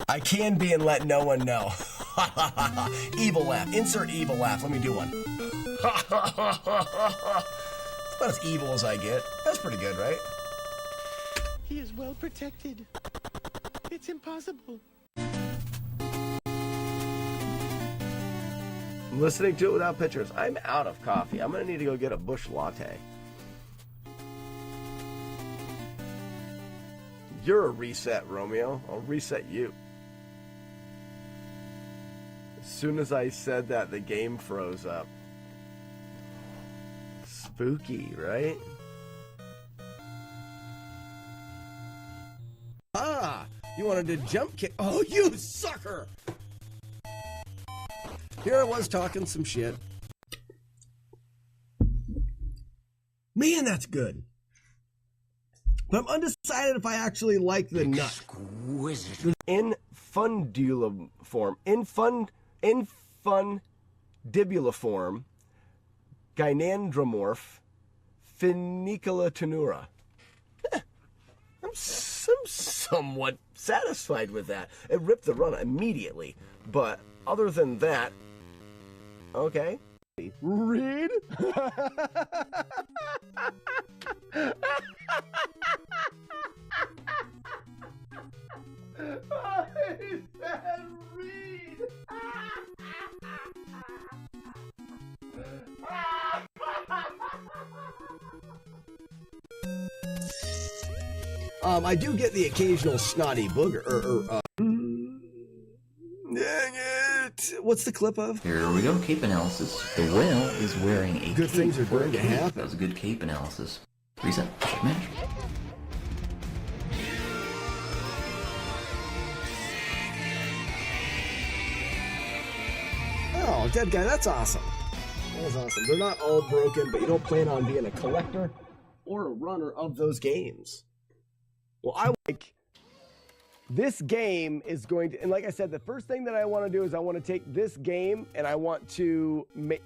I can be and let no one know. Evil laugh. Insert evil laugh. Let me do one. It's about as evil as I get. That's pretty good, right? He is well protected. It's impossible. I'm listening to it without pictures. I'm out of coffee. I'm going to need to go get a Bush latte. You're a reset, Romeo. I'll reset you. As soon as I said that, the game froze up. Spooky, right? Ah! You wanted to jump kick. Oh, you sucker! Here I was talking some shit. Man, that's good. But I'm undecided if I actually like the nut. Exquisite. In fundula form, in fundibula gynandromorph, funiculata tenura. I'm somewhat satisfied with that. It ripped the run immediately, but other than that, okay. Read. I said read. I do get the occasional snotty booger. Dang it! What's the clip of? Here we go, cape analysis. The whale is wearing a Good cape things are for going to a cape. happen. That was a good cape analysis. Reset. Check match. Oh, dead guy, that's awesome. That's awesome. They're not all broken, but you don't plan on being a collector or a runner of those games. Well, I like this game is going to, and like I said, the first thing that I want to do is I want to take this game and I want to make,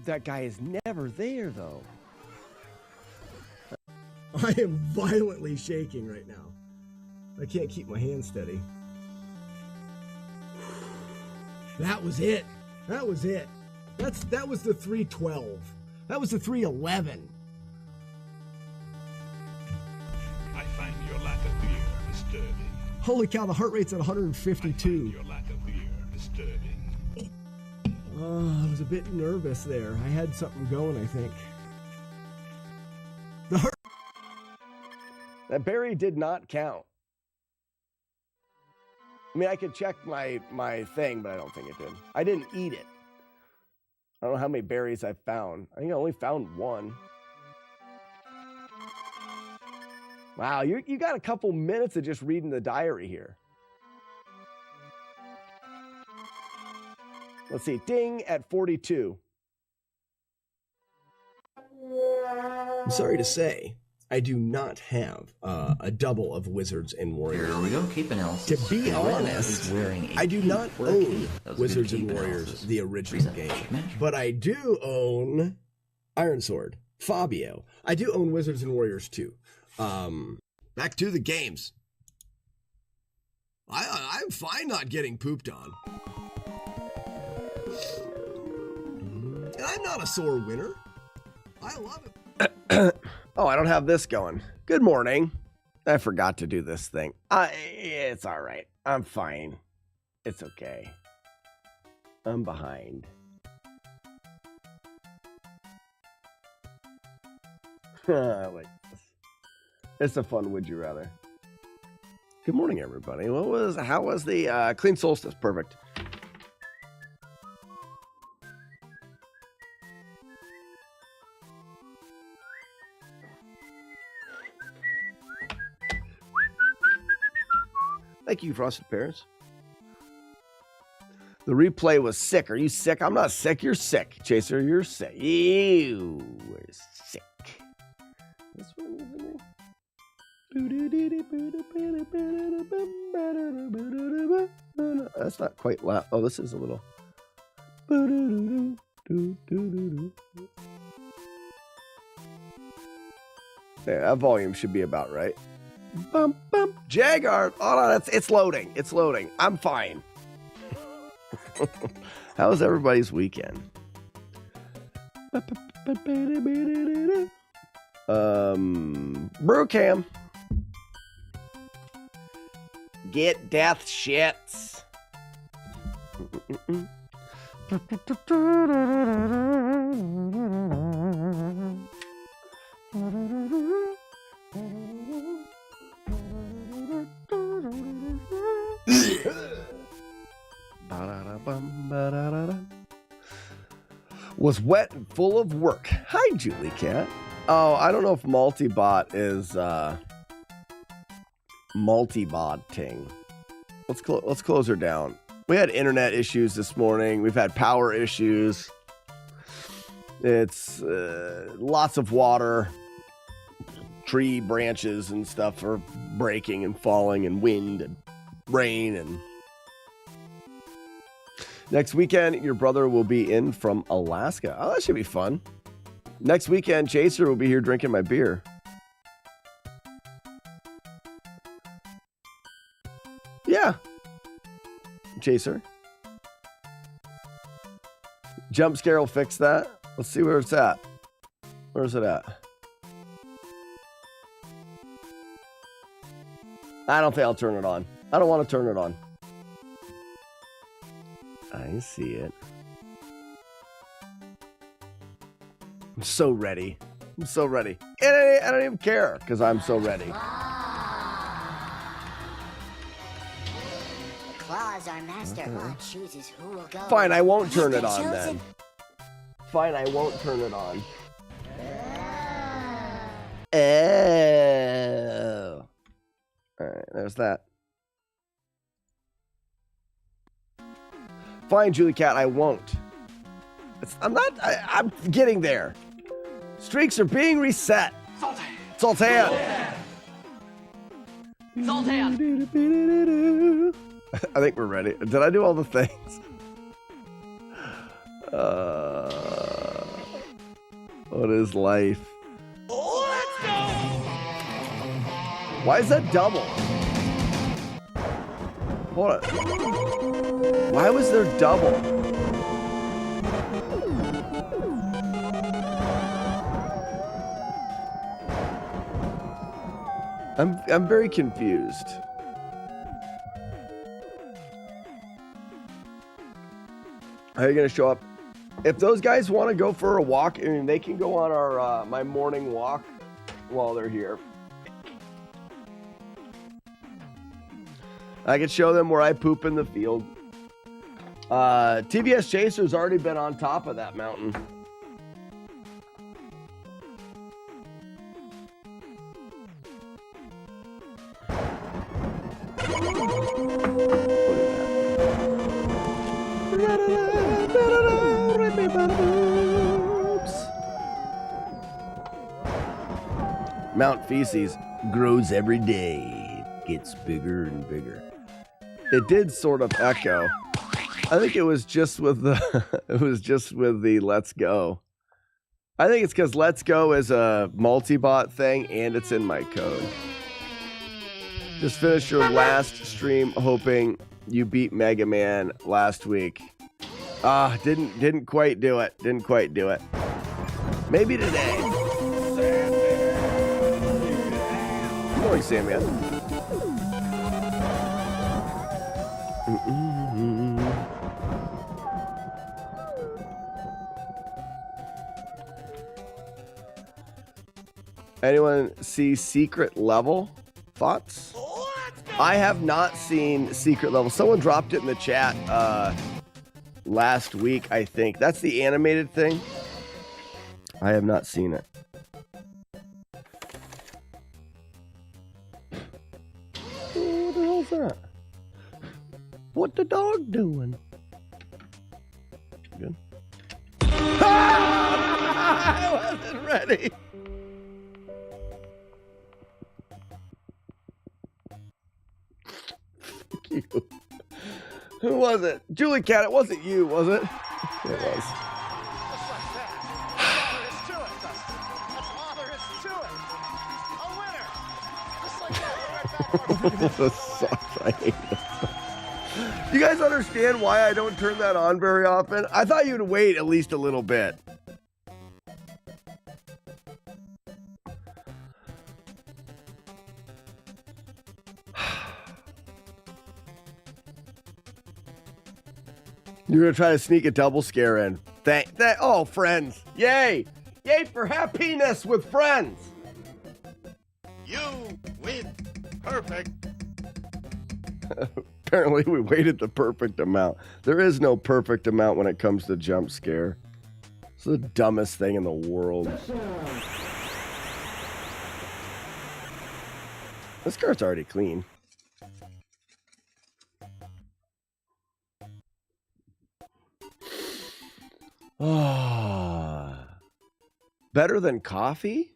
that guy is never there though. I am violently shaking right now. I can't keep my hand steady. That was it. That was it. That was the 312. That was the 311. I find your lack of fear disturbing. Holy cow, the heart rate's at I 152. find your lack of fear disturbing. Oh, I was a bit nervous there. I had something going, I think. The heart. That berry did not count. I mean, I could check my thing, but I don't think it did. I didn't eat it. I don't know how many berries I found. I think I only found one. Wow, you got a couple minutes of just reading the diary here. Let's see, ding at 42. I'm sorry to say, I do not have a double of Wizards and Warriors. Here we go, cape analysis. To be The whale honest, is wearing a I do cape not for a own cape. That was a Wizards good and cape Warriors, analysis. the original Reset. game. Check match. But I do own Iron Sword, Fabio. I do own Wizards and Warriors too. Back to the games. I'm fine not getting pooped on. And I'm not a sore winner. I love it. Oh, I don't have this going. Good morning. I forgot to do this thing. It's all right. I'm fine. It's okay. I'm behind. I like this. It's a fun would you rather. Good morning, everybody. How was the clean solstice? Perfect. Thank you, Frosted Pears. The replay was sick. Are you sick? I'm not sick. You're sick, Chaser. You're sick. You were sick. This one isn't it? That's not quite loud. Oh, this is a little. There, that volume should be about right. Bum, bum. Jaguar. Hold on, it's loading. It's loading. I'm fine. How was everybody's weekend? Brewcam. Get death shits. Was wet and full of work. Hi, Julie Cat. Oh, I don't know if multibot is multibotting. Let's close her down. We had internet issues this morning. We've had power issues. It's lots of water. Tree branches and stuff are breaking and falling, and wind and rain. And next weekend, your brother will be in from Alaska. Oh, that should be fun. Next weekend, Chaser will be here drinking my beer. Yeah. Chaser. Jump scare will fix that. Let's see where it's at. Where's it at? I don't think I'll turn it on. I don't want to turn it on. I see it. I'm so ready. I'm so ready. And I don't even care because I'm so ready. Claws, our master, chooses who will go. Fine, I won't turn it on then. Fine, I won't turn it on. Oh. Alright, there's that. Fine, Julie Cat, I won't. I'm getting there. Streaks are being reset. Sultan. I think we're ready. Did I do all the things? What is life? Let's go! Why is that double? Hold on. Why was there double? I'm very confused. How are you gonna show up? If those guys want to go for a walk, I mean, they can go on our my morning walk while they're here. I can show them where I poop in the field. TBS Chaser's already been on top of that mountain. Mount Feces grows every day. It gets bigger and bigger. It did sort of echo. I think it was just with the Let's Go. I think it's because Let's Go is a multi-bot thing and it's in my code. Just finished your last stream hoping you beat Mega Man last week. Didn't quite do it. Didn't quite do it. Maybe today. Good morning, Sandman. Anyone see Secret Level? Thoughts? I have not seen Secret Level. Someone dropped it in the chat last week, I think. That's the animated thing. I have not seen it. What the hell's that? What the dog doing? Good. I wasn't ready. You. Who was it? Julie Cat, it wasn't you, was it? It was. This sucks. I hate this. You guys understand why I don't turn that on very often? I thought you'd wait at least a little bit. You're gonna try to sneak a double scare in. Oh, friends. Yay! Yay for happiness with friends! You win. Perfect. Apparently we waited the perfect amount. There is no perfect amount when it comes to jump scare. It's the dumbest thing in the world. This car's already clean. Better than coffee?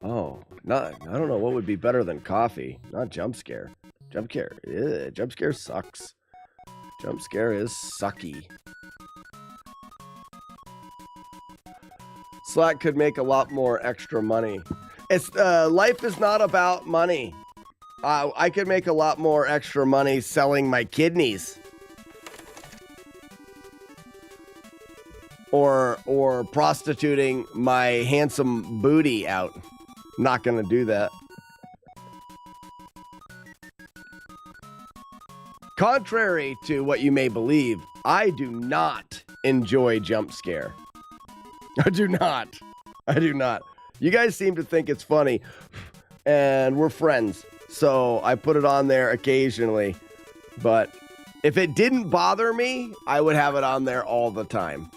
Oh, I don't know what would be better than coffee. Not jump scare. Jump scare sucks. Jump scare is sucky. Slack could make a lot more extra money. It's life is not about money. I could make a lot more extra money selling my kidneys. Or prostituting my handsome booty out. Not gonna do that. Contrary to what you may believe, I do not enjoy jump scare. I do not. You guys seem to think it's funny, and we're friends, so I put it on there occasionally. But if it didn't bother me, I would have it on there all the time.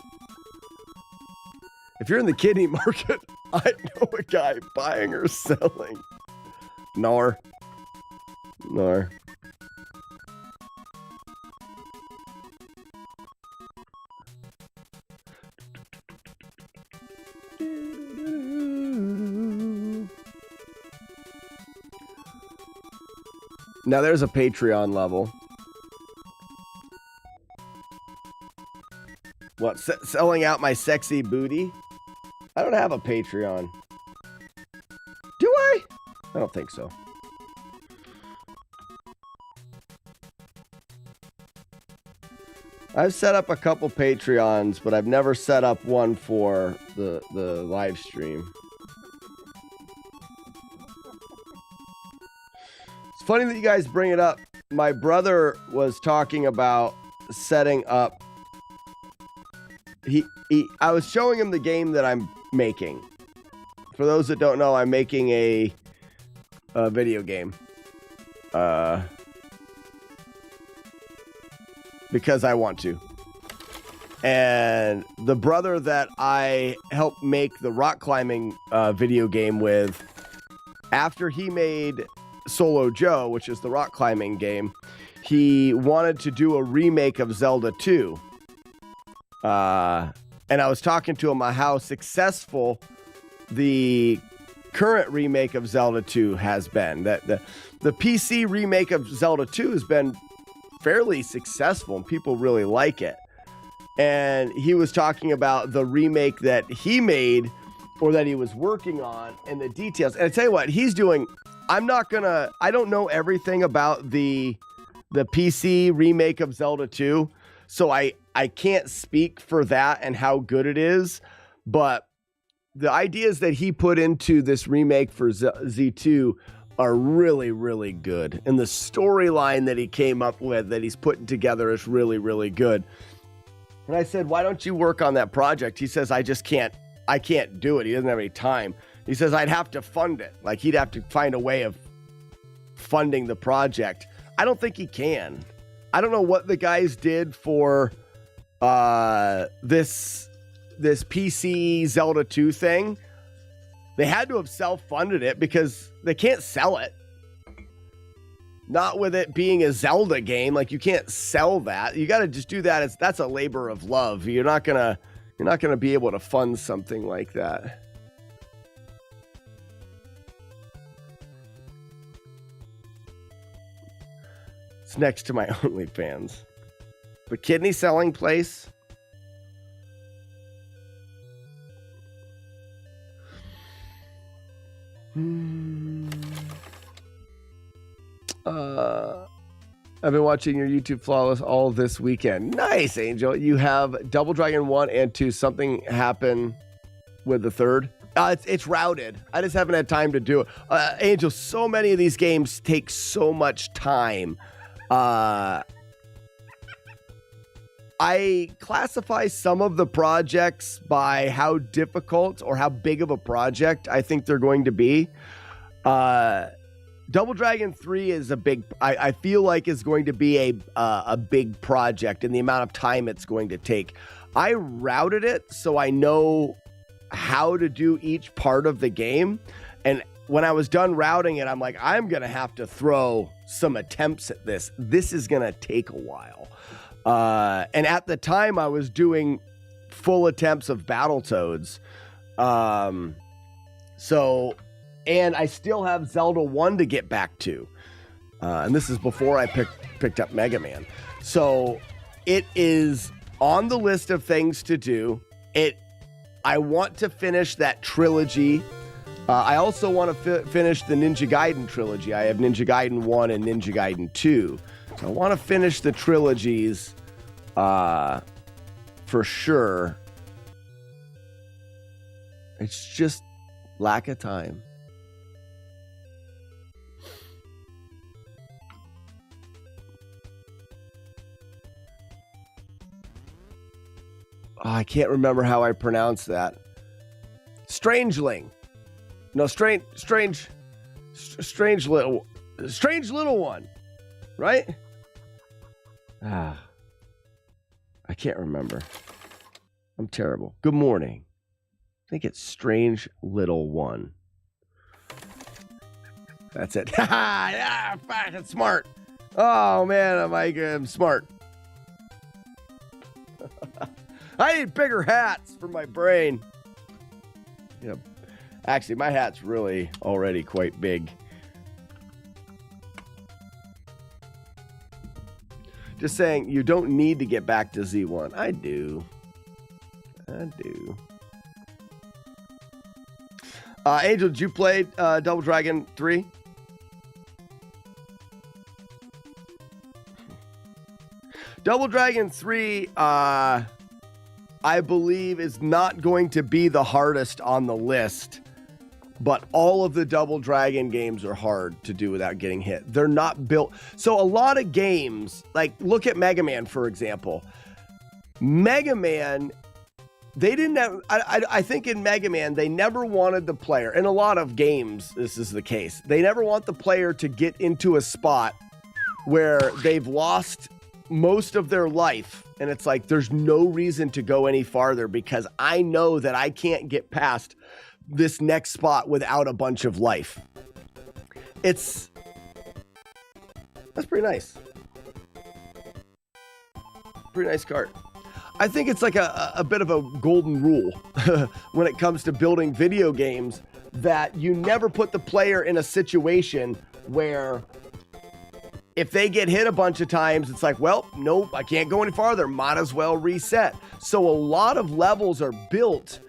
If you're in the kidney market, I know a guy buying or selling. Nor. Now there's a Patreon level. What, selling out my sexy booty? I don't have a Patreon. Do I? I don't think so. I've set up a couple Patreons, but I've never set up one for the live stream. It's funny that you guys bring it up. My brother was talking about setting up. I was showing him the game that I'm making. For those that don't know, I'm making a video game. Because I want to. And the brother that I helped make the rock climbing video game with, after he made Solo Joe, which is the rock climbing game, he wanted to do a remake of Zelda 2. And I was talking to him about how successful the current remake of Zelda 2 has been. That the PC remake of Zelda 2 has been fairly successful and people really like it. And he was talking about the remake that he made or that he was working on and the details. And I tell you what, he's doing, I don't know everything about the PC remake of Zelda 2. So I can't speak for that and how good it is, but the ideas that he put into this remake for Z2 are really, really good. And the storyline that he came up with, that he's putting together, is really, really good. And I said, why don't you work on that project? He says, I can't do it. He doesn't have any time. He says, I'd have to fund it. Like, he'd have to find a way of funding the project. I don't think he can. I don't know what the guys did for this PC Zelda 2 thing. They had to have self-funded it because they can't sell it. Not with it being a Zelda game. Like, you can't sell that. You got to just do that. That's a labor of love. You're not gonna be able to fund something like that. It's next to my OnlyFans. The kidney selling place. I've been watching your YouTube Flawless all this weekend. Nice, Angel. You have Double Dragon 1 and 2. Something happened with the third. It's routed. I just haven't had time to do it. Angel, so many of these games take so much time. I classify some of the projects by how difficult or how big of a project I think they're going to be. Double Dragon 3 is a big, I feel like is going to be a big project in the amount of time it's going to take. I routed it so I know how to do each part of the game. And when I was done routing it, I'm like, I'm going to have to throw some attempts at this. This is going to take a while. And at the time, I was doing full attempts of Battletoads. And I still have Zelda 1 to get back to. And this is before I picked up Mega Man. So it is on the list of things to do. I want to finish that trilogy. I also want to finish the Ninja Gaiden trilogy. I have Ninja Gaiden 1 and Ninja Gaiden 2. So I want to finish the trilogies for sure. It's just lack of time. Oh, I can't remember how I pronounce that. Strangeling. No, strange little one, right? I can't remember. I'm terrible. Good morning. I think it's Strange Little One. That's it. Yeah, fucking smart. Oh man, I'm smart. I need bigger hats for my brain. Yeah. Actually, my hat's really already quite big. Just saying, you don't need to get back to Z1. I do. Angel, did you play Double Dragon 3? Double Dragon 3, I believe, is not going to be the hardest on the list. But all of the Double Dragon games are hard to do without getting hit. They're not built. So a lot of games, like look at Mega Man, for example. Mega Man, they didn't have, I think in Mega Man, they never wanted the player, in a lot of games, this is the case. They never want the player to get into a spot where they've lost most of their life. And it's like, there's no reason to go any farther because I know that I can't get past this next spot without a bunch of life. That's pretty nice. Pretty nice card. I think it's like a bit of a golden rule when it comes to building video games, that you never put the player in a situation where if they get hit a bunch of times, it's like, well, nope, I can't go any farther. Might as well reset. So a lot of levels are built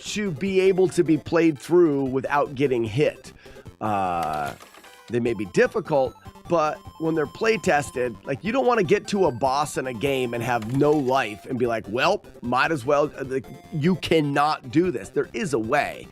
to be able to be played through without getting hit. They may be difficult, but when they're play tested, like you don't want to get to a boss in a game and have no life and be like, well, might as well. You cannot do this. There is a way.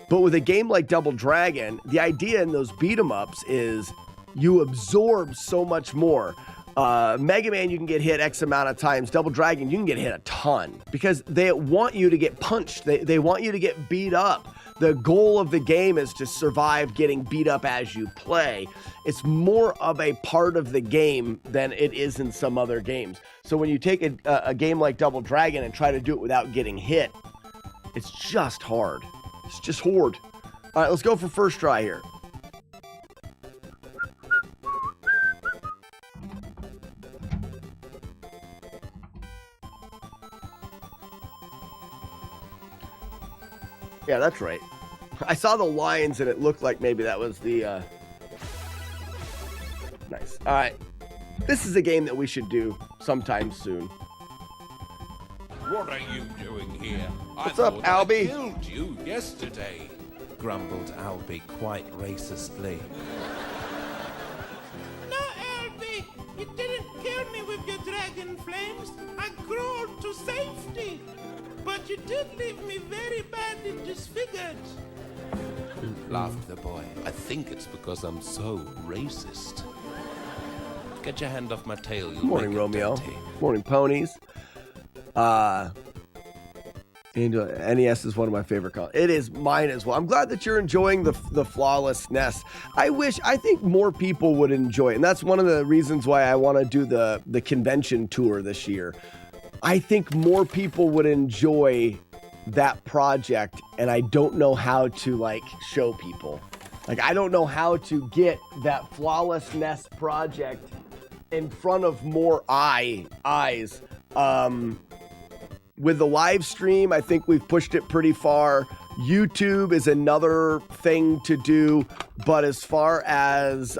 But with a game like Double Dragon, the idea in those beat 'em ups is you absorb so much more. Mega Man, you can get hit X amount of times. Double Dragon, you can get hit a ton because they want you to get punched. They want you to get beat up. The goal of the game is to survive getting beat up as you play. It's more of a part of the game than it is in some other games. So when you take a game like Double Dragon and try to do it without getting hit, it's just hard. It's just hard. All right, let's go for first try here. Yeah, that's right. I saw the lines and it looked like maybe that was the... Nice. All right. This is a game that we should do sometime soon. What are you doing here? What's up, Albie? I killed you yesterday, grumbled Albie quite racistly. No, Albie, flames, I crawled to safety. But you did leave me very badly disfigured. Laughed the boy. I think it's because I'm so racist. Get your hand off my tail, you'll Morning, make it Romeo. dirty. Morning, ponies. NES is one of my favorite consoles. It is mine as well. I'm glad that you're enjoying the FlawlessNES. I think more people would enjoy it. And that's one of the reasons why I want to do the convention tour this year. I think more people would enjoy that project, and I don't know how to show people. I don't know how to get that FlawlessNES project in front of more eyes. With the live stream, I think we've pushed it pretty far. YouTube is another thing to do, but as far as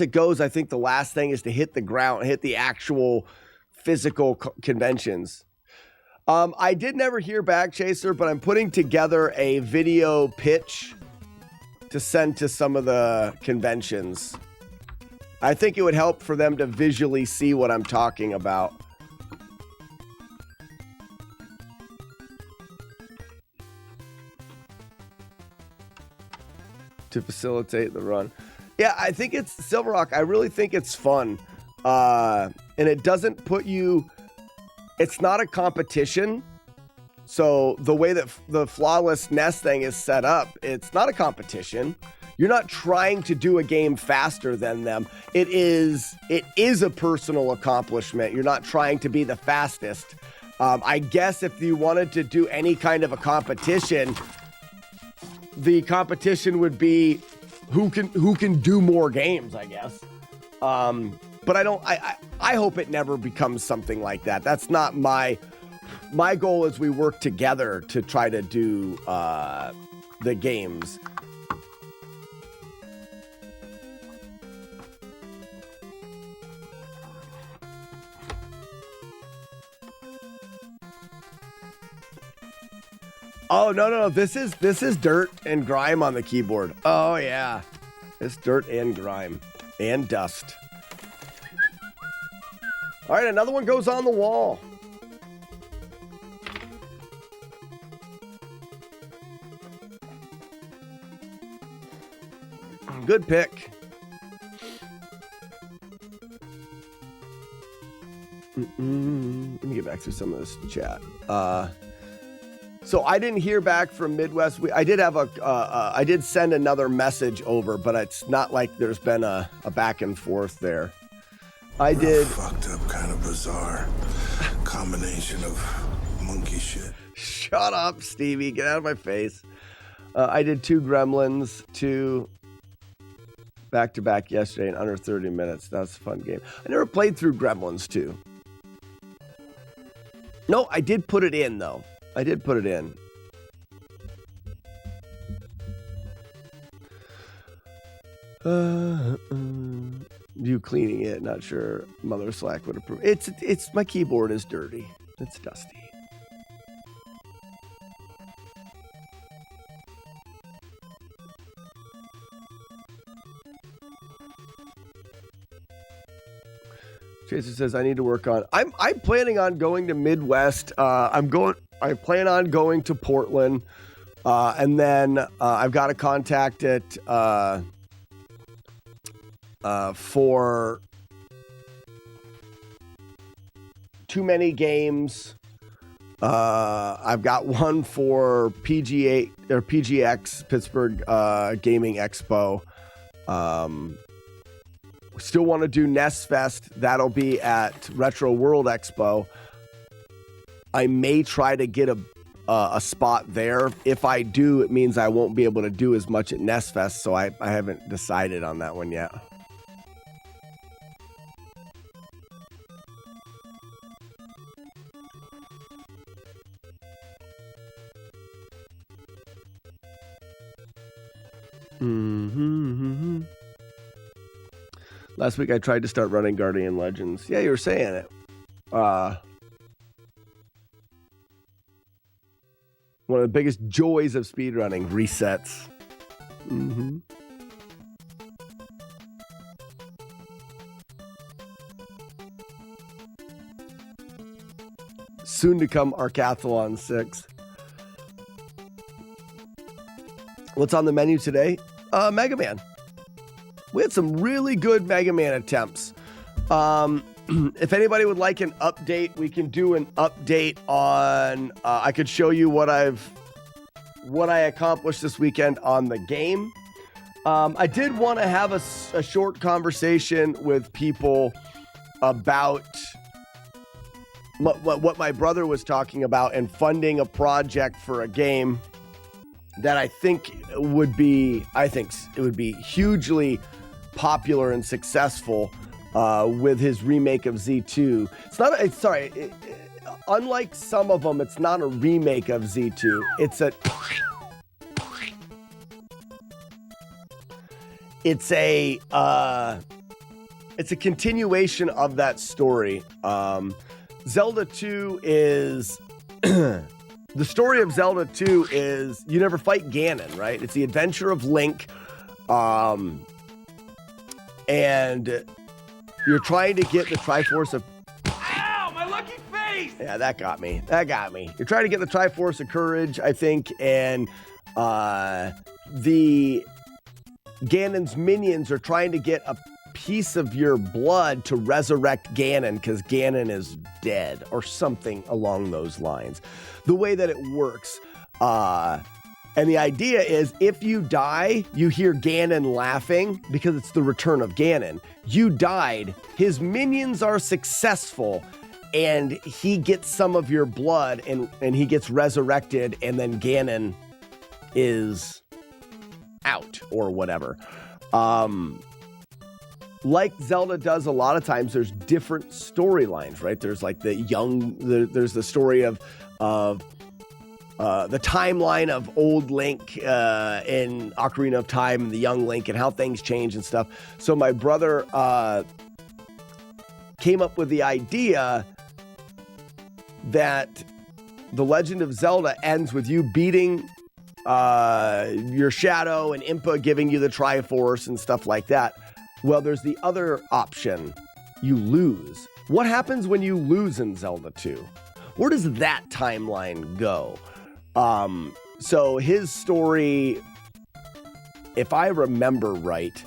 it goes, I think the last thing is to hit the ground, hit the actual physical conventions. I did never hear back, Chaser, but I'm putting together a video pitch to send to some of the conventions. I think it would help for them to visually see what I'm talking about. To facilitate the run. Yeah, I think it's Silver Rock. I really think it's fun. And it doesn't put you... It's not a competition. So the way that the FlawlessNES thing is set up, it's not a competition. You're not trying to do a game faster than them. It is a personal accomplishment. You're not trying to be the fastest. I guess if you wanted to do any kind of a competition, the competition would be who can do more games, I guess. But I hope it never becomes something like that. That's not my goal. Is we work together to try to do the games. Oh, no. This is dirt and grime on the keyboard. Oh, yeah. It's dirt and grime and dust. All right, another one goes on the wall. Good pick. Let me get back through some of this chat. So I didn't hear back from Midwest. I did have I did send another message over, but it's not like there's been a back and forth there. I did. Fucked up, kind of bizarre combination of monkey shit. Shut up, Stevie. Get out of my face. I did 2 Gremlins, 2 back-to-back yesterday in under 30 minutes. That's a fun game. I never played through Gremlins 2. No, I did put it in, though. I did put it in. You cleaning it, not sure Mother Slack would approve. It's my keyboard is dirty. It's dusty. Chaser says I need to work on. I'm planning on going to Midwest. I plan on going to Portland, and then I've got to contact it for too many games. I've got one for PGA or PGX Pittsburgh Gaming Expo. Still want to do NES Fest. That'll be at Retro World Expo. I may try to get a spot there. If I do, it means I won't be able to do as much at NES Fest, so I haven't decided on that one yet. Last week I tried to start running Guardian Legends. Yeah, you were saying it. One of the biggest joys of speedrunning, resets. Soon to come Arcathlon 6. What's on the menu today? Mega Man. We had some really good Mega Man attempts. If anybody would like an update, we can do an update on, I could show you what I accomplished this weekend on the game. I did want to have a short conversation with people about what my brother was talking about and funding a project for a game that I think it would be hugely popular and successful with his remake of Z2. Unlike some of them, it's not a remake of Z2. It's a continuation of that story. Zelda 2 is the story of Zelda 2 is you never fight Ganon, right? It's the adventure of Link, and you're trying to get the Triforce of... Ow, my lucky face! Yeah, that got me. You're trying to get the Triforce of Courage, I think, and the Ganon's minions are trying to get a piece of your blood to resurrect Ganon because Ganon is dead or something along those lines. The way that it works, and the idea is if you die, you hear Ganon laughing because it's the return of Ganon. You died, his minions are successful, and he gets some of your blood and he gets resurrected, and then Ganon is out or whatever. Like Zelda does a lot of times, there's different storylines, right? There's like there's the story of the timeline of old Link in Ocarina of Time and the young Link and how things change and stuff. So my brother came up with the idea that The Legend of Zelda ends with you beating your Shadow and Impa giving you the Triforce and stuff like that. Well, there's the other option. You lose. What happens when you lose in Zelda 2? Where does that timeline go? So his story, if I remember right,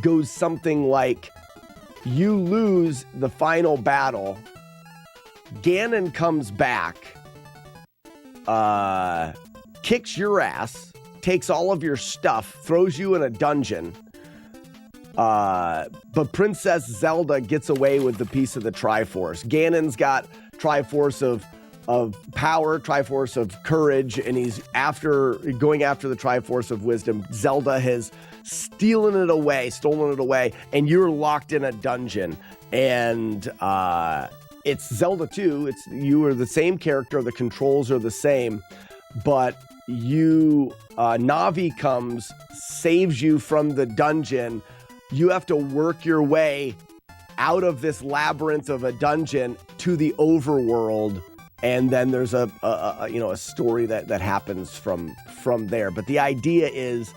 goes something like you lose the final battle, Ganon comes back, kicks your ass, takes all of your stuff, throws you in a dungeon, but Princess Zelda gets away with the piece of the Triforce. Ganon's got Triforce of power, Triforce of courage, and he's going after the Triforce of wisdom. Zelda has stolen it away, and you're locked in a dungeon. And it's Zelda 2. You are the same character, the controls are the same, but Navi comes, saves you from the dungeon. You have to work your way out of this labyrinth of a dungeon to the overworld, and then there's a story that happens from there. But the idea is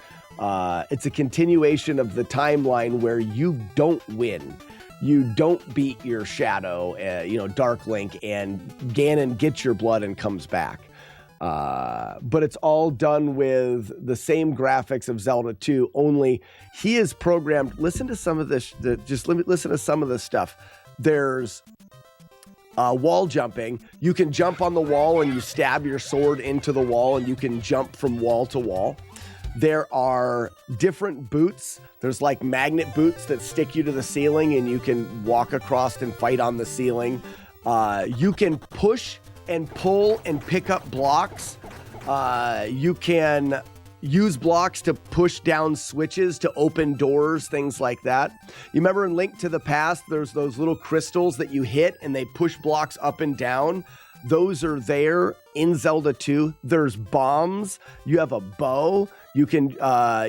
it's a continuation of the timeline where you don't win. You don't beat your Shadow, Dark Link, and Ganon gets your blood and comes back. But it's all done with the same graphics of Zelda 2, only he is programmed. Listen to some of this. Listen to some of this stuff. There's wall jumping. You can jump on the wall and you stab your sword into the wall and you can jump from wall to wall. There are different boots. There's like magnet boots that stick you to the ceiling and you can walk across and fight on the ceiling. You can push and pull and pick up blocks. You can use blocks to push down switches to open doors, things like that. You remember in Link to the Past, there's those little crystals that you hit and they push blocks up and down. Those are there in Zelda 2. There's bombs. You have a bow. You can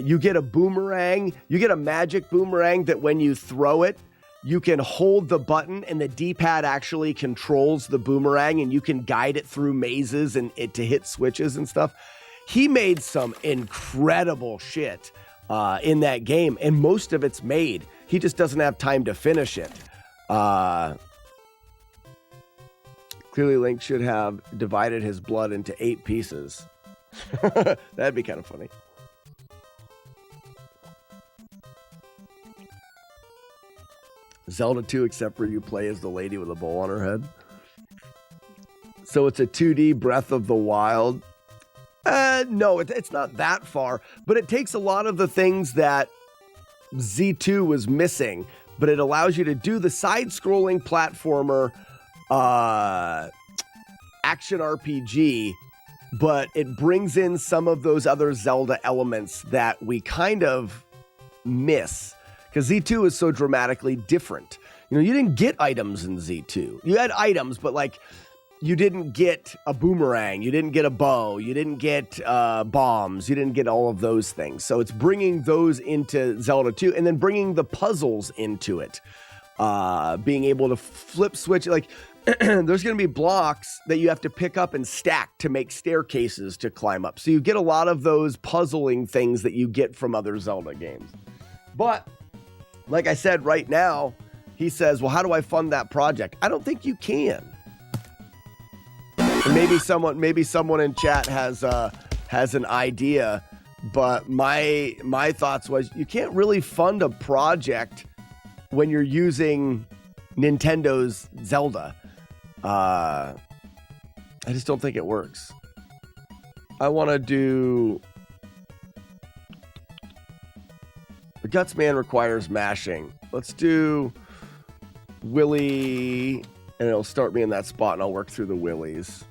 you get a boomerang. You get a magic boomerang that when you throw it, you can hold the button and the D-pad actually controls the boomerang and you can guide it through mazes and to hit switches and stuff. He made some incredible shit in that game, and most of it's made. He just doesn't have time to finish it. Clearly, Link should have divided his blood into 8 pieces. That'd be kind of funny. Zelda 2, except for you play as the lady with a bowl on her head. So it's a 2D Breath of the Wild. No, it's not that far, but it takes a lot of the things that Z2 was missing, but it allows you to do the side-scrolling platformer action RPG, but it brings in some of those other Zelda elements that we kind of miss, because Z2 is so dramatically different. You know, you didn't get items in Z2. You had items, but like, you didn't get a boomerang, you didn't get a bow, you didn't get bombs, you didn't get all of those things. So it's bringing those into Zelda 2 and then bringing the puzzles into it. Being able to flip switch, like there's going to be blocks that you have to pick up and stack to make staircases to climb up. So you get a lot of those puzzling things that you get from other Zelda games. But like I said, right now, he says, well, how do I fund that project? I don't think you can. And maybe someone in chat has an idea, but my thoughts was you can't really fund a project when you're using Nintendo's Zelda. I just don't think it works. I want to do the Gutsman requires mashing. Let's do Willy, and it'll start me in that spot, and I'll work through the Willies.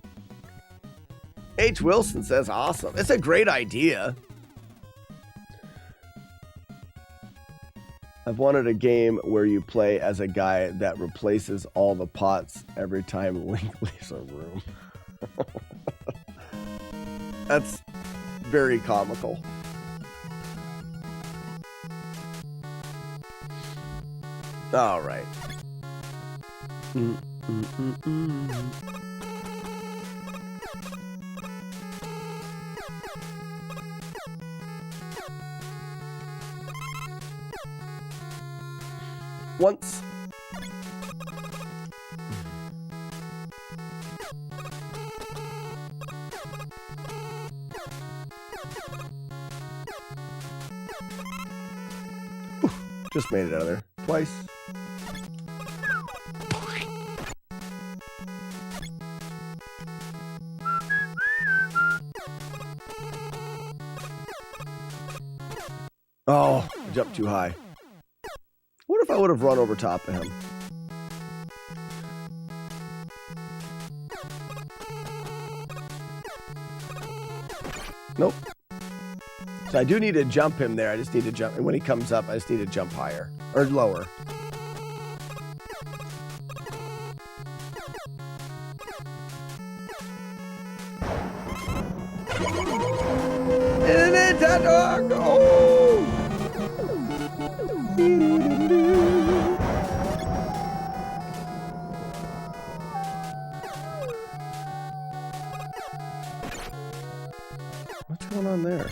H. Wilson says, awesome. It's a great idea. I've wanted a game where you play as a guy that replaces all the pots every time Link leaves a room. That's very comical. All right. Once. Whew, just made it out of there. Twice. Oh, jumped too high. What if I would have run over top of him? Nope. So I do need to jump him there. I just need to jump. And when he comes up, I just need to jump higher. Or lower. Oh! What's going on there?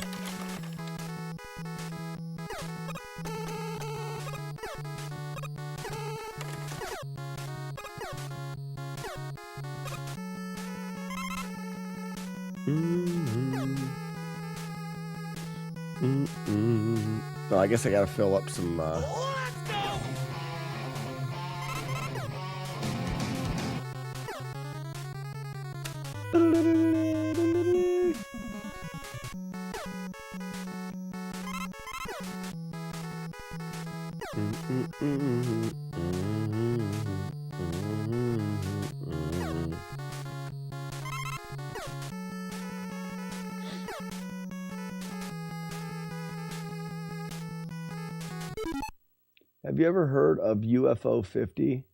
Oh, I guess I gotta fill up some Have you ever heard of UFO 50?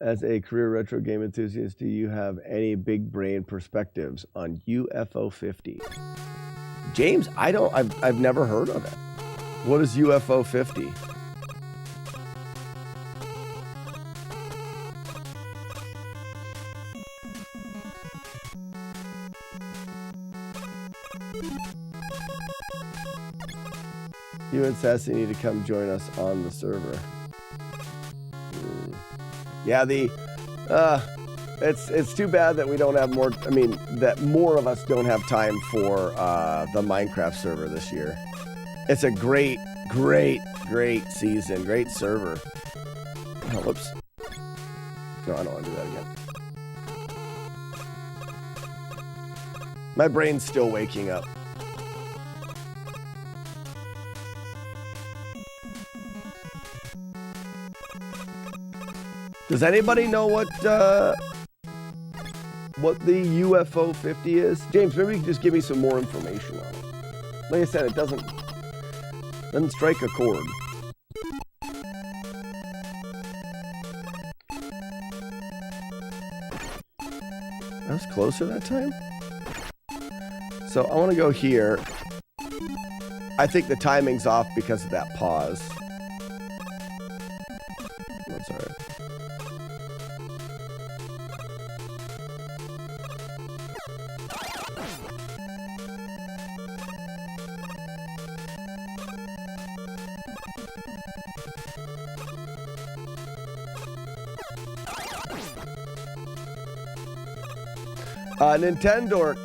As a career retro game enthusiast, do you have any big brain perspectives on UFO 50? James, I've never heard of it. What is UFO 50? You and Sassy need to come join us on the server. Yeah, It's too bad that we don't have more. I mean, that more of us don't have time for the Minecraft server this year. It's a great season, great server. Oh, whoops. No, I don't want to do that again. My brain's still waking up. Does anybody know what the UFO 50 is? James, maybe you can just give me some more information on it. Like I said, it doesn't strike a chord. I was closer that time. So I want to go here. I think the timing's off because of that pause. That's all right. Nintendo.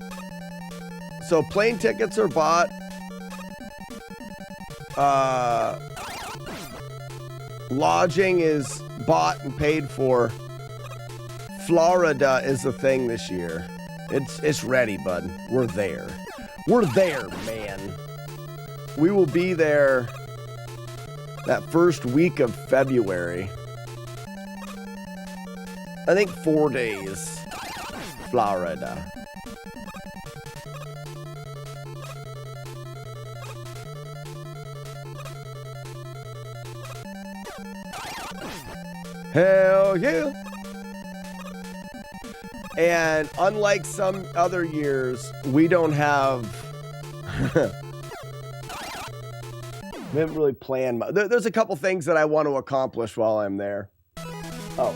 So plane tickets are bought. Lodging is bought and paid for. Florida is the thing this year. It's ready, bud. We're there. We're there, man. We will be there that first week of February. I think 4 days. Florida. Hell yeah. And unlike some other years, we don't have we haven't really planned. There's a couple things that I want to accomplish while I'm there. Oh,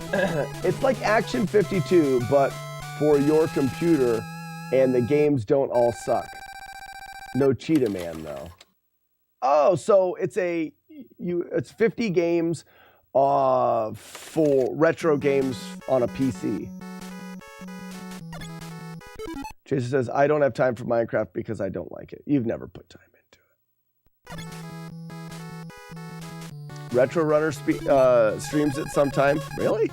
it's like Action 52, but for your computer, and the games don't all suck. No Cheetah Man though. Oh, so it's 50 games for retro games on a PC. Jason says, I don't have time for Minecraft because I don't like it. You've never put time into it. Retro Runner streams it sometime. Really?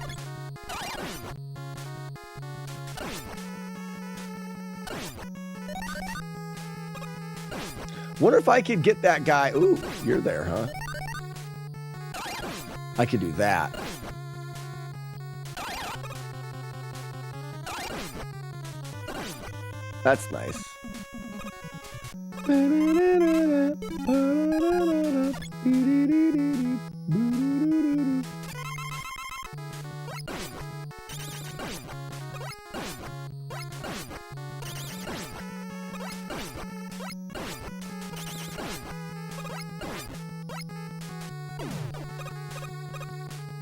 Wonder if I could get that guy. Ooh, you're there, huh? I could do that. That's nice.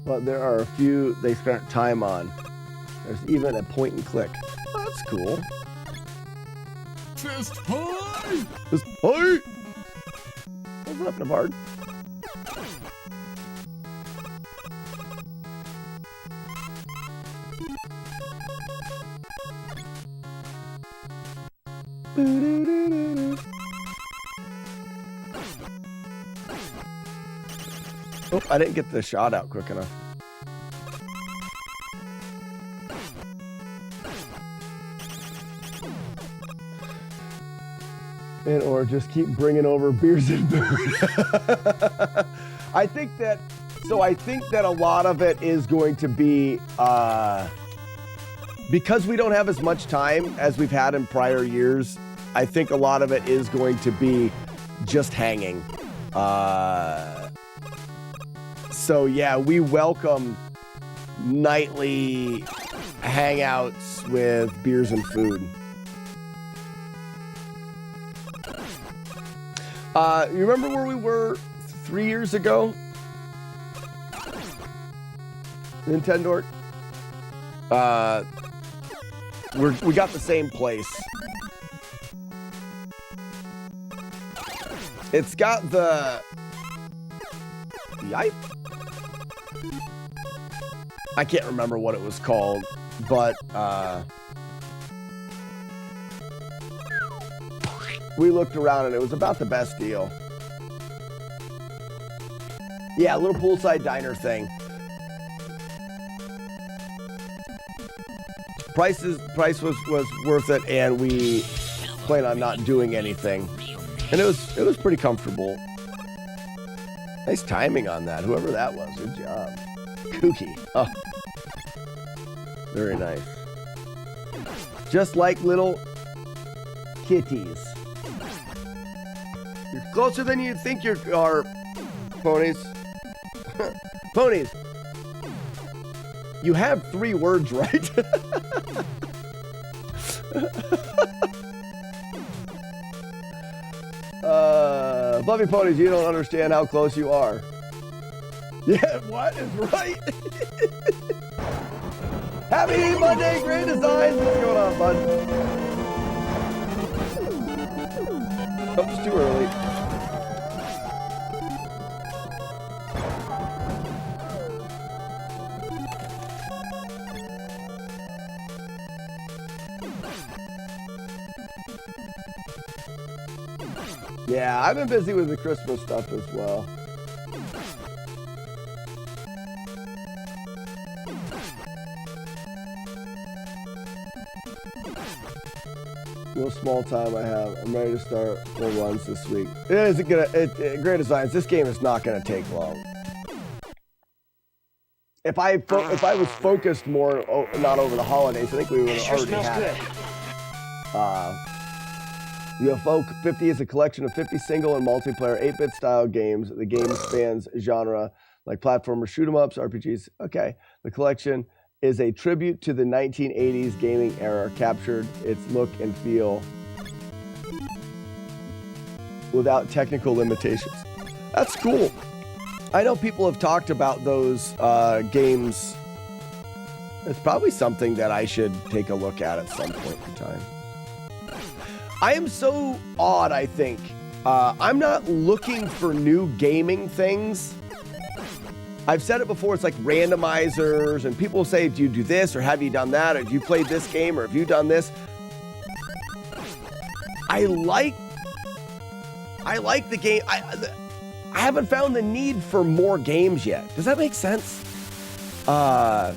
But there are a few they spent time on. There's even a point and click. Oh, that's cool. Fist high! Fist high! What's up, Navard? Oh, I didn't get the shot out quick enough. And or just keep bringing over beers and food. I think that a lot of it is going to be because we don't have as much time as we've had in prior years. I think a lot of it is going to be just hanging. So yeah, we welcome nightly hangouts with beers and food. You remember where we were 3 years ago? Nintendo? We got the same place. It's got the I can't remember what it was called. but we looked around and it was about the best deal. Yeah, a little poolside diner thing. Price was worth it, and we plan on not doing anything. And it was pretty comfortable. Nice timing on that, whoever that was. Good job. Kooky. Oh. Very nice. Just like little kitties. You're closer than you think you are, ponies. Ponies. You have 3 words right. Fluffy ponies, you don't understand how close you are. Yeah, what is right? Happy Monday, Great Designs. What's going on, bud? Oh, it's too early. Yeah, I've been busy with the Christmas stuff as well. Real small time I have. I'm ready to start full runs this week. It isn't gonna. Great Designs. This game is not gonna take long. If I was focused more, not over the holidays, I think we would have already had it. UFO 50 is a collection of 50 single and multiplayer 8-bit style games. The game spans genre like platformers, shoot 'em ups, RPGs. Okay. The collection is a tribute to the 1980s gaming era, captured its look and feel without technical limitations. That's cool. I know people have talked about those games. It's probably something that I should take a look at some point in time. I am so odd, I think. I'm not looking for new gaming things. I've said it before, it's like randomizers, and people say, do you do this, or have you done that, or have you played this game, or have you done this? I like the game. I haven't found the need for more games yet. Does that make sense? I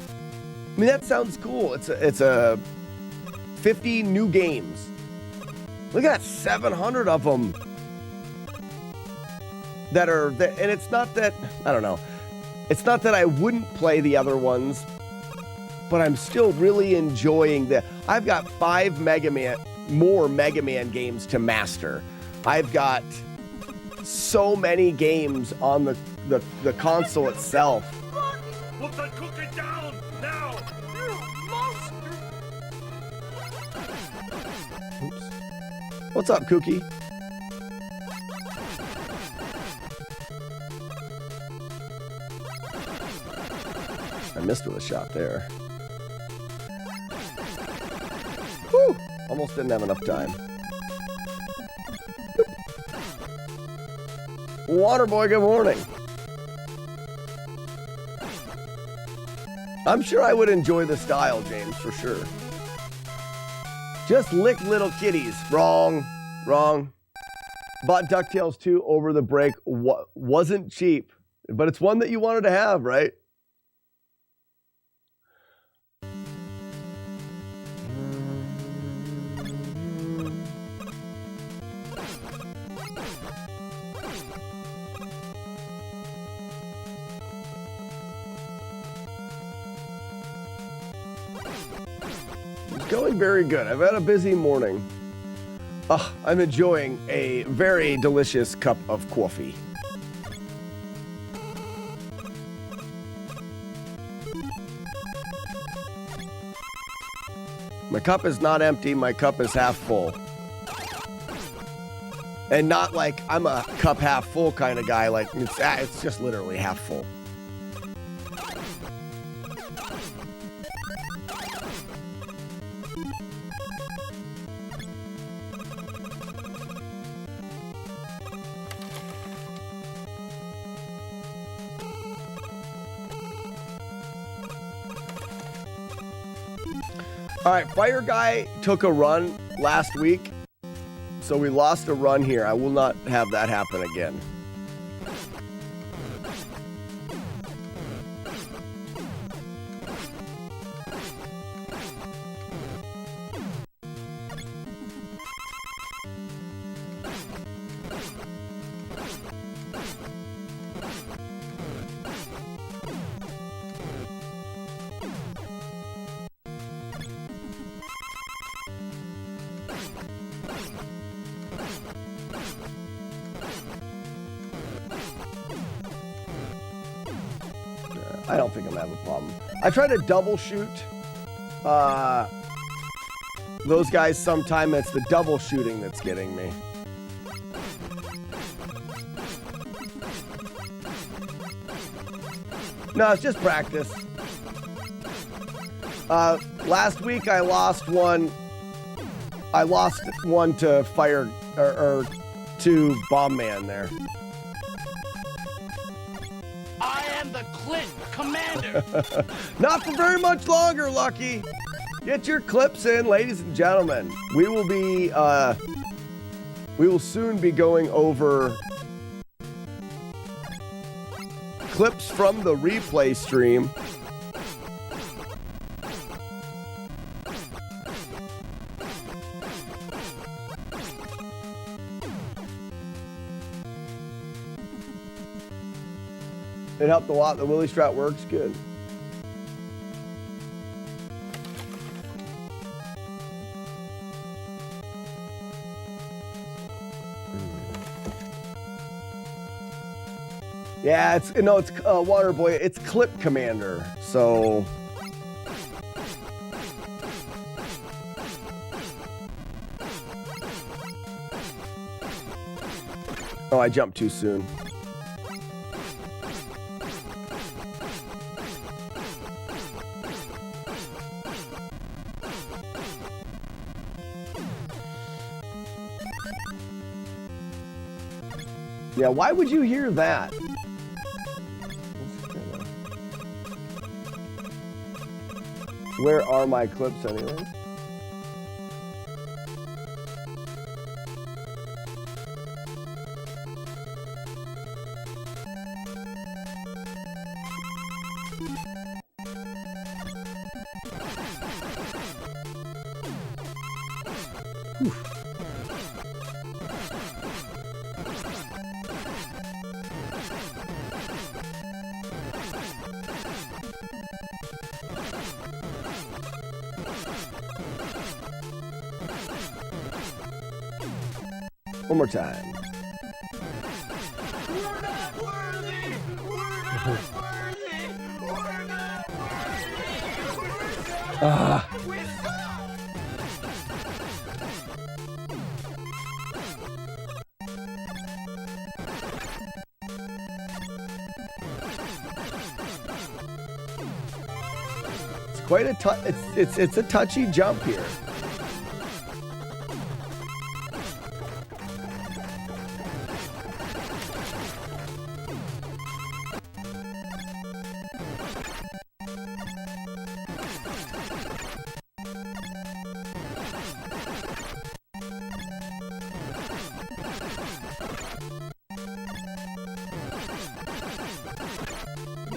mean, that sounds cool. It's a 50 new games. Look at that, 700 of them that are, and it's not that, I don't know. It's not that I wouldn't play the other ones, but I'm still really enjoying I've got 5 more Mega Man games to master. I've got so many games on the console itself. Put the cookie down now! You monster! Oops. What's up, Cookie? I missed with a shot there. Whew! Almost didn't have enough time. Waterboy, good morning. I'm sure I would enjoy the style, James, for sure. Just lick little kitties. Wrong. Bought DuckTales 2 over the break. Wasn't cheap, but it's one that you wanted to have, right? Going very good. I've had a busy morning. I'm enjoying a very delicious cup of coffee. My cup is not empty, my cup is half full. And not like I'm a cup half full kind of guy, like it's just literally half full. All right, Fire Guy took a run last week, so we lost a run here. I will not have that happen again. I don't think I'm gonna have a problem. I try to double shoot those guys sometime. It's the double shooting that's getting me. No, it's just practice. Last week I lost one. I lost one to fire or to Bomb Man there. I am the Clint Commander. Not for very much longer, Lucky. Get your clips in, ladies and gentlemen. We will soon be going over clips from the replay stream. It helped a lot. The Willie Strat works good. Yeah, it's Waterboy. It's Clip Commander. So oh, I jumped too soon. Yeah, why would you hear that? Where are my clips anyway? Whew. One more time. We're not worthy. We're not worthy. We're not worthy. We suck. It's quite a it's a touchy jump here.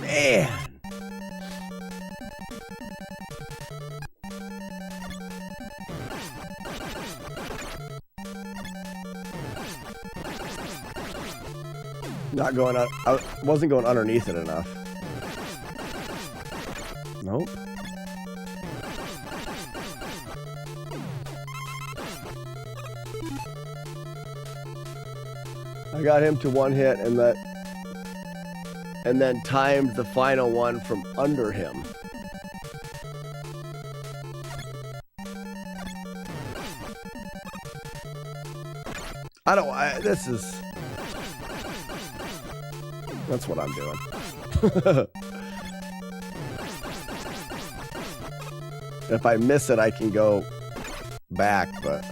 Man. Not going out. I wasn't going underneath it enough. Nope. I got him to one hit and then timed the final one from under him. That's what I'm doing. If I miss it, I can go back, but...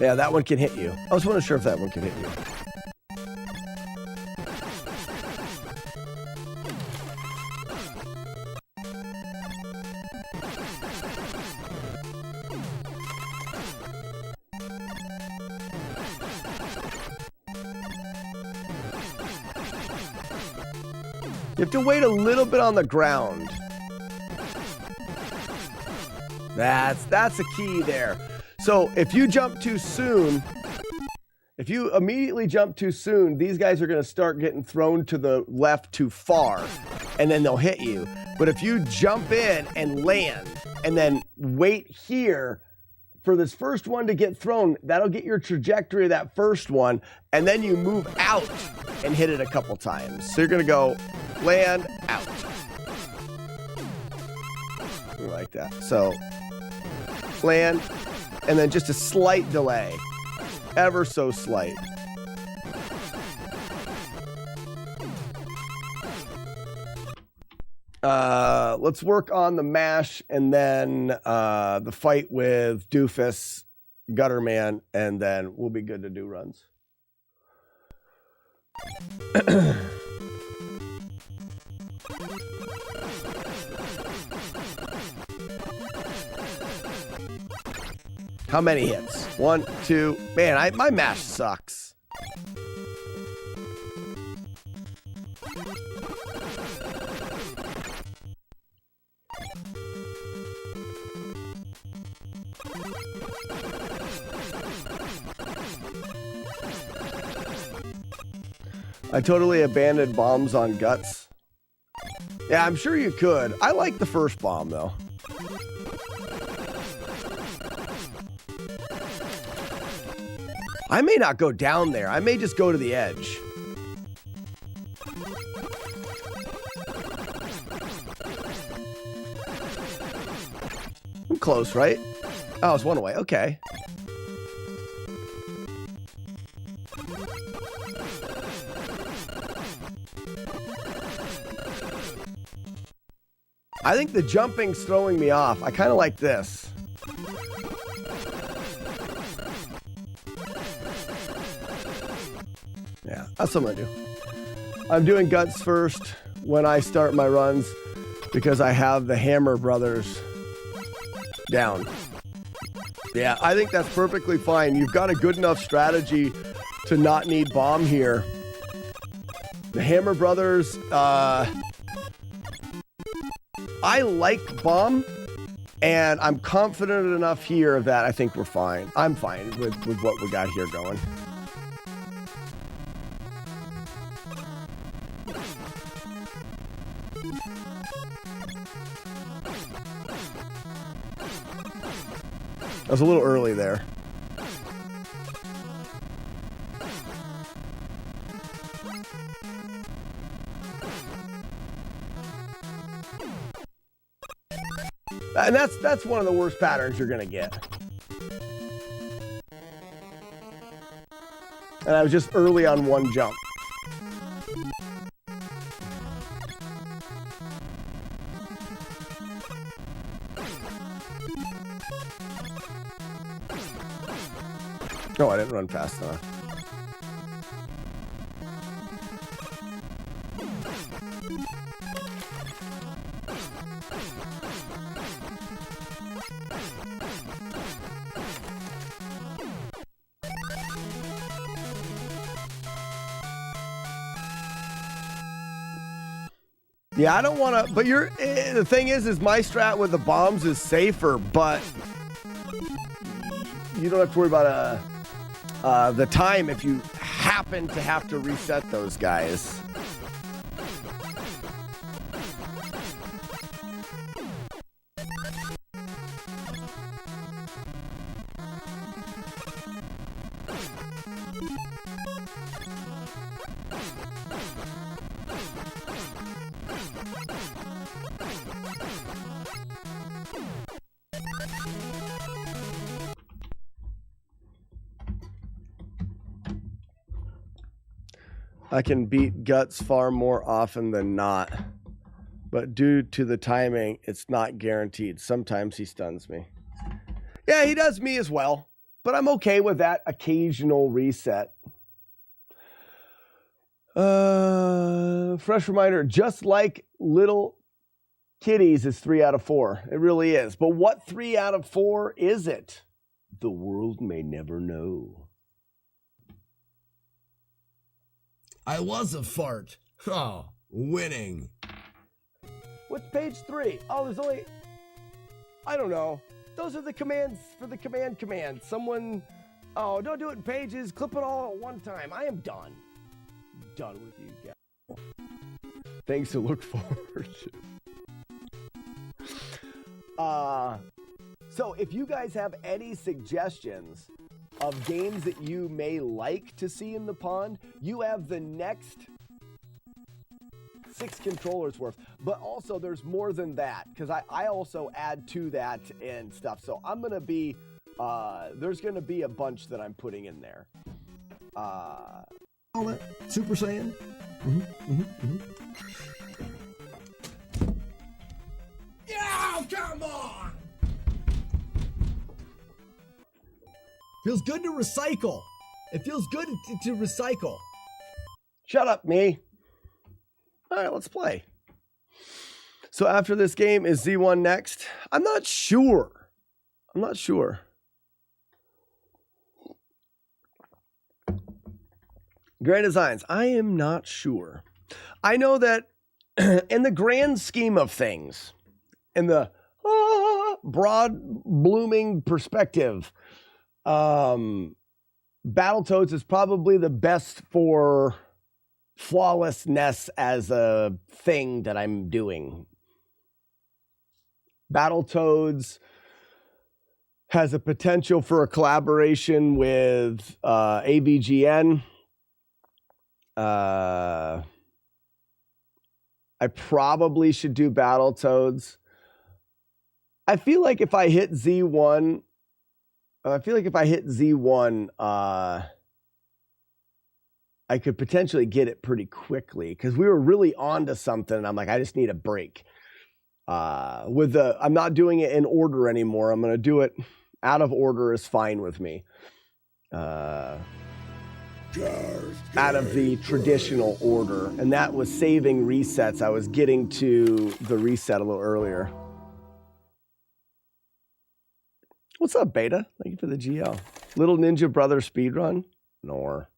Yeah, that one can hit you. I was wondering sure if that one can hit you. You have to wait a little bit on the ground. That's the key there. So if you jump too soon, if you immediately jump too soon, these guys are going to start getting thrown to the left too far, and then they'll hit you. But if you jump in and land, and then wait here for this first one to get thrown, that'll get your trajectory of that first one, and then you move out and hit it a couple times. So you're going to go land, out. Like that. So land, and then just a slight delay. Ever so slight. Let's work on the mash and then the fight with Doofus, Gutterman, and then we'll be good to do runs. How many hits? 1, 2. Man, my mash sucks. I totally abandoned bombs on guts. Yeah, I'm sure you could. I like the first bomb, though. I may not go down there. I may just go to the edge. I'm close, right? Oh, it's one away. Okay. I think the jumping's throwing me off. I kind of like this. Yeah, that's what I'm gonna do. I'm doing guts first when I start my runs because I have the Hammer Brothers down. Yeah, I think that's perfectly fine. You've got a good enough strategy to not need bomb here. The Hammer Brothers, I like bomb, and I'm confident enough here that I think we're fine. I'm fine with what we got here going. I was a little early there. And that's one of the worst patterns you're gonna get. And I was just early on one jump. No, I didn't run fast enough. Yeah, I don't want to, but the thing is my strat with the bombs is safer, but you don't have to worry about the time if you happen to have to reset those guys. I can beat Guts far more often than not, but due to the timing, it's not guaranteed. Sometimes he stuns me. Yeah, he does me as well, but I'm okay with that occasional reset. Fresh reminder, just like Little Kitties is 3 out of 4. It really is. But what 3 out of 4 is it? The world may never know. I was a fart. Oh, winning. What's page 3? Oh, there's only... I don't know. Those are the commands for the command. Someone... Oh, don't do it in pages. Clip it all at one time. I am done. Done with you guys. Things to look forward to. So if you guys have any suggestions of games that you may like to see in the pond, you have the next 6 controllers worth. But also there's more than that, because I also add to that and stuff. So I'm going to be, there's going to be a bunch that I'm putting in there. All that Super Saiyan. Yeah, come on. Feels good to recycle. It feels good to recycle. Shut up, me. All right, let's play. So after this game, is Z1 next? I'm not sure. Grand Designs. I am not sure. I know that in the grand scheme of things, in the broad blooming perspective, Battletoads is probably the best for FlawlessNES as a thing that I'm doing. Battletoads has a potential for a collaboration with AVGN. I probably should do Battletoads. I feel like if I hit Z1, I could potentially get it pretty quickly because we were really onto something. And I'm like, I just need a break. I'm not doing it in order anymore. I'm going to do it out of order is fine with me. Out of the traditional order. And that was saving resets. I was getting to the reset a little earlier. What's up, Beta? Thank you for the GL. Little Ninja Brother speedrun? Nor.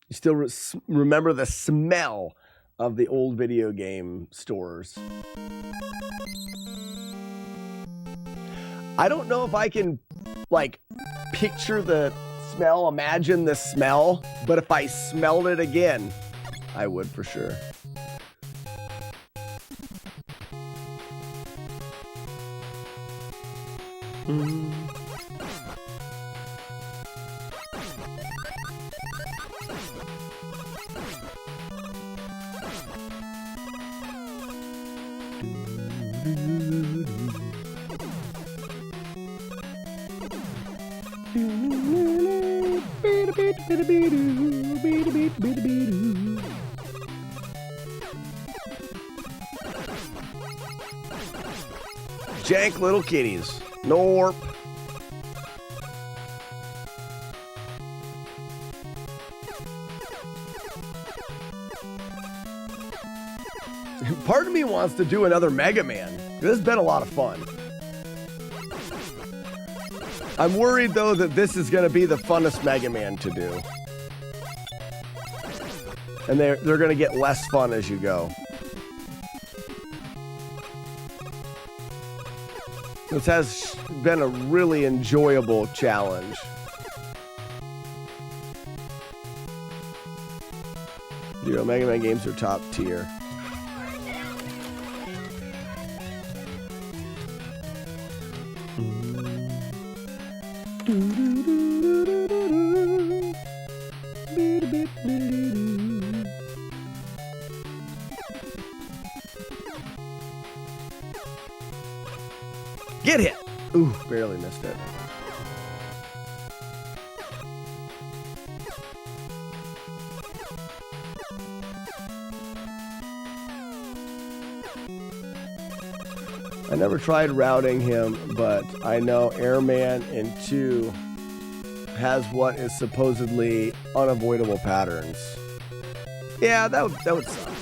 You still remember the smell of the old video game stores. I don't know if I can, like, picture the smell, imagine the smell, but if I smelled it again, I would for sure. Jank Little Kitties. Norp. Part of me wants to do another Mega Man. This has been a lot of fun. I'm worried, though, that this is going to be the funnest Mega Man to do. And they're going to get less fun as you go. This has been a really enjoyable challenge. You know, Mega Man games are top tier. Get hit! Ooh, barely missed it. I never tried routing him, but I know Airman in 2 has what is supposedly unavoidable patterns. Yeah, that would suck.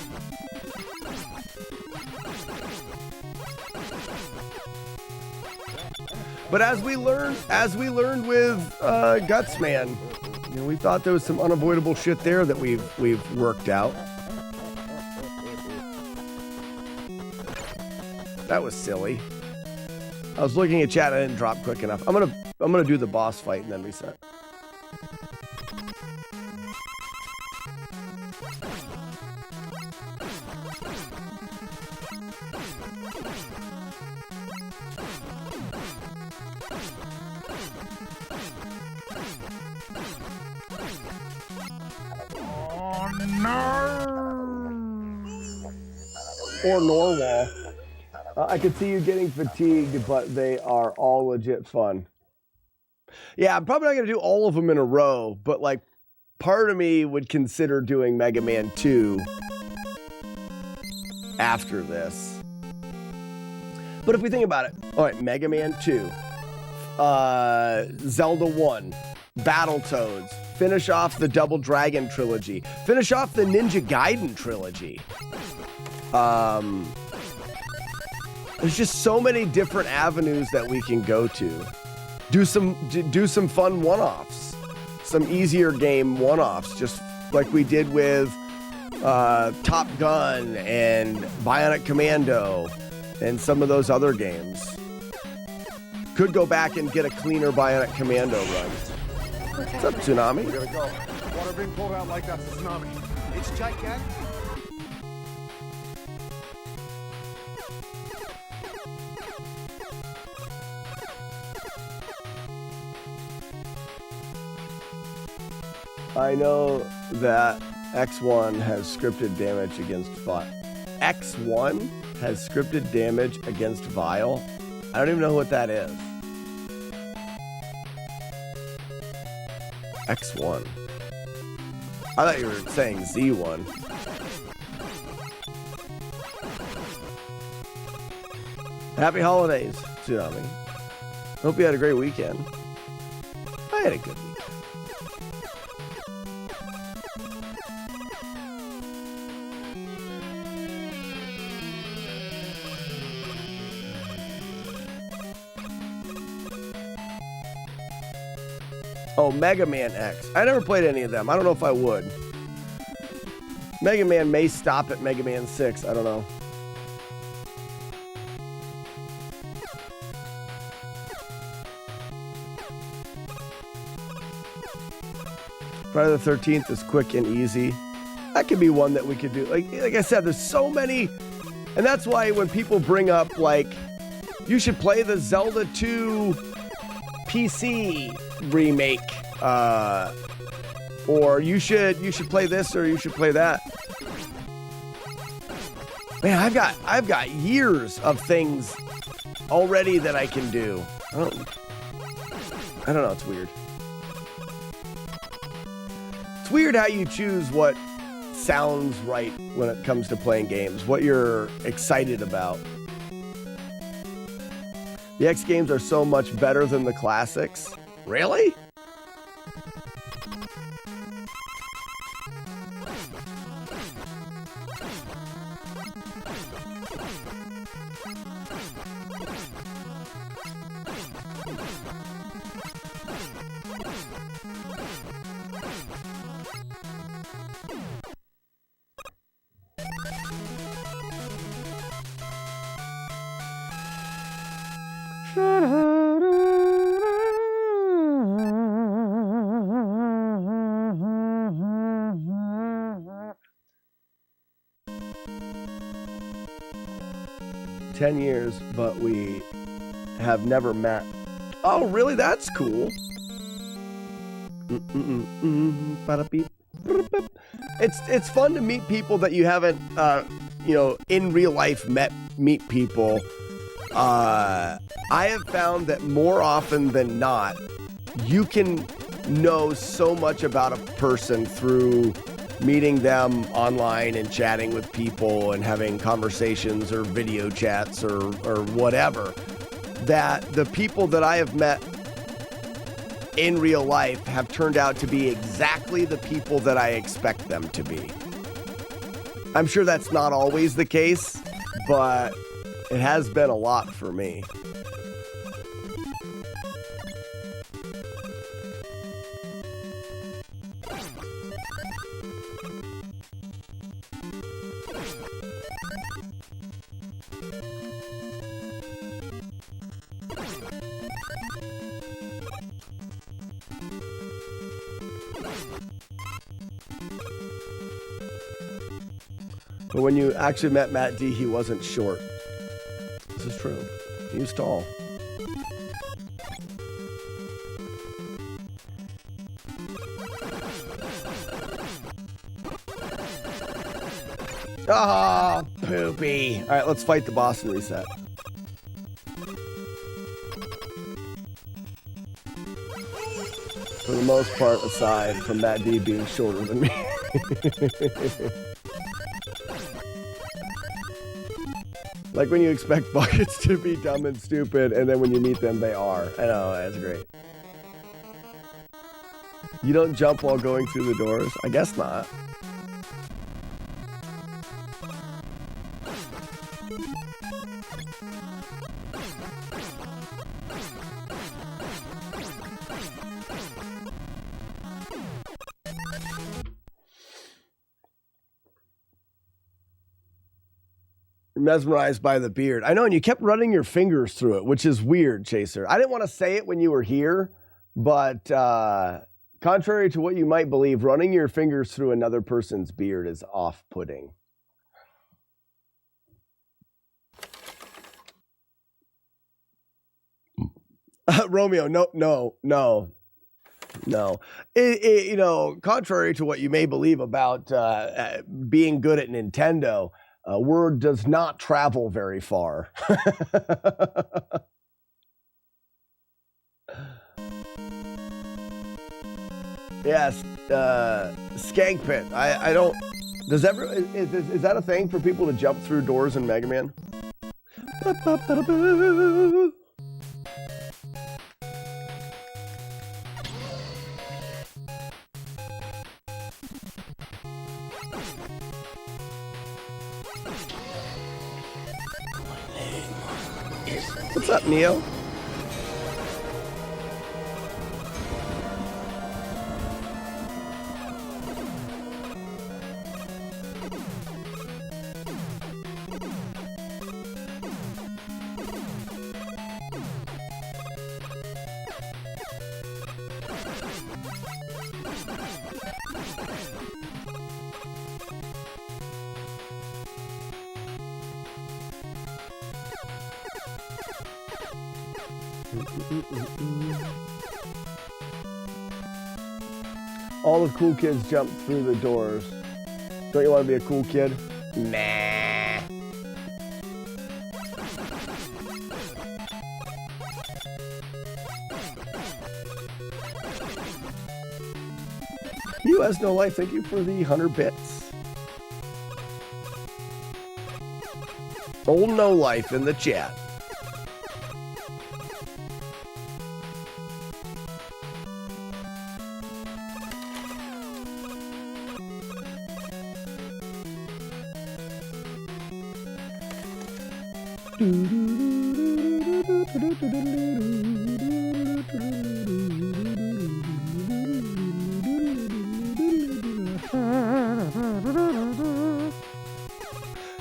But as we learned with Gutsman, you know, we thought there was some unavoidable shit there that we've worked out. That was silly. I was looking at chat, I didn't drop quick enough. I'm gonna do the boss fight and then reset. Or Norwal. I could see you getting fatigued, but they are all legit fun. Yeah, I'm probably not going to do all of them in a row, but like part of me would consider doing Mega Man 2 after this. But if we think about it, all right, Mega Man 2, Zelda 1, Battletoads, finish off the Double Dragon trilogy, finish off the Ninja Gaiden trilogy. There's just so many different avenues that we can go to. Do some fun one-offs, some easier game one-offs, just like we did with Top Gun and Bionic Commando and some of those other games. Could go back and get a cleaner Bionic Commando run. What's up, Tsunami? We gotta go. Water being pulled out like that's a tsunami. It's gigantic. I know that X1 has scripted damage against Vile. X1 has scripted damage against Vile? I don't even know what that is. X1. I thought you were saying Z1. Happy holidays, Tsunami. Hope you had a great weekend. I had a good weekend. Oh, Mega Man X. I never played any of them. I don't know if I would. Mega Man may stop at Mega Man 6. I don't know. Friday the 13th is quick and easy. That could be one that we could do. Like I said, there's so many. And that's why when people bring up, like, you should play the Zelda 2 PC remake, or you should play this or you should play that. Man, I've got years of things already that I can do. I don't know, it's weird. It's weird how you choose what sounds right when it comes to playing games, what you're excited about. The X games are so much better than the classics. Really? Years, but we have never met. Oh, really? That's cool. It's fun to meet people that you haven't, in real life meet people. I have found that more often than not, you can know so much about a person through meeting them online and chatting with people and having conversations or video chats or whatever, that the people that I have met in real life have turned out to be exactly the people that I expect them to be. I'm sure that's not always the case, but it has been a lot for me. But when you actually met Matt D, he wasn't short. This is true. He was tall. Ah, poopy. All right, let's fight the boss and reset. For the most part, aside from Matt D being shorter than me. Like when you expect buckets to be dumb and stupid, and then when you meet them, they are. I know, that's great. You don't jump while going through the doors? I guess not. Mesmerized by the beard. I know, and you kept running your fingers through it, which is weird, Chaser. I didn't want to say it when you were here, but contrary to what you might believe, running your fingers through another person's beard is off-putting. Romeo, no. You know, contrary to what you may believe about being good at Nintendo, word does not travel very far. Yes, Skank Pit. I don't. Does is that a thing for people to jump through doors in Mega Man? What's up, Neo? All the cool kids jump through the doors. Don't you want to be a cool kid? Nah. You has no life. Thank you for the 100 bits. Old No Life in the chat.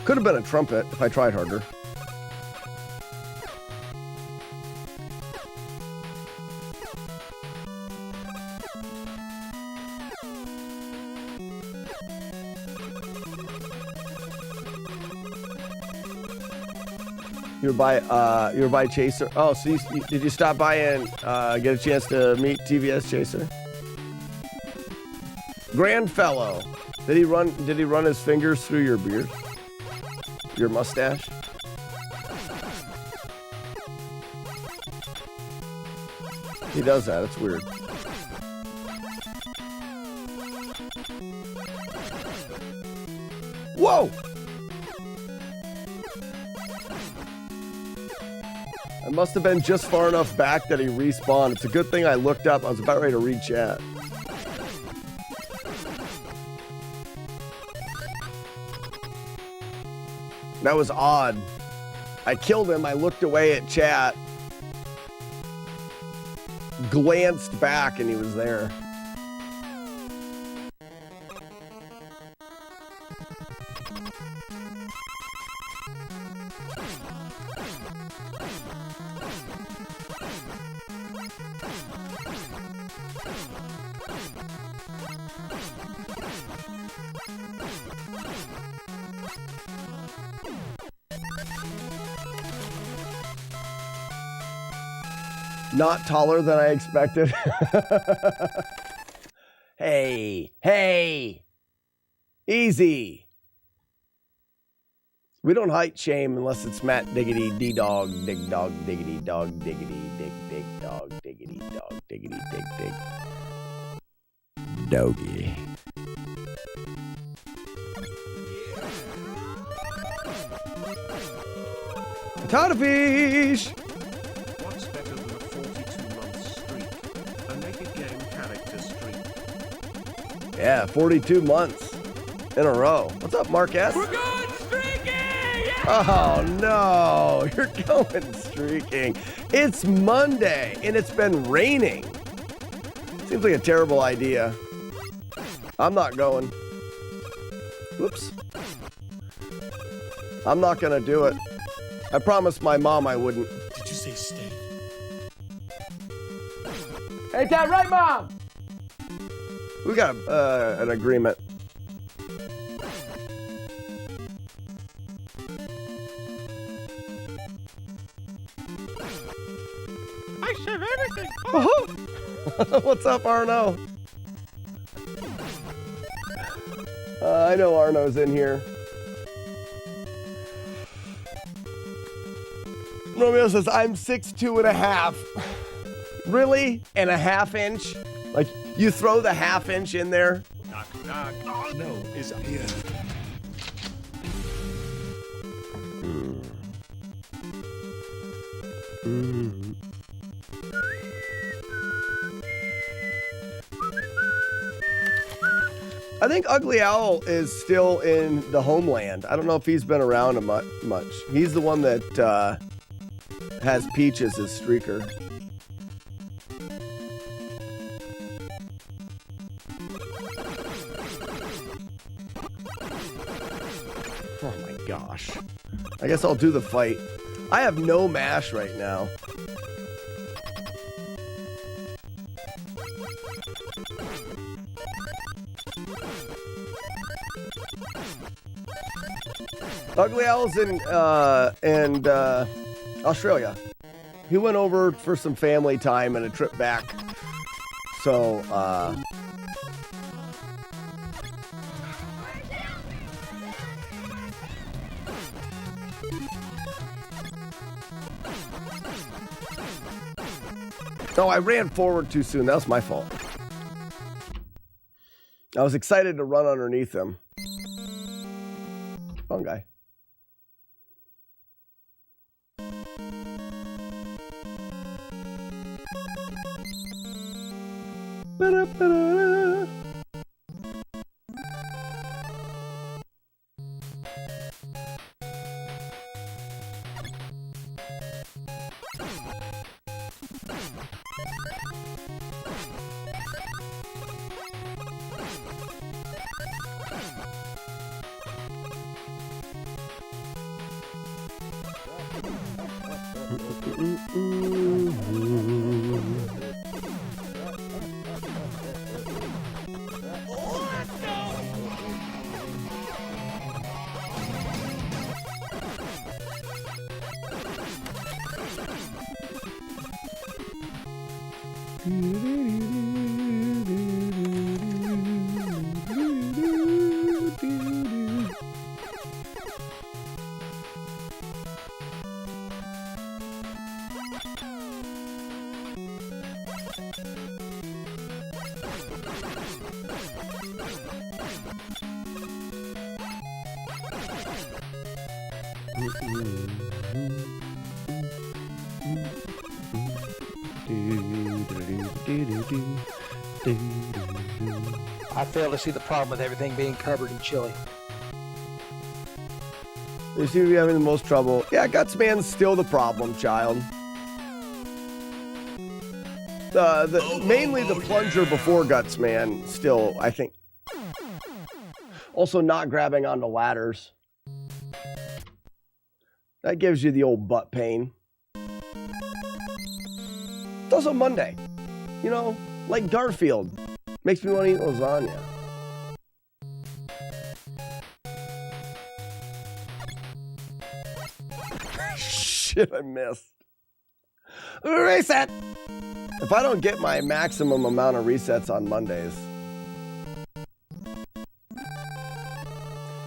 Could have been a trumpet if I tried harder. You were by Chaser. Oh, so did you stop by and get a chance to meet TVS Chaser? Grand fellow. Did he run his fingers through your beard? Your mustache? He does that. It's weird. Whoa! I must have been just far enough back that he respawned. It's a good thing I looked up. I was about ready to read chat. That was odd. I killed him. I looked away at chat. Glanced back and he was there. Not taller than I expected. Hey, hey, easy. We don't height shame unless it's Matt Diggity D Dog Dig Dog Diggity Dog Diggity Dig Dig Dog Diggity Dog Diggity Dig Dig Doggy. Caught a fish. What's better than a 42-month streak? A naked game character streak. Yeah, 42 months in a row. What's up, Mark S? We're going streaking! Yeah! Oh no, you're going streaking. It's Monday and it's been raining. Seems like a terrible idea. I'm not going. Whoops. I'm not gonna do it. I promised my mom I wouldn't. Did you say stay? Ain't that right, Mom? We got an agreement. I said anything. Oh. What's up, Arno? I know Arno's in here. Romeo says, I'm 6'2.5". Really? And a half inch? Like, you throw the half inch in there? Knock, knock. Oh, no, is up here. I think Ugly Owl is still in the homeland. I don't know if he's been around much. He's the one that has Peach as his streaker. Oh my gosh. I guess I'll do the fight. I have no mash right now. Ugly Owl's in Australia. He went over for some family time and a trip back. So, oh, I ran forward too soon. That was my fault. I was excited to run underneath him. Wrong guy. Ba-da-ba-da. I fail to see the problem with everything being covered in chili. They seem to be having the most trouble. Yeah, Gutsman's still the problem, child. Mainly the plunger before Gutsman still, I think. Also not grabbing onto ladders. That gives you the old butt pain. It's also Monday. You know, like Garfield. Makes me want to eat lasagna. Shit, I missed. Reset! If I don't get my maximum amount of resets on Mondays.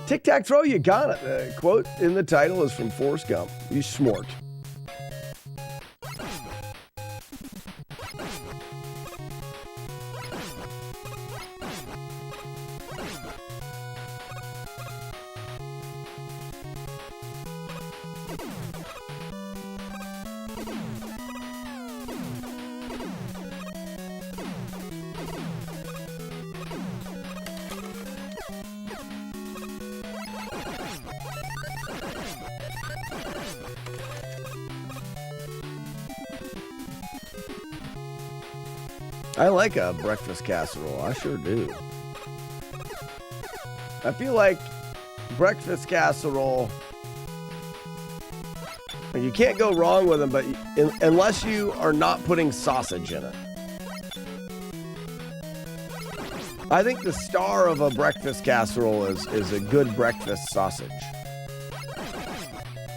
Tic-tac-throw, you got it. The quote in the title is from Forrest Gump. You smart. I like a breakfast casserole. I sure do. I feel like breakfast casserole, you can't go wrong with them, but unless you are not putting sausage in it. I think the star of a breakfast casserole is a good breakfast sausage.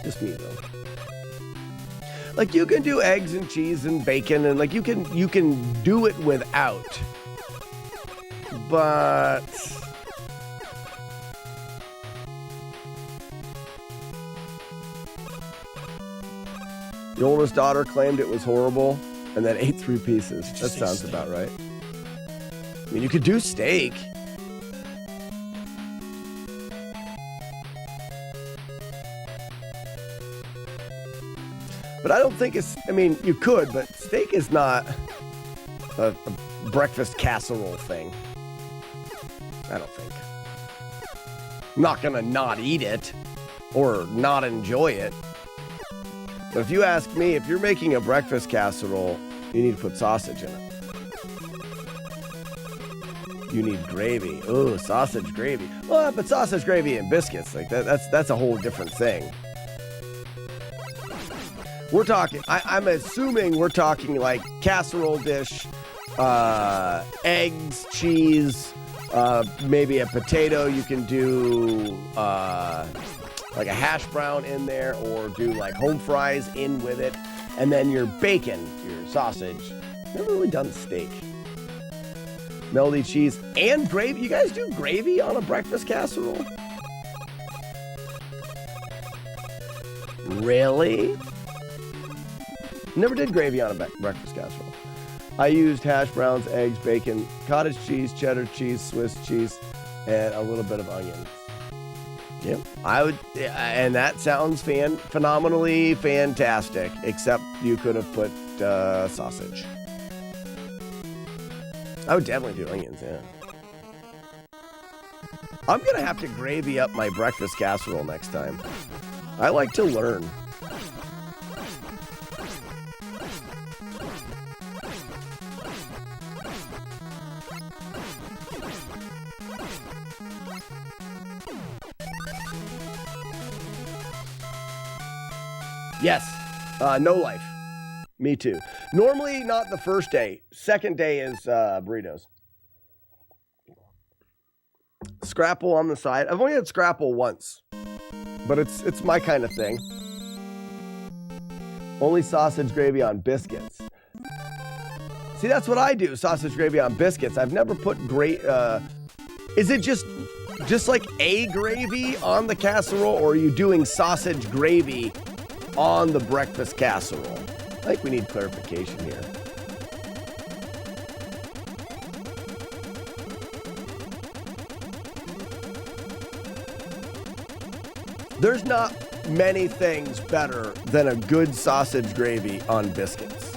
Just me though. Like you can do eggs and cheese and bacon and like you can do it without. But the oldest daughter claimed it was horrible and then ate 3 pieces. That sounds about right. I mean, you could do steak. But I don't think it's, I mean, you could, but steak is not a breakfast casserole thing. I don't think. I'm not gonna not eat it or not enjoy it. But if you ask me, if you're making a breakfast casserole, you need to put sausage in it. You need gravy. Oh, sausage gravy. Well, but sausage gravy and biscuits, like that's a whole different thing. We're talking, I'm assuming we're talking like casserole dish, eggs, cheese, maybe a potato. You can do like a hash brown in there or do like home fries in with it. And then your bacon, your sausage. Never really done steak. Melty cheese and gravy. You guys do gravy on a breakfast casserole? Really? Never did gravy on a breakfast casserole. I used hash browns, eggs, bacon, cottage cheese, cheddar cheese, Swiss cheese, and a little bit of onions. Yep, I would, and that sounds phenomenally fantastic, except you could have put sausage. I would definitely do onions, yeah. I'm gonna have to gravy up my breakfast casserole next time. I like to learn. Yes, no life. Me too. Normally not the first day. Second day is burritos. Scrapple on the side. I've only had scrapple once, but it's my kind of thing. Only sausage gravy on biscuits. See, that's what I do. Sausage gravy on biscuits. I've never put is it just like a gravy on the casserole, or are you doing sausage gravy on the breakfast casserole? I think we need clarification here. many things better than a good sausage gravy on biscuits.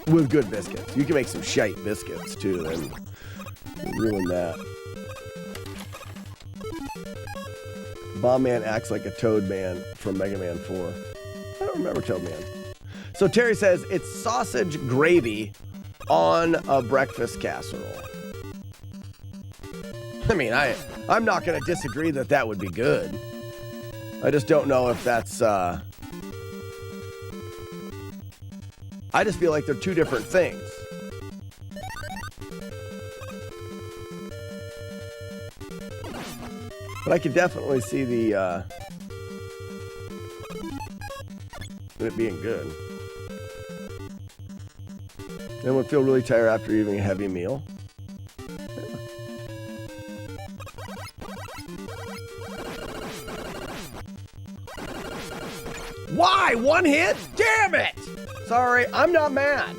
With good biscuits. You can make some shite biscuits too and ruin that. Bomb Man acts like a Toad Man from Mega Man 4. I don't remember Toad Man. So Terry says it's sausage gravy on a breakfast casserole. I mean, I'm not going to disagree that that would be good. I just don't know if that's... I just feel like they're two different things. But I could definitely see the it being good. Anyone feel really tired after eating a heavy meal? Yeah. Why? One hit? Damn it! Sorry, I'm not mad.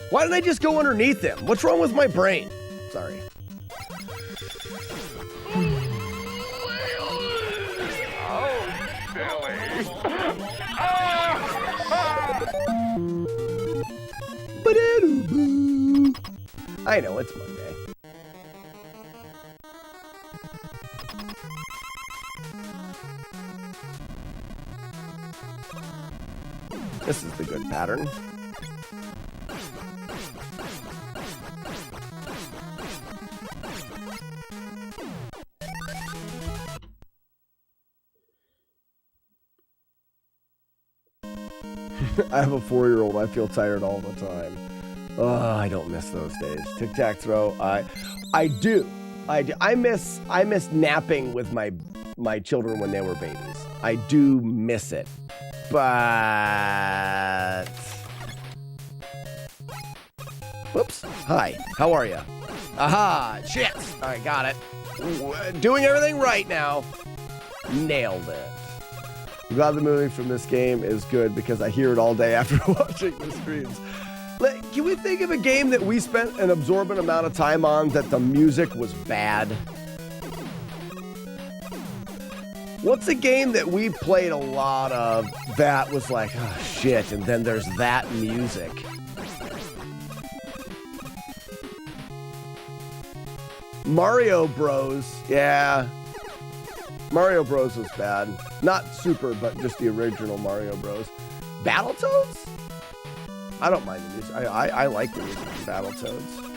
Why didn't I just go underneath him? What's wrong with my brain? Sorry. I know, it's Monday. This is the good pattern. I have a 4-year-old. I feel tired all the time. Oh, I don't miss those days. Tic-tac-throw. I do. I miss napping with my children when they were babies. I do miss it. But whoops. Hi. How are you? Aha. Shit. All right, got it. Doing everything right now. Nailed it. I'm glad the movie from this game is good because I hear it all day after watching the streams. Can we think of a game that we spent an absorbent amount of time on that the music was bad? What's a game that we played a lot of that was like, oh shit, and then there's that music? Mario Bros. Yeah. Mario Bros was bad. Not Super, but just the original Mario Bros. Battletoads? I don't mind the music. I like the music from Battletoads.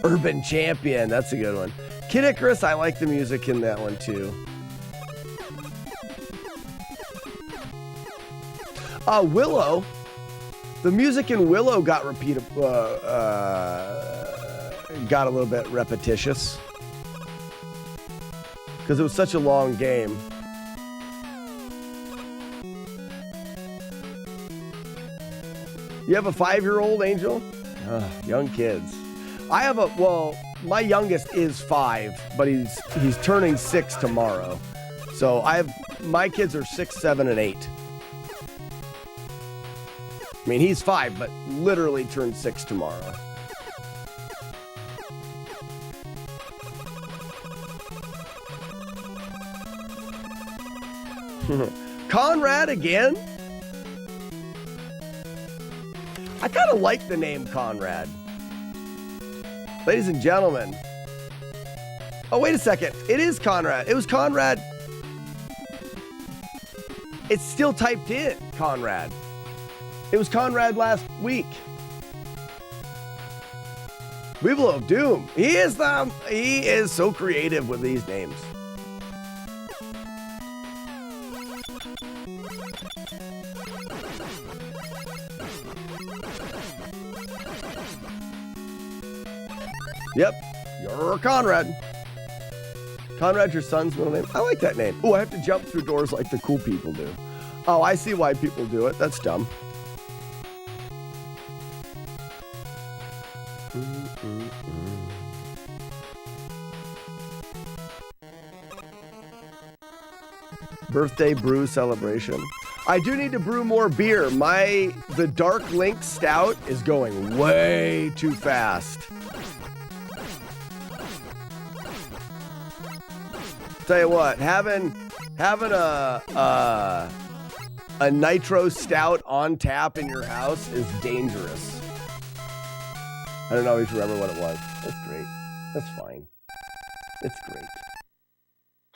Urban Champion, that's a good one. Kid Icarus, I like the music in that one too. Willow. The music in Willow got got a little bit repetitious. Because it was such a long game. You have a 5-year-old, Angel? Young kids. I have my youngest is 5, but he's turning 6 tomorrow. So my kids are 6, 7, and 8. I mean, he's 5, but literally turned 6 tomorrow. Conrad again? I kind of like the name Conrad. Ladies and gentlemen. Oh, wait a second. It is Conrad. It was Conrad. It's still typed in Conrad. It was Conrad last week. Weevil of Doom. He is so creative with these names. Yep, you're Conrad. Conrad's your son's middle name. I like that name. Oh, I have to jump through doors like the cool people do. Oh, I see why people do it. That's dumb. Birthday brew celebration. I do need to brew more beer. The Dark Link Stout is going way too fast. Tell you what, having a nitro stout on tap in your house is dangerous. I don't always remember what it was. That's great. That's fine. It's great.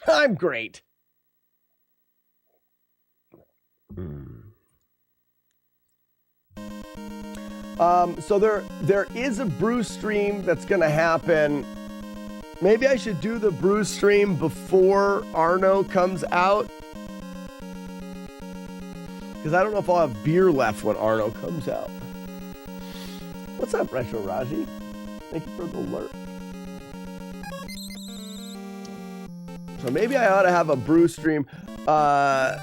I'm great. So there is a brew stream that's gonna happen. Maybe I should do the brew stream before Arno comes out, because I don't know if I'll have beer left when Arno comes out. What's up, Retro Raji? Thank you for the alert. So maybe I ought to have a brew stream. I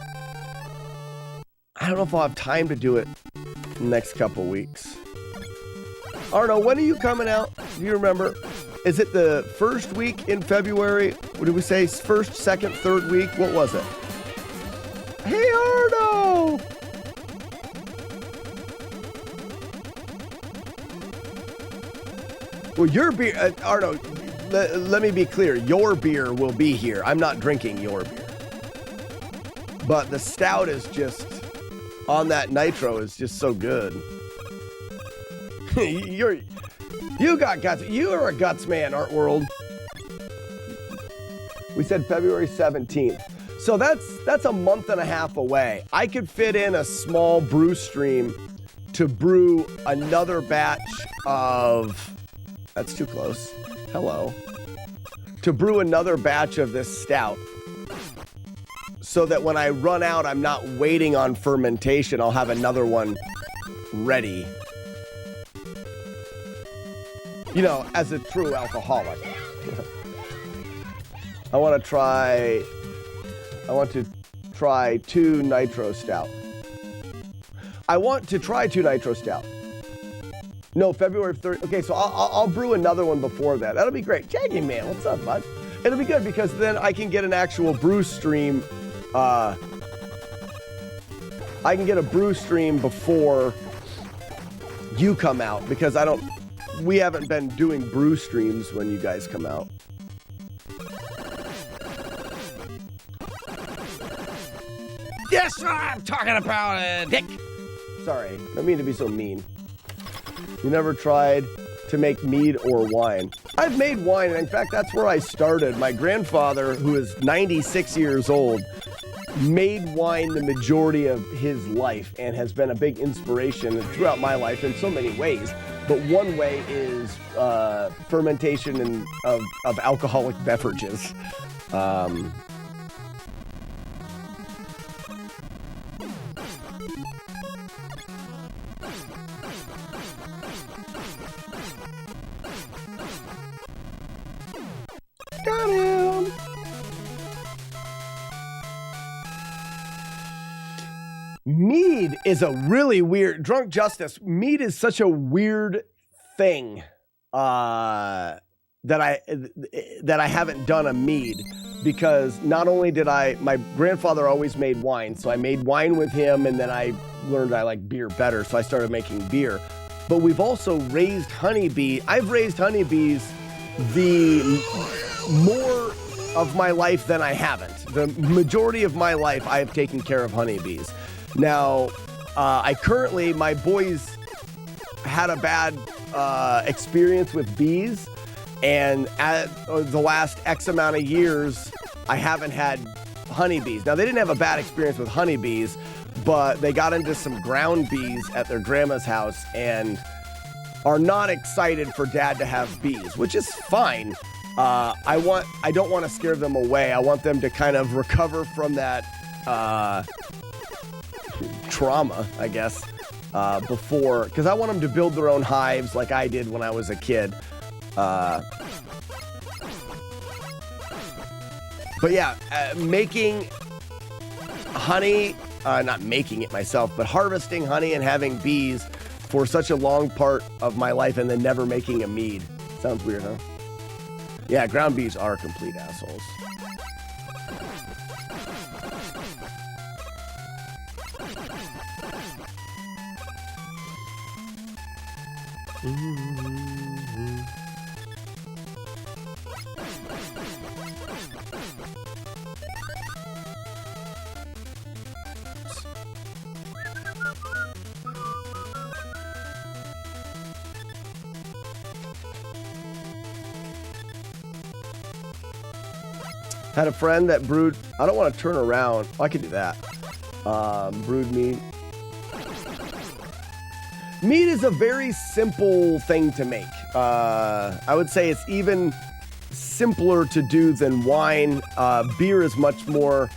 don't know if I'll have time to do it in the next couple weeks. Arno, when are you coming out? Do you remember? Is it the first week in February? What did we say? First, second, third week? What was it? Hey, Arno! Well, your beer, Arno, let me be clear. Your beer will be here. I'm not drinking your beer. But the stout is just, on that nitro is just so good. You got guts. You are a guts man, Art World. We said February 17th. So that's a month and a half away. I could fit in a small brew stream to brew another batch of... That's too close. Hello. To brew another batch of this stout. So that when I run out, I'm not waiting on fermentation. I'll have another one ready. You know, as a true alcoholic. I want to try 2 nitro stout. I want to try 2 nitro stout. No, February 3rd. Okay, so I'll brew another one before that. That'll be great. Jaggy man, what's up, bud? It'll be good because then I can get an actual brew stream. I can get a brew stream before you come out because we haven't been doing brew streams when you guys come out. Yes, sir, I'm talking about a dick. Sorry, don't mean to be so mean. You never tried to make mead or wine? I've made wine, and in fact, that's where I started. My grandfather, who is 96 years old, made wine the majority of his life and has been a big inspiration throughout my life in so many ways. But one way is fermentation of alcoholic beverages. Got him! Mead is a really weird... Drunk Justice, mead is such a weird thing that I haven't done a mead, because not only did my grandfather always made wine, so I made wine with him, and then I learned I like beer better, so I started making beer. But we've also raised honeybee. I've raised honeybees the more of my life than I haven't. The majority of my life, I have taken care of honeybees. Now, my boys had a bad experience with bees, and at the last X amount of years, I haven't had honeybees. Now, they didn't have a bad experience with honeybees, but they got into some ground bees at their grandma's house and are not excited for dad to have bees, which is fine. I don't want to scare them away. I want them to kind of recover from that trauma, I guess, before, because I want them to build their own hives like I did when I was a kid. But yeah, making honey, not making it myself, but harvesting honey and having bees for such a long part of my life and then never making a mead. Sounds weird, huh? Yeah, ground bees are complete assholes. Had a friend that brewed. I don't want to turn around. I could do that. Brewed mead. Mead is a very simple thing to make. I would say it's even simpler to do than wine. Beer is much more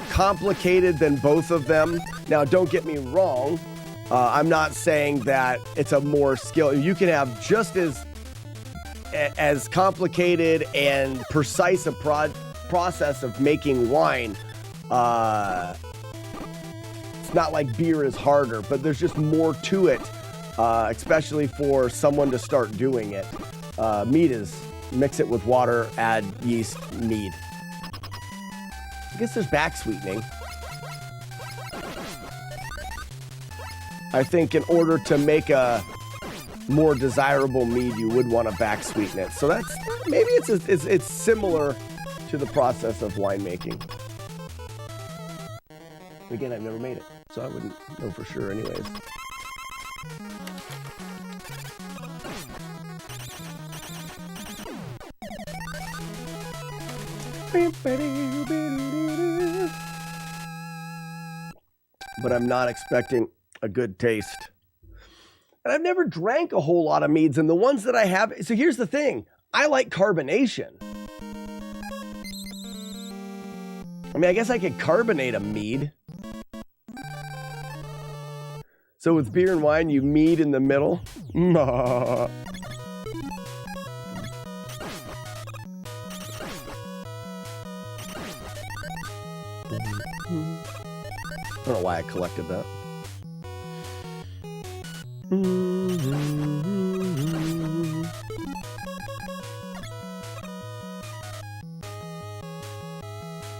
complicated than both of them. Now, don't get me wrong. I'm not saying that it's a more skill. You can have just as complicated and precise a process of making wine. It's not like beer is harder, but there's just more to it, especially for someone to start doing it. Mead is mix it with water, add yeast, mead. I guess there's back sweetening. I think in order to make a more desirable mead, you would want to back sweeten it. So that's maybe it's similar to the process of winemaking. Again, I've never made it, so I wouldn't know for sure anyways. But I'm not expecting a good taste. And I've never drank a whole lot of meads, and the ones that I have, so here's the thing, I like carbonation. I mean, I guess I could carbonate a mead. So with beer and wine, you mead in the middle. I don't know why I collected that.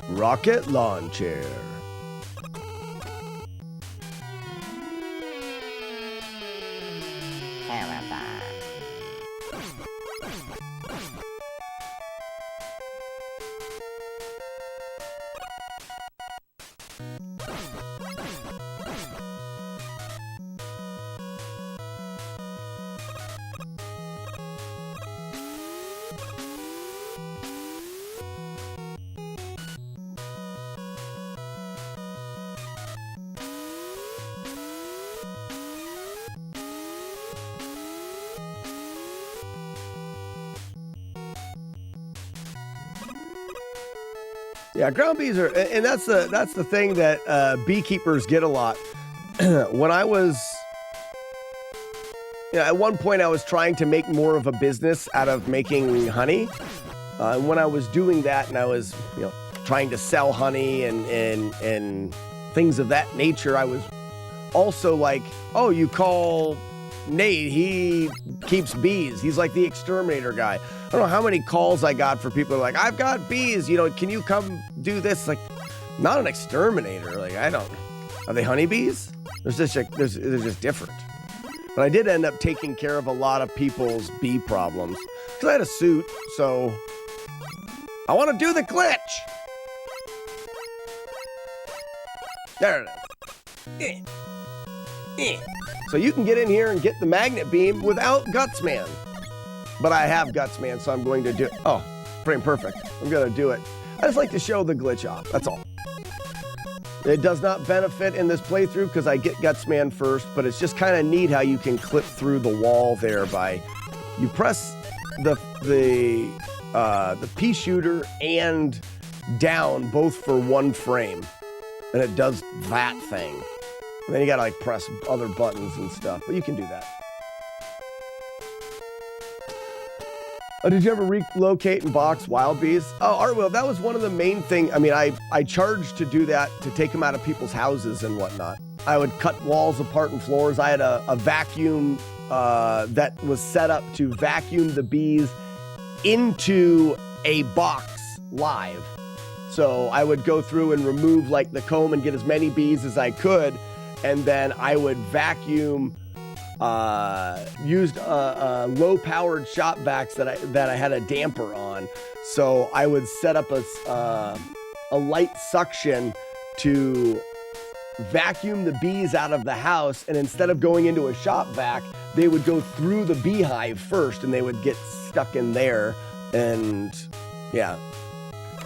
Rocket launcher. Yeah, ground bees are, and that's the thing that beekeepers get a lot. When I was, at one point I was trying to make more of a business out of making honey. And when I was doing that, and I was, trying to sell honey and things of that nature, I was also like, oh, you call Nate, he keeps bees. He's like the exterminator guy. I don't know how many calls I got for people like, I've got bees, can you come do this? Like, not an exterminator. Like, are they honeybees? They're just different. But I did end up taking care of a lot of people's bee problems. Because I had a suit, so I want to do the glitch. There it is. So you can get in here and get the magnet beam without Gutsman. But I have Gutsman, so I'm going to do it. Oh, frame perfect. I'm going to do it. I just like to show the glitch off. That's all. It does not benefit in this playthrough because I get Gutsman first, but it's just kind of neat how you can clip through the wall there by you press the pea shooter and down both for one frame, and it does that thing. And then you gotta press other buttons and stuff, but you can do that. Did you ever relocate and box wild bees? Oh, Artwell, that was one of the main things. I mean, I charged to do that, to take them out of people's houses and whatnot. I would cut walls apart and floors. I had a vacuum that was set up to vacuum the bees into a box live. So I would go through and remove the comb and get as many bees as I could. And then I would vacuum, used low-powered shop vacs that I had a damper on. So I would set up a light suction to vacuum the bees out of the house. And instead of going into a shop vac, they would go through the beehive first and they would get stuck in there. And yeah,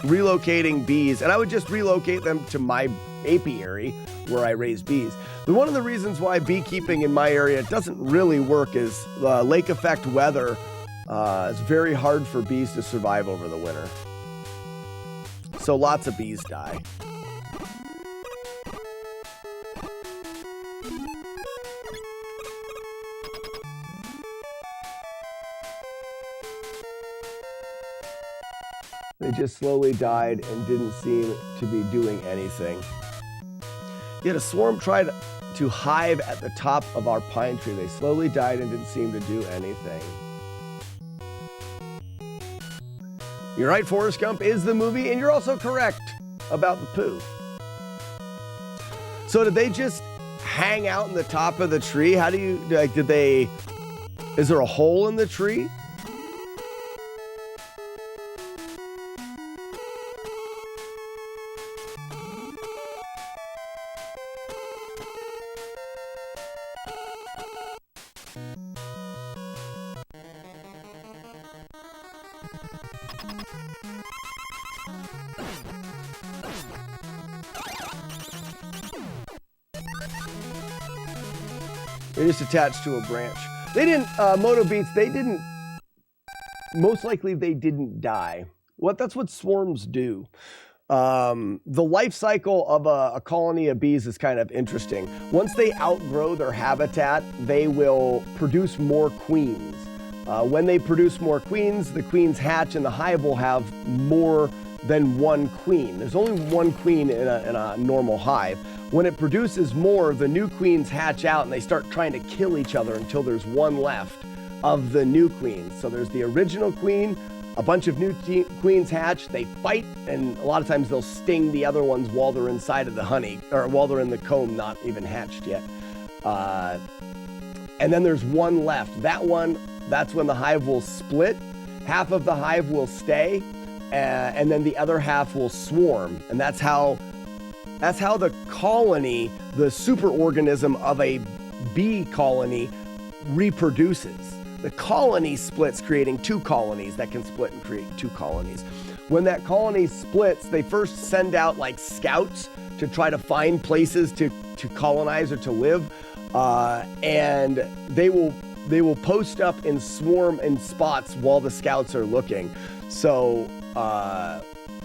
relocating bees, and I would just relocate them to my apiary where I raise bees. But one of the reasons why beekeeping in my area doesn't really work is lake effect weather. It's very hard for bees to survive over the winter. So lots of bees die. They just slowly died and didn't seem to be doing anything. Yet a swarm tried to hive at the top of our pine tree. They slowly died and didn't seem to do anything. You're right, Forrest Gump is the movie, and you're also correct about the poo. So did they just hang out in the top of the tree? How do you, like, is there a hole in the tree? They're just attached to a branch. They didn't, Moto Beats, they didn't, most likely they didn't die. That's what swarms do. The life cycle of a colony of bees is kind of interesting. Once they outgrow their habitat, they will produce more queens. When they produce more queens, the queens hatch and the hive will have more than one queen. There's only one queen in a normal hive. When it produces more, the new queens hatch out and they start trying to kill each other until there's one left of the new queens. So there's the original queen, a bunch of new queens hatch, they fight, and a lot of times they'll sting the other ones while they're inside of the honey, or while they're in the comb, not even hatched yet. And then there's one left. That's when the hive will split. Half of the hive will stay, and then the other half will swarm. And that's how the colony, the superorganism of a bee colony, reproduces. The colony splits, creating two colonies that can split and create two colonies. When that colony splits, they first send out like scouts to try to find places to colonize or to live, and they will post up and swarm in spots while the scouts are looking. So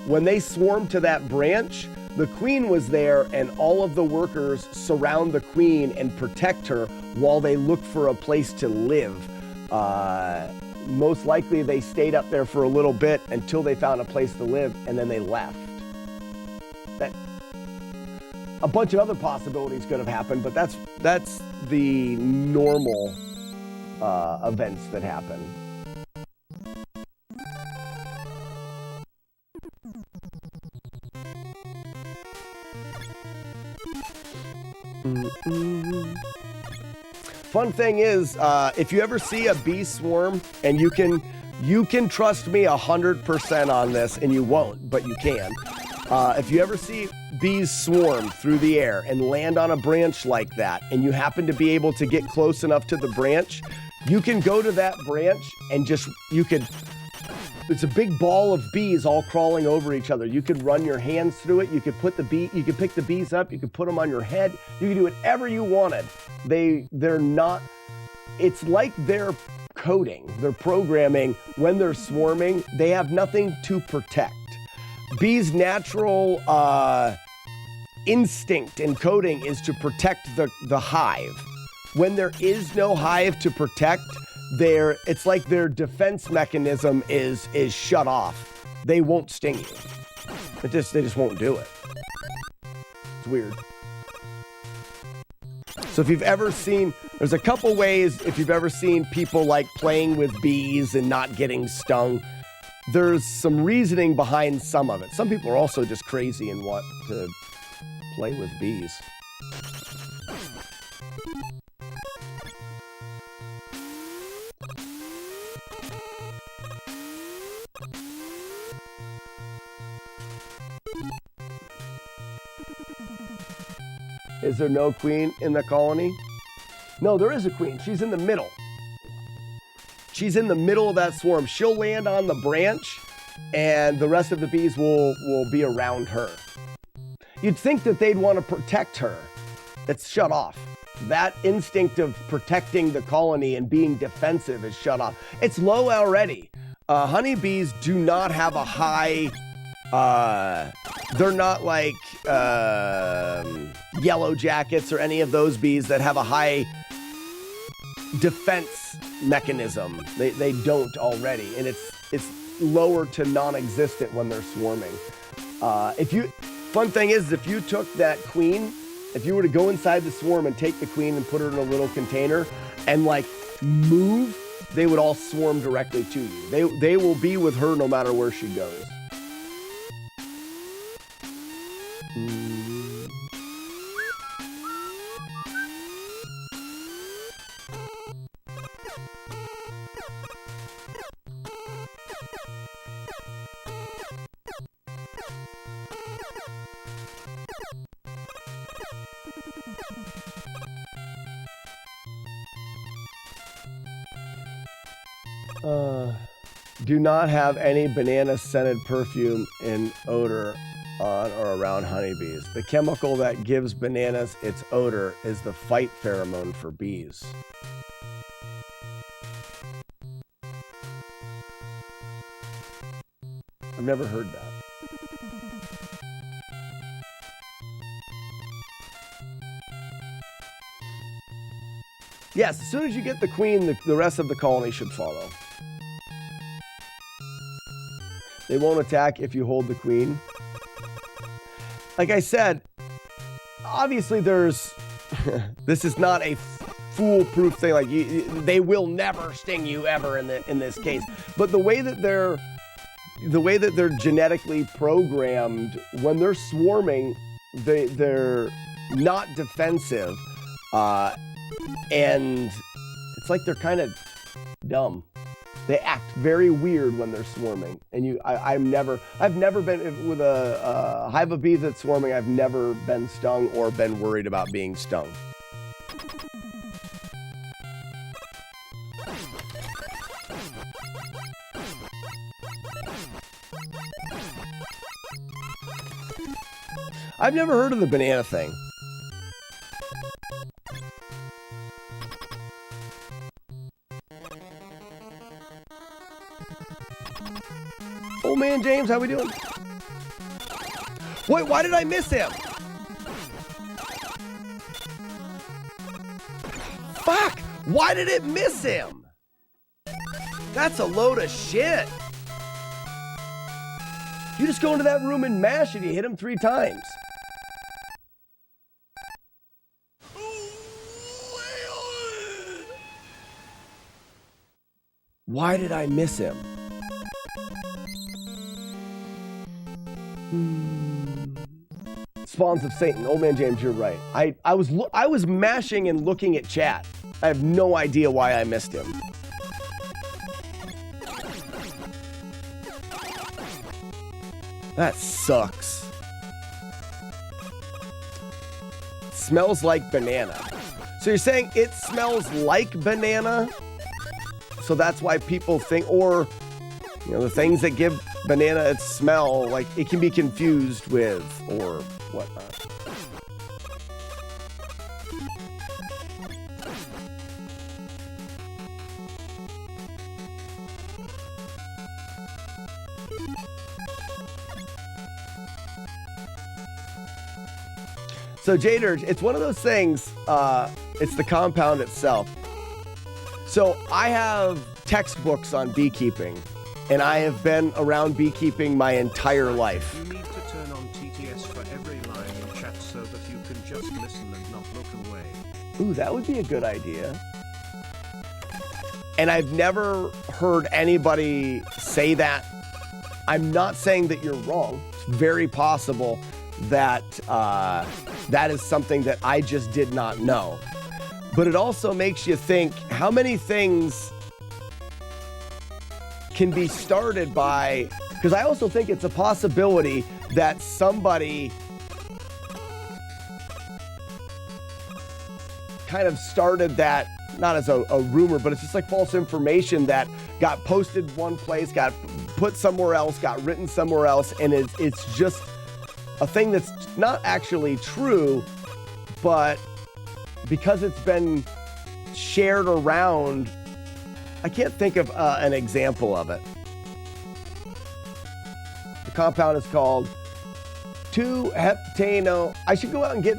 when they swarm to that branch, the queen was there, and all of the workers surround the queen and protect her while they look for a place to live. Most likely they stayed up there for a little bit until they found a place to live, and then they left. A bunch of other possibilities could have happened, but that's the normal events that happen. Fun thing is, if you ever see a bee swarm, and you can trust me 100% on this, and you won't, but you can. If you ever see bees swarm through the air and land on a branch like that, and you happen to be able to get close enough to the branch, you can go to that branch and it's a big ball of bees all crawling over each other. You could run your hands through it. You could pick the bees up. You could put them on your head. You could do whatever you wanted. They're not, it's like they're coding, they're programming. When they're swarming, they have nothing to protect. Bees' natural instinct and coding is to protect the hive. When there is no hive to protect, it's like their defense mechanism is shut off. They won't sting you. They just won't do it. It's weird. So if you've ever seen, there's a couple ways, if you've ever seen people like playing with bees and not getting stung, there's some reasoning behind some of it. Some people are also just crazy and want to play with bees. Is there no queen in the colony? No, there is a queen. She's in the middle. She's in the middle of that swarm. She'll land on the branch, and the rest of the bees will be around her. You'd think that they'd want to protect her. It's shut off. That instinct of protecting the colony and being defensive is shut off. It's low already. Honeybees do not have a high, they're not like yellow jackets or any of those bees that have a high defense mechanism. They don't already, and it's lower to non-existent when they're swarming. Fun thing is, if you took that queen, if you were to go inside the swarm and take the queen and put her in a little container and like move, they would all swarm directly to you. They will be with her no matter where she goes. Do not have any banana scented perfume and odor on or around honeybees. The chemical that gives bananas its odor is the fight pheromone for bees. I've never heard that. Yes, as soon as you get the queen, the rest of the colony should follow. They won't attack if you hold the queen. Like I said, obviously there's... this is not a foolproof thing. Like they will never sting you ever in this case. But the way that they're genetically programmed, when they're swarming, they're not defensive. And it's like they're kind of dumb. They act very weird when they're swarming. And I've never been with a hive of bees that's swarming. I've never been stung or been worried about being stung. I've never heard of the banana thing. Old man James, how we doing? Wait, why did I miss him? Fuck! Why did it miss him? That's a load of shit. You just go into that room and mash and you hit him 3 times. Why did I miss him? Spawns of Satan. Old man James, you're right. I was mashing and looking at chat. I have no idea why I missed him. That sucks. Smells like banana. So you're saying it smells like banana? So that's why people think, or, you know, the things that give banana its smell, like it can be confused with, or whatnot. So Jader, it's one of those things, it's the compound itself. So I have textbooks on beekeeping, and I have been around beekeeping my entire life. You need to turn on TTS for every line in chat so that you can just listen and not look away. Ooh, that would be a good idea. And I've never heard anybody say that. I'm not saying that you're wrong. It's very possible that that is something that I just did not know. But it also makes you think, how many things can be started by, because I also think it's a possibility that somebody kind of started that not as a rumor, but it's just like false information that got posted one place, got put somewhere else, got written somewhere else, and it's just a thing that's not actually true, but because it's been shared around, I can't think of an example of it. The compound is called 2-heptano. I should go out and get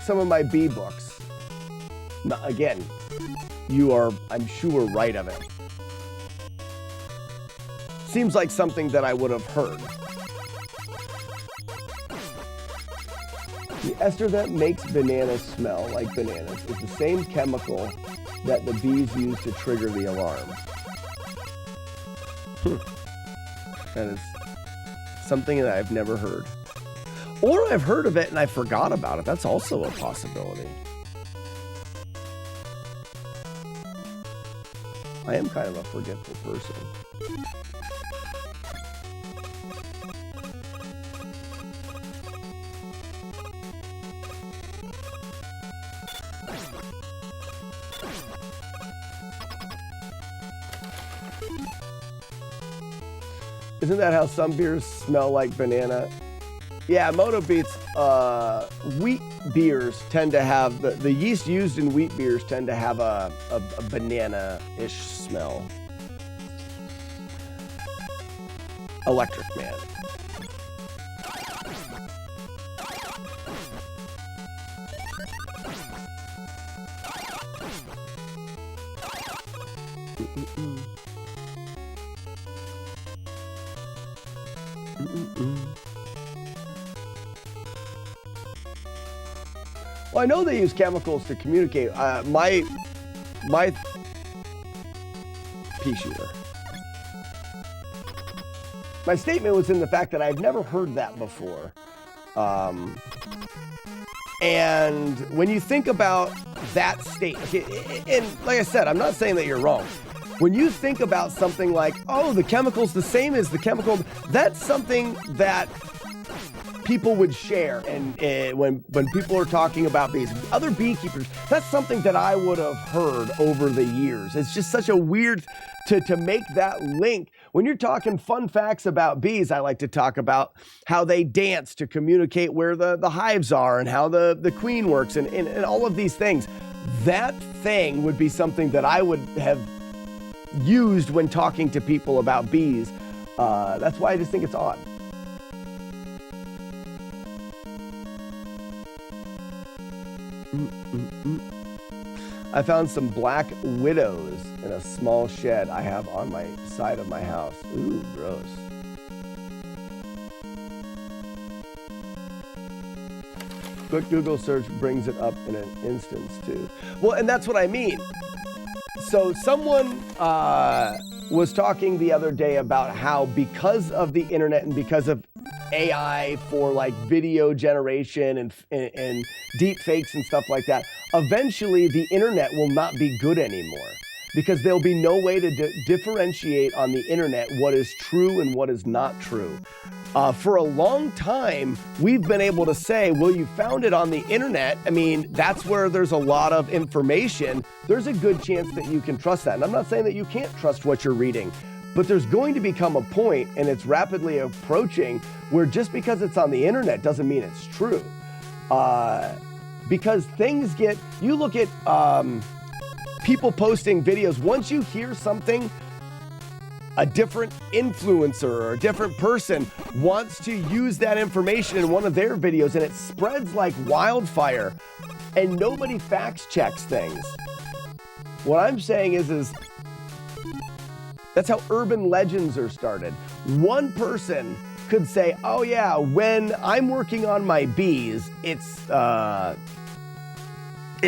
some of my bee books. Now, again, you are, I'm sure, right of it. Seems like something that I would have heard. The ester that makes bananas smell like bananas is the same chemical that the bees use to trigger the alarm. That is something that I've never heard. Or I've heard of it and I forgot about it. That's also a possibility. I am kind of a forgetful person. Isn't that how some beers smell like banana? Yeah, Moto Beats, wheat beers tend to have, the yeast used in wheat beers tend to have a banana-ish smell. Electric Man. Well, I know they use chemicals to communicate. My pea shooter. My statement was in the fact that I've never heard that before. And when you think about that state, and like I said, I'm not saying that you're wrong. When you think about something like, oh, the chemical's the same as the chemical, that's something that people would share. And when people are talking about bees, other beekeepers, that's something that I would have heard over the years. It's just such a weird to make that link. When you're talking fun facts about bees, I like to talk about how they dance to communicate where the hives are and how the queen works and all of these things. That thing would be something that I would have used when talking to people about bees. That's why I just think it's odd. I found some black widows in a small shed I have on my side of my house. Ooh, gross. Quick Google search brings it up in an instance too. Well, and that's what I mean. So someone was talking the other day about how because of the internet and because of AI for like video generation and deep fakes and stuff like that, eventually the internet will not be good anymore because there'll be no way to differentiate on the internet what is true and what is not true. For a long time, we've been able to say, well, you found it on the internet. I mean, that's where there's a lot of information. There's a good chance that you can trust that. And I'm not saying that you can't trust what you're reading, but there's going to become a point, and it's rapidly approaching, where just because it's on the internet doesn't mean it's true. Because things get, you look at people posting videos, once you hear something, a different influencer or a different person wants to use that information in one of their videos and it spreads like wildfire and nobody fact checks things. What I'm saying is that's how urban legends are started. One person could say, oh yeah, when I'm working on my bees, it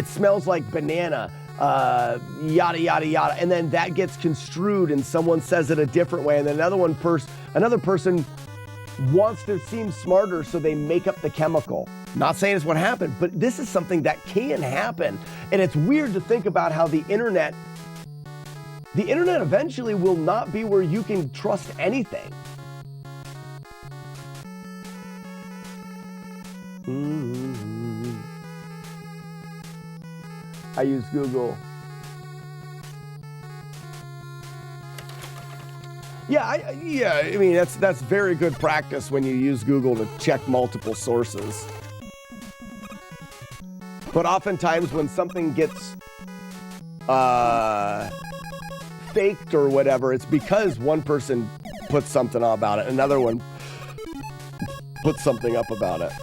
smells like banana. Yada, yada, yada. And then that gets construed and someone says it a different way. And then another person wants to seem smarter, so they make up the chemical. Not saying it's what happened, but this is something that can happen. And it's weird to think about how the internet eventually will not be where you can trust anything. I use Google Yeah, I mean, that's very good practice when you use Google to check multiple sources. But oftentimes when something gets faked or whatever, it's because one person puts something up about it, another one puts something up about it.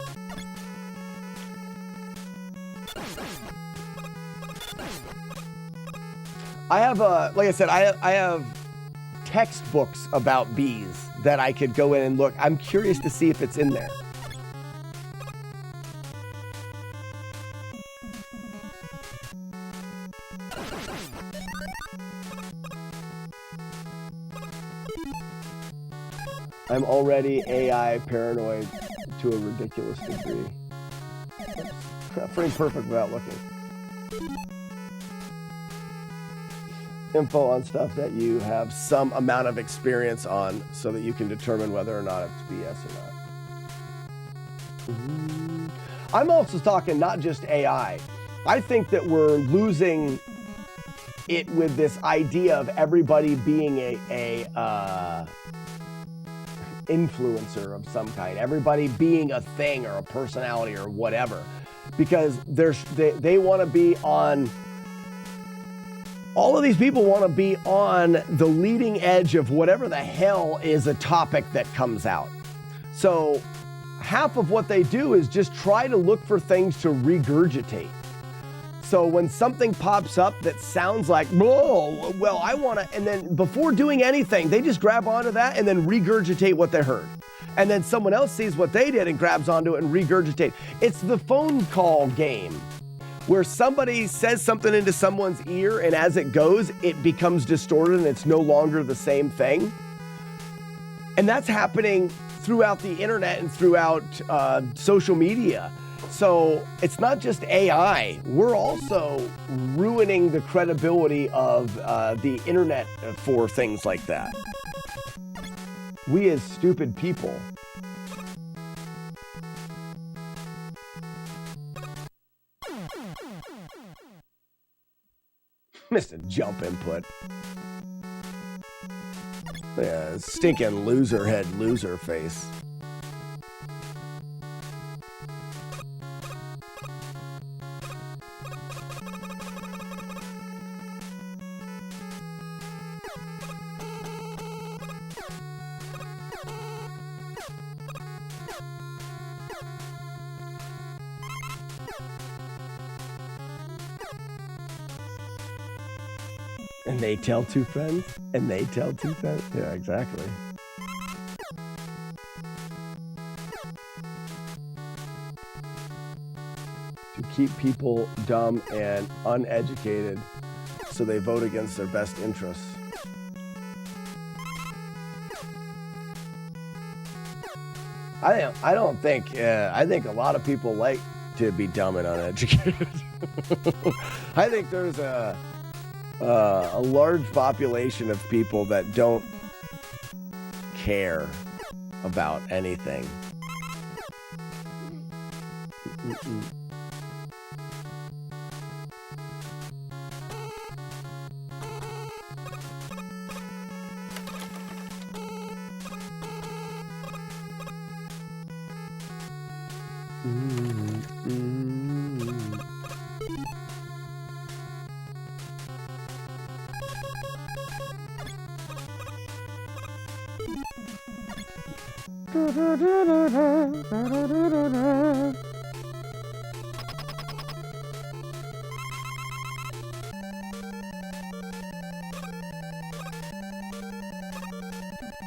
I have like I said, I have textbooks about bees that I could go in and look. I'm curious to see if it's in there. I'm already AI paranoid to a ridiculous degree. Frame perfect without looking. Info on stuff that you have some amount of experience on so that you can determine whether or not it's BS or not. I'm also talking not just AI. I think that we're losing it with this idea of everybody being a influencer of some kind, everybody being a thing or a personality or whatever, because they want to be on. All of these people want to be on the leading edge of whatever the hell is a topic that comes out. So half of what they do is just try to look for things to regurgitate. So when something pops up that sounds like, oh, well, I want to, and then before doing anything, they just grab onto that and then regurgitate what they heard. And then someone else sees what they did and grabs onto it and regurgitate. It's the phone call game, where somebody says something into someone's ear, and as it goes, it becomes distorted and it's no longer the same thing. And that's happening throughout the internet and throughout social media. So it's not just AI. We're also ruining the credibility of the internet for things like that. We as stupid people. Mr. Jump Input. Yeah, stinking loser head, loser face. And they tell two friends, and they tell two friends. Yeah, exactly. To keep people dumb and uneducated so they vote against their best interests. I think a lot of people like to be dumb and uneducated. I think there's a large population of people that don't care about anything.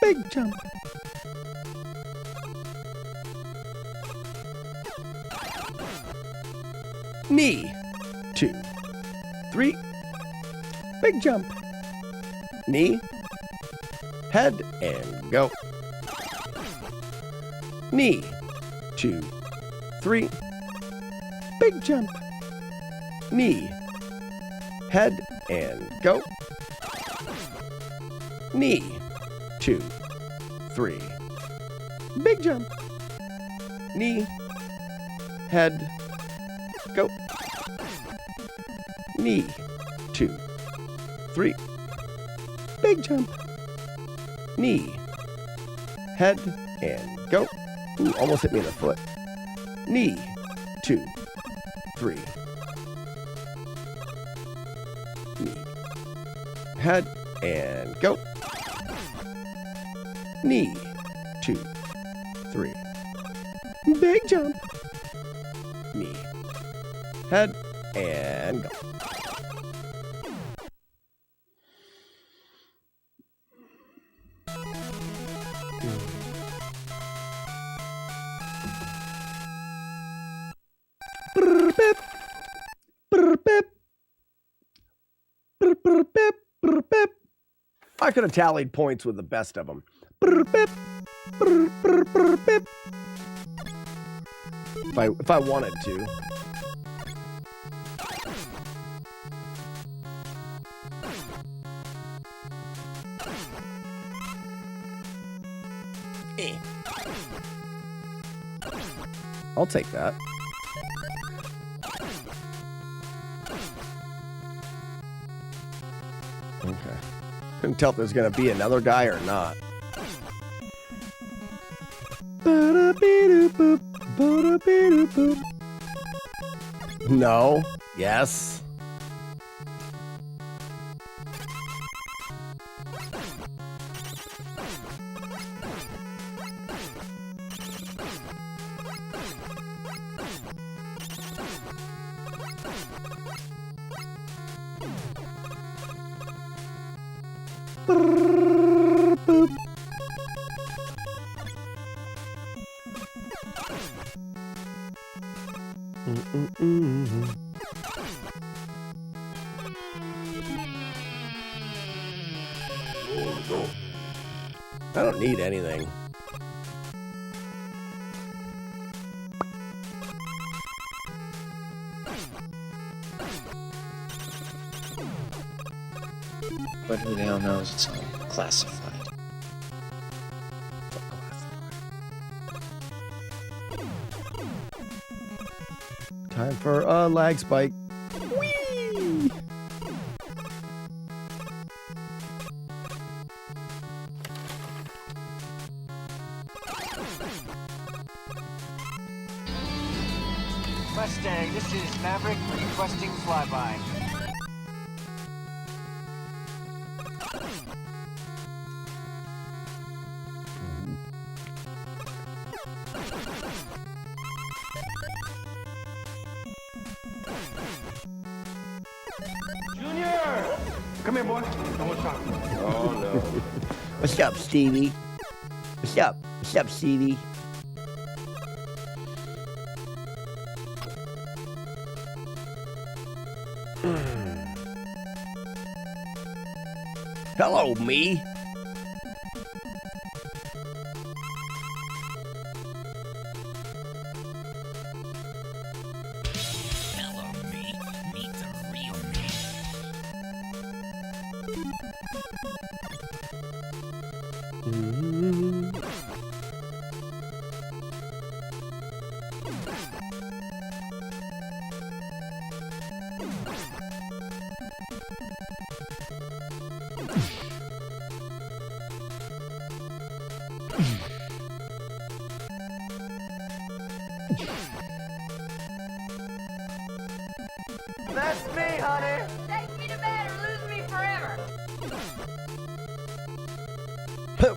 Big jump. Knee. 2, 3. Big jump. Knee. Head and go. Knee. 2, 3. Big jump. Knee. Head and go. Knee. 2, 3. Big jump. Knee. Head. Go. Knee. 2, 3. Big jump. Knee. Head and go. Ooh, almost hit me in the foot. Knee. 2, 3. Knee. Head and go. Knee. 2, 3. Big jump. Knee. Head and go. Brr-bip. Brr-bip. Brr-bip. Brr-bip. I could have tallied points with the best of them. Brr-bip. Brr-bip. If I wanted to. I'll take that. Okay. Couldn't tell if there's gonna be another guy or not. No. Yes. Boop. I don't need anything. But who the hell knows it's all classified? Time for a lag spike. Whee! Mustang, this is Maverick requesting flyby. Junior! Come here, boy. I want to talk to you. Oh, no. What's up, Stevie? What's up? What's up, Stevie? Hello, me. Hello, me. Meet the real me. That's me, honey. Take me to bed or lose me forever.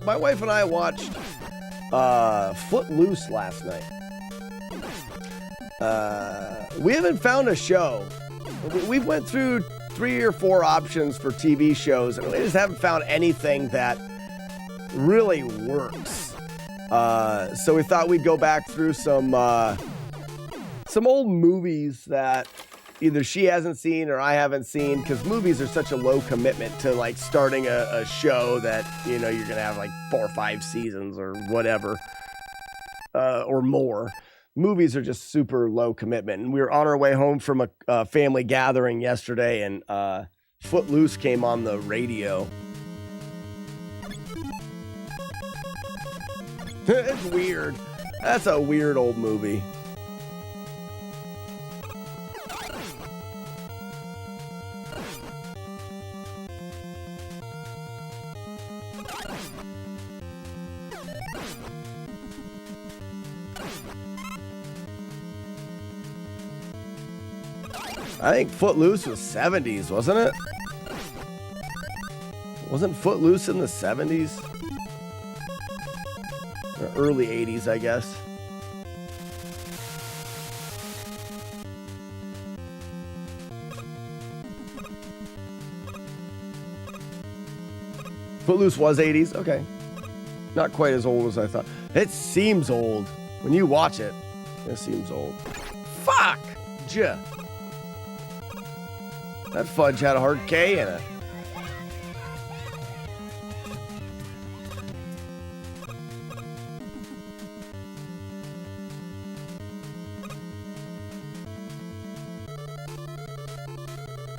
My wife and I watched Footloose last night. We haven't found a show. We went through 3 or 4 options for TV shows, and we just haven't found anything that really works. So we thought we'd go back through some old movies that either she hasn't seen or I haven't seen, because movies are such a low commitment to like starting a show that, you know, you're gonna have like 4 or 5 seasons or whatever, or more. Movies are just super low commitment. And we were on our way home from a family gathering yesterday, and Footloose came on the radio. It's weird. That's a weird old movie. I think Footloose was 70s, wasn't it? Wasn't Footloose in the 70s? Or early 80s, I guess. Footloose was 80s? Okay. Not quite as old as I thought. It seems old. When you watch it, it seems old. Fuck! Ja. That fudge had a hard K in it.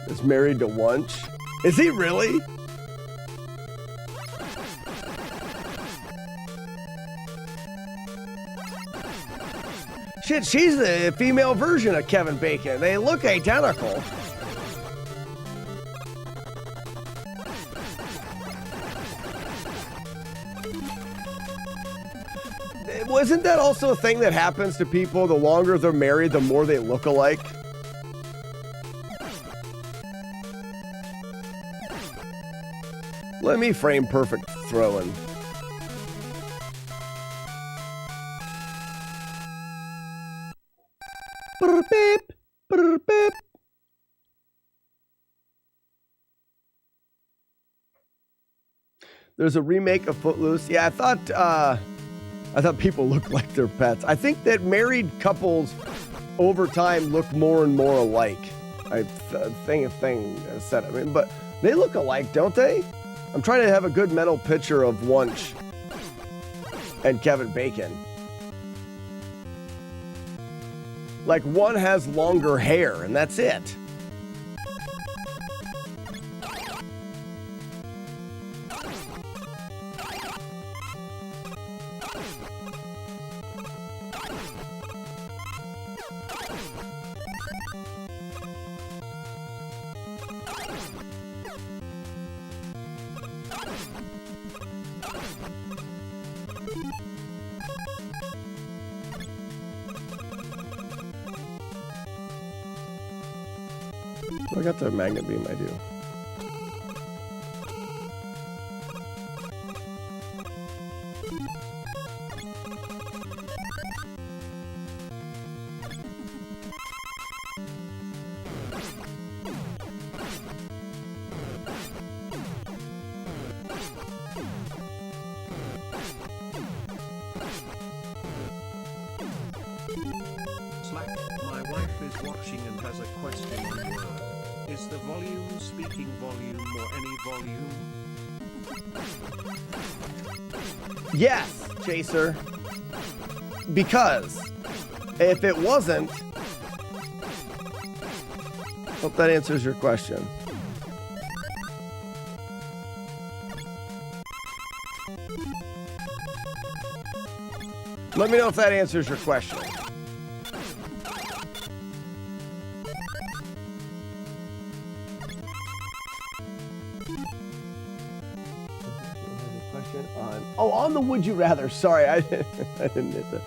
Is married to Wunsch? Is he really? Shit, she's the female version of Kevin Bacon. They look identical. Wasn't that also a thing that happens to people? The longer they're married, the more they look alike. Let me frame perfect throwing. Beep, beep. There's a remake of Footloose. Yeah, I thought people looked like their pets. I think that married couples over time look more and more alike. I said. I mean, but they look alike, don't they? I'm trying to have a good mental picture of Wunsch and Kevin Bacon. Like, one has longer hair, and that's it. I got the magnet beam, I do. Slack, my wife is watching and has a question on Word. Is the volume speaking volume or any volume? Yes, Chaser. Because if it wasn't, hope that answers your question. Let me know if that answers your question. On the Would You Rather. Sorry, I didn't hit that.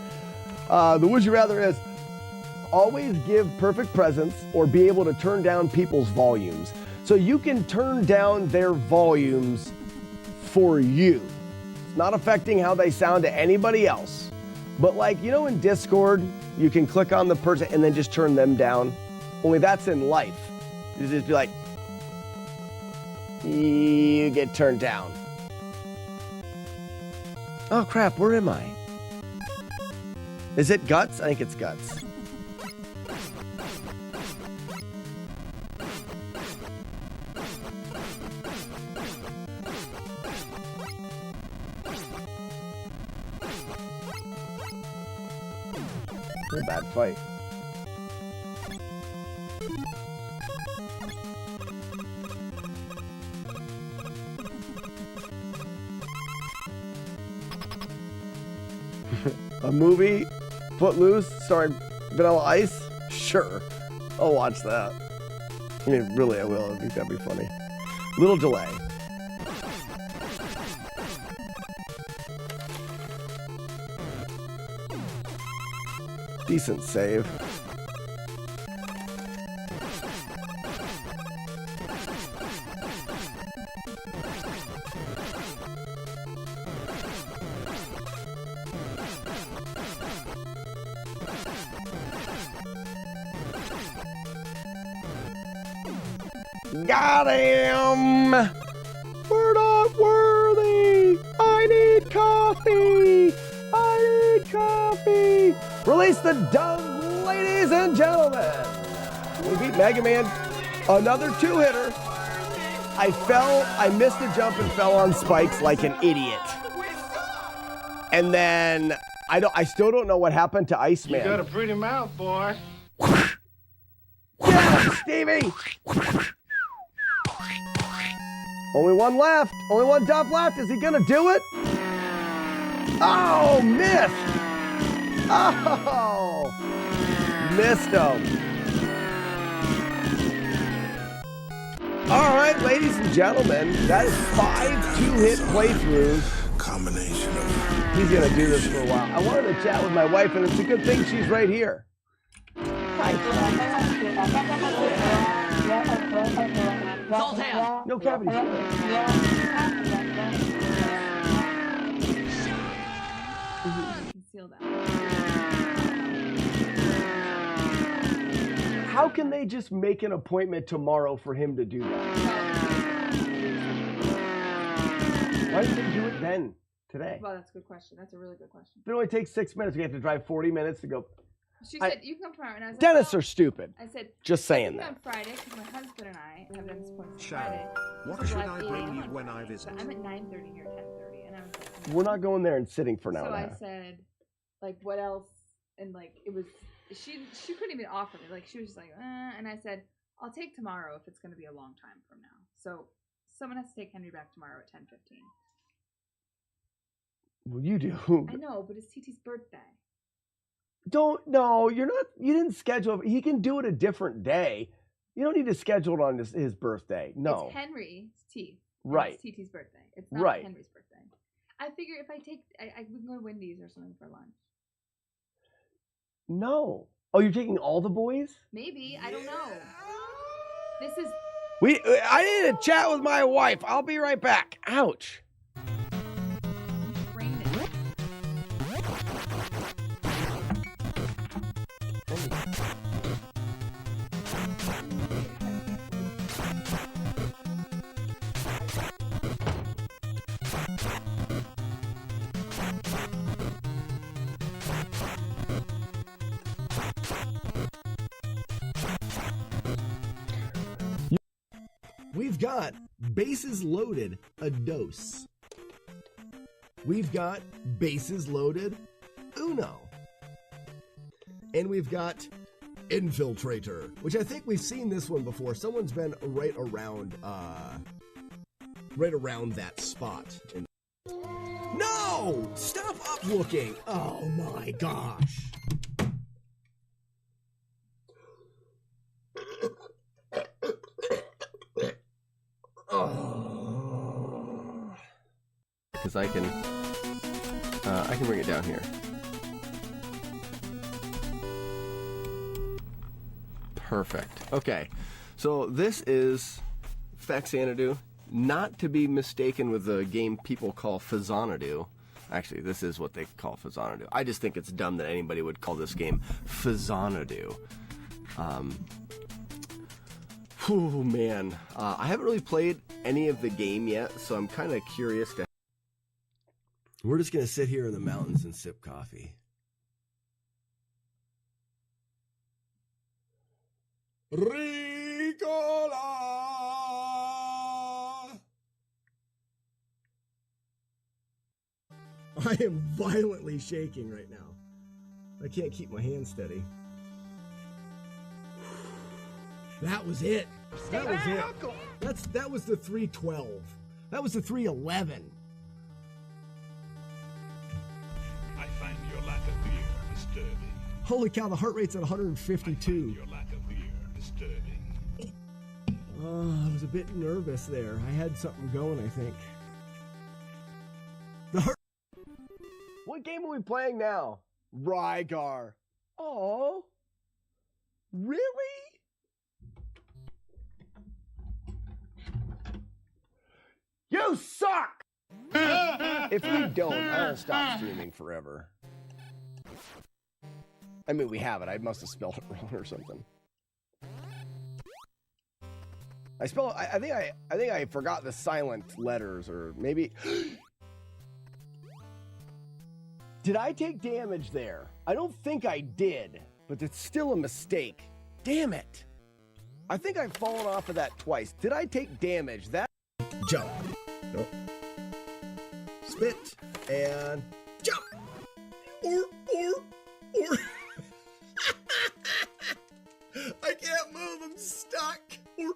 The Would You Rather is always give perfect presents or be able to turn down people's volumes. So you can turn down their volumes for you. It's not affecting how they sound to anybody else. But like, you know, in Discord, you can click on the person and then just turn them down. Only that's in life. You just be like, you get turned down. Oh crap, where am I? Is it Guts? I think it's Guts. What a bad fight. A movie, Footloose, starring Vanilla Ice? Sure, I'll watch that. I mean, really, I will. I think that'd be funny. Little delay. Decent save. Got him! We're not worthy! I need coffee! I need coffee! Release the dung, ladies and gentlemen! We beat Mega Man. Another two-hitter. I missed a jump and fell on spikes like an idiot. And then, I still don't know what happened to Iceman. You got a pretty mouth, boy. Get him, Stevie! Only one left. Only one dump left. Is he gonna do it? Oh, missed. Oh, missed him. All right, ladies and gentlemen, that is 5 two-hit playthroughs. Combination of... He's gonna do this for a while. I wanted to chat with my wife, and it's a good thing she's right here. Hi. No cavity. How can they just make an appointment tomorrow for him to do that? Why didn't they do it then, today? Well, that's a good question. That's a really good question. It only takes 6 minutes. We have to drive 40 minutes to go. She said, you can come tomorrow. And I was like, Dentists well, are stupid. I said, just saying that. on Friday, because my husband and I have dentist appointments on Sharon, Friday. what should I bring you when I visit? I'm at 9:30 here, 10:30. And I was like, We're not going there and sitting for an hour so and a I half. said, like, what else? And, like, it was, she couldn't even offer me. Like, she was just like, and I said, I'll take tomorrow if it's going to be a long time from now. So someone has to take Henry back tomorrow at 10:15. Well, you do. I know, but it's TT's birthday. No, you didn't schedule it. He can do it a different day. You don't need to schedule it on his birthday. No. It's Henry's teeth. Right. It's TT's birthday. It's not right. Henry's birthday. I figure if I we can go to Wendy's or something for lunch. No. Oh, you're taking all the boys? Maybe. I don't know. This is... I need to chat with my wife. I'll be right back. Ouch. We've got bases loaded, a dose. We've got bases loaded, Uno. And we've got Infiltrator, which I think we've seen this one before. Someone's been right around that spot. No! Stop up looking! Oh my gosh. Because I can bring it down here. Perfect. Okay, so this is Faxanadu, not to be mistaken with the game people call Fazzanadu. Actually, this is what they call Fazzanadu. I just think it's dumb that anybody would call this game Fazzanadu. Oh man, I haven't really played any of the game yet, so I'm kind of curious to... We're just going to sit here in the mountains and sip coffee. Ricola! I am violently shaking right now. I can't keep my hand steady. That was it. That was it. That was the 312. That was the 311. I find your lack of fear disturbing. Holy cow, the heart rate's at 152. Your lack of fear disturbing. Oh, I was a bit nervous there. I had something going, I think. The heart... What game are we playing now? Rygar. Oh, really? You suck! If we don't, I'll stop streaming forever. I mean, we have it. I must have spelled it wrong or something. I think I forgot the silent letters, or maybe. Did I take damage there? I don't think I did, but it's still a mistake. Damn it! I think I've fallen off of that twice. Did I take damage? That jump. Nope. Spit and jump. Or. I can't move. I'm stuck. Or.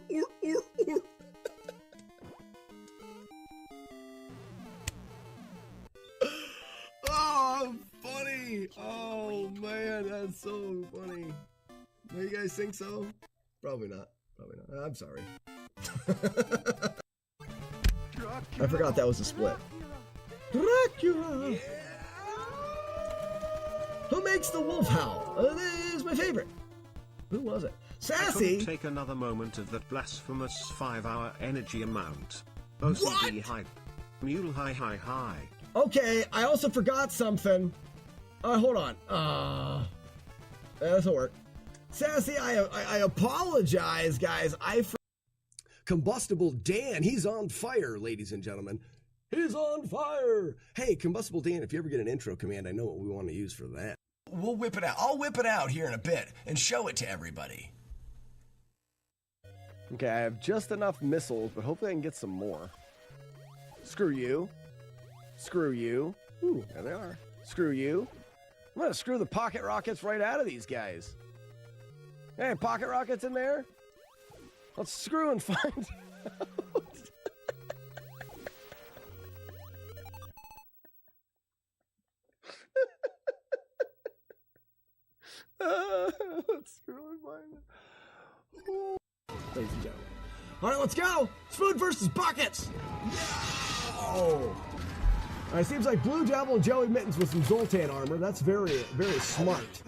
Oh, funny. Oh, man, that's so funny. Do you guys think so? Probably not. Probably not. I'm sorry. I forgot that was a split. Dracula. Yeah. Who makes the wolf howl? This is my favorite. Who was it? Sassy. Take another moment of that blasphemous 5-hour energy amount. OCD hype. Mule high. Okay, I also forgot something. Hold on. This'll work. Sassy, I apologize, guys. Combustible Dan, he's on fire, ladies and gentlemen. He's on fire. Hey, Combustible Dan, if you ever get an intro command, I know what we want to use for that. We'll whip it out. I'll whip it out here in a bit and show it to everybody. Okay, I have just enough missiles, but hopefully I can get some more. Screw you. Screw you. Ooh, there they are. Screw you. I'm gonna screw the pocket rockets right out of these guys. Hey, pocket rockets in there? Let's screw and find out. Let's screw and find it. Ladies and gentlemen. All right, let's go. Spoon versus buckets. Oh. All right, seems like Blue Devil and Joey Mittens with some Zoltan armor. That's very, very smart.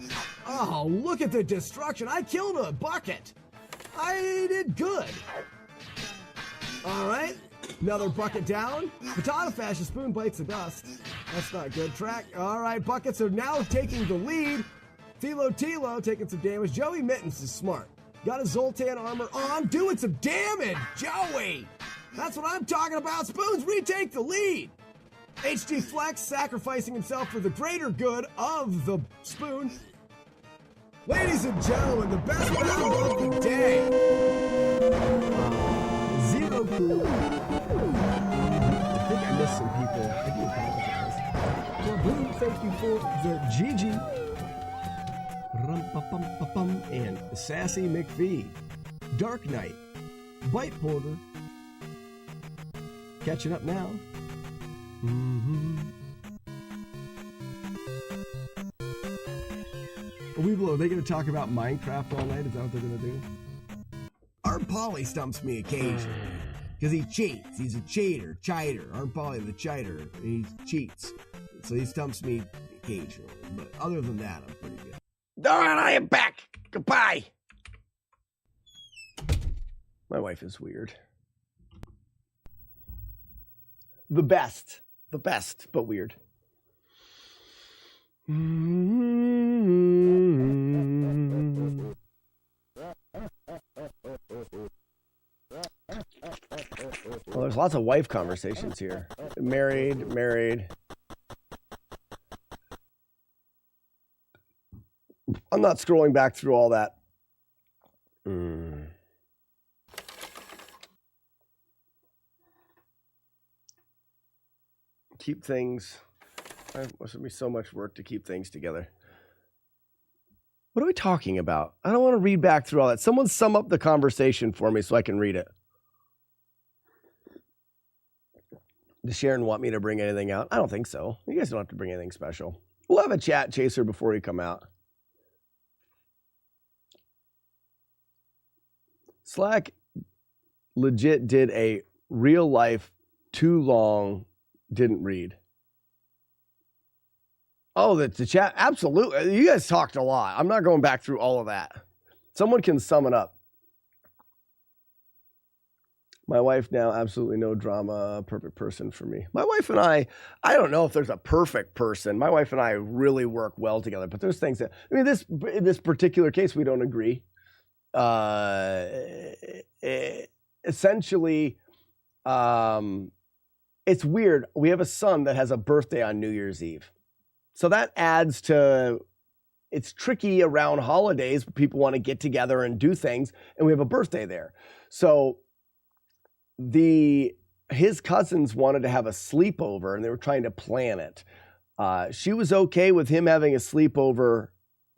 Oh, look at the destruction. I killed a bucket. I did good. All right, another bucket down. Potato Fashion Spoon bites the dust. That's not good. Track. All right, buckets are now taking the lead. Tilo taking some damage. Joey Mittens is smart. Got his Zoltan armor on, doing some damage. Joey, that's what I'm talking about. Spoons retake the lead. HD Flex sacrificing himself for the greater good of the spoon. Ladies and gentlemen, the best round of the day. Zero cool. I think I missed some people. I do apologize. Well, Blue, thank you for the GG. Rum-pa-pum-pa-pum. And Sassy McVie. Dark Knight. Bite Porter. Catching up now. Are they going to talk about Minecraft all night? Is that what they're going to do? Our Polly stumps me occasionally because he cheats. He's a cheater. Our Polly the cheater. He cheats. So he stumps me occasionally. But other than that, I'm pretty good. All right, I am back. Goodbye. My wife is weird. The best, but weird. Well, there's lots of wife conversations here. Married. I'm not scrolling back through all that. Keep things. Must be so much work to keep things together. What are we talking about? I don't want to read back through all that. Someone sum up the conversation for me so I can read it. Does Sharon want me to bring anything out? I don't think so. You guys don't have to bring anything special. We'll have a chat chaser before you come out. Slack legit did a real life too long didn't read. Oh, the chat. Absolutely. You guys talked a lot. I'm not going back through all of that. Someone can sum it up. My wife now, absolutely no drama, perfect person for me. My wife and I don't know if there's a perfect person. My wife and I really work well together, but there's things that, I mean, in this particular case, we don't agree. Essentially, it's weird. We have a son that has a birthday on New Year's Eve. So that adds to, it's tricky around holidays. People want to get together and do things, and we have a birthday there. So his cousins wanted to have a sleepover, and they were trying to plan it. She was okay with him having a sleepover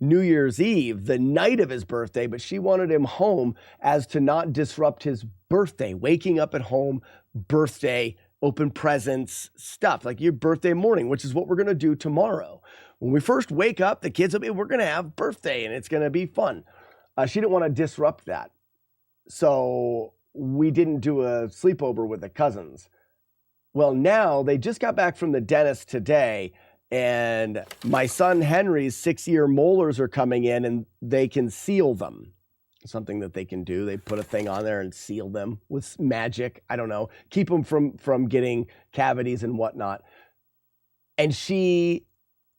New Year's Eve, the night of his birthday, but she wanted him home as to not disrupt his birthday, waking up at home, birthday, open presents, stuff like your birthday morning, which is what we're going to do tomorrow. When we first wake up, the kids will be, we're going to have birthday and it's going to be fun. She didn't want to disrupt that. So we didn't do a sleepover with the cousins. Well, now they just got back from the dentist today, and my son Henry's 6-year molars are coming in, and they can seal them. Something that they can do. They put a thing on there and seal them with magic. I don't know. Keep them from getting cavities and whatnot. And she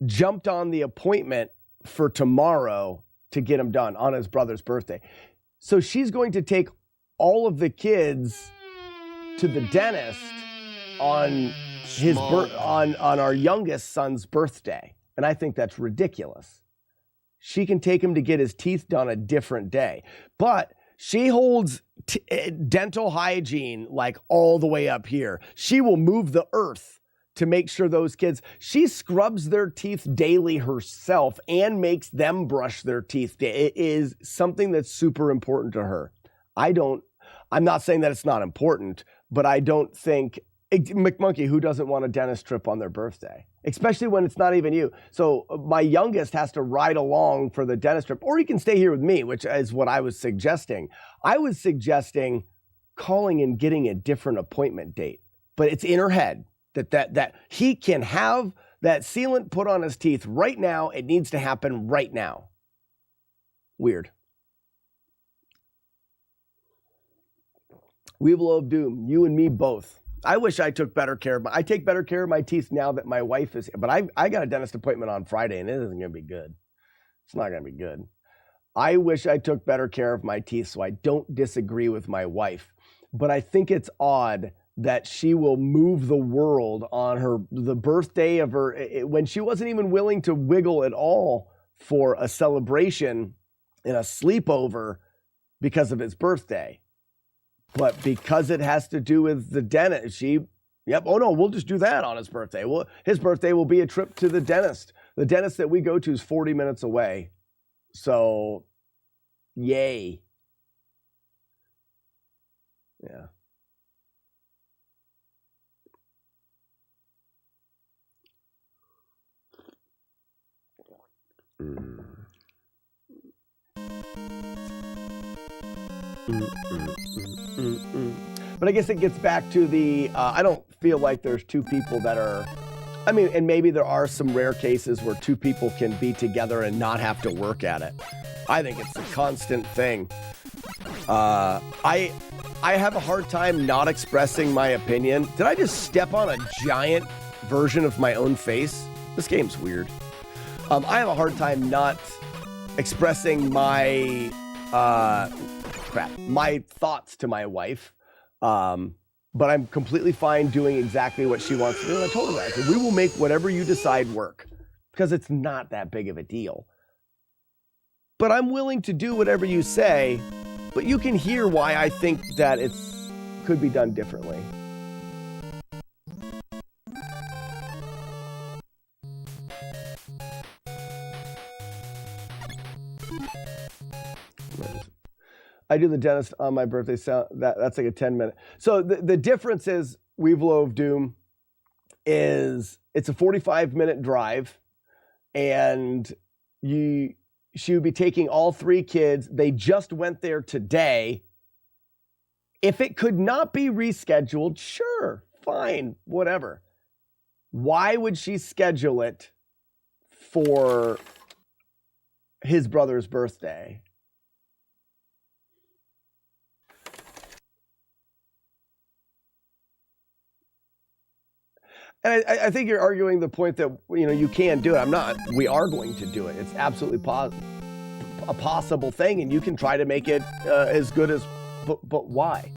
jumped on the appointment for tomorrow to get them done on his brother's birthday. So she's going to take all of the kids to the dentist on on our youngest son's birthday. And I think that's ridiculous. She can take him to get his teeth done a different day. But she holds dental hygiene like all the way up here. She will move the earth to make sure those kids, she scrubs their teeth daily herself and makes them brush their teeth. It is something that's super important to her. I'm not saying that it's not important, but I don't think, McMonkey, who doesn't want a dentist trip on their birthday? Especially when it's not even you. So my youngest has to ride along for the dentist trip, or he can stay here with me, which is what I was suggesting. I was suggesting calling and getting a different appointment date, but it's in her head that he can have that sealant put on his teeth right now. It needs to happen right now. Weird. Weevil of Doom, you and me both. I wish I took better care of I take better care of my teeth now that my wife is here. But I got a dentist appointment on Friday, and it isn't going to be good. It's not going to be good. I wish I took better care of my teeth, so I don't disagree with my wife. But I think it's odd that she will move the world on the birthday of her, when she wasn't even willing to wiggle at all for a celebration and a sleepover because of his birthday. But because it has to do with the dentist, oh no, we'll just do that on his birthday. Well, his birthday will be a trip to the dentist. The dentist that we go to is 40 minutes away. So, yay. Yeah. But I guess it gets back to I don't feel like there's two people that are, and maybe there are some rare cases where two people can be together and not have to work at it. I think it's a constant thing. I have a hard time not expressing my opinion. Did I just step on a giant version of my own face? This game's weird. I have a hard time not expressing my thoughts to my wife. But I'm completely fine doing exactly what she wants to do. And I told her that. I said, we will make whatever you decide work, because it's not that big of a deal. But I'm willing to do whatever you say, but you can hear why I think that it could be done differently. I do the dentist on my birthday. So that's like a 10-minute. So the difference is Weevil of Doom is it's a 45-minute drive, and she would be taking all 3 kids. They just went there today. If it could not be rescheduled, sure, fine, whatever. Why would she schedule it for his brother's birthday. And I think you're arguing the point that, you know, you can do it. I'm not. We are going to do it. It's absolutely a possible thing, and you can try to make it as good as. But why?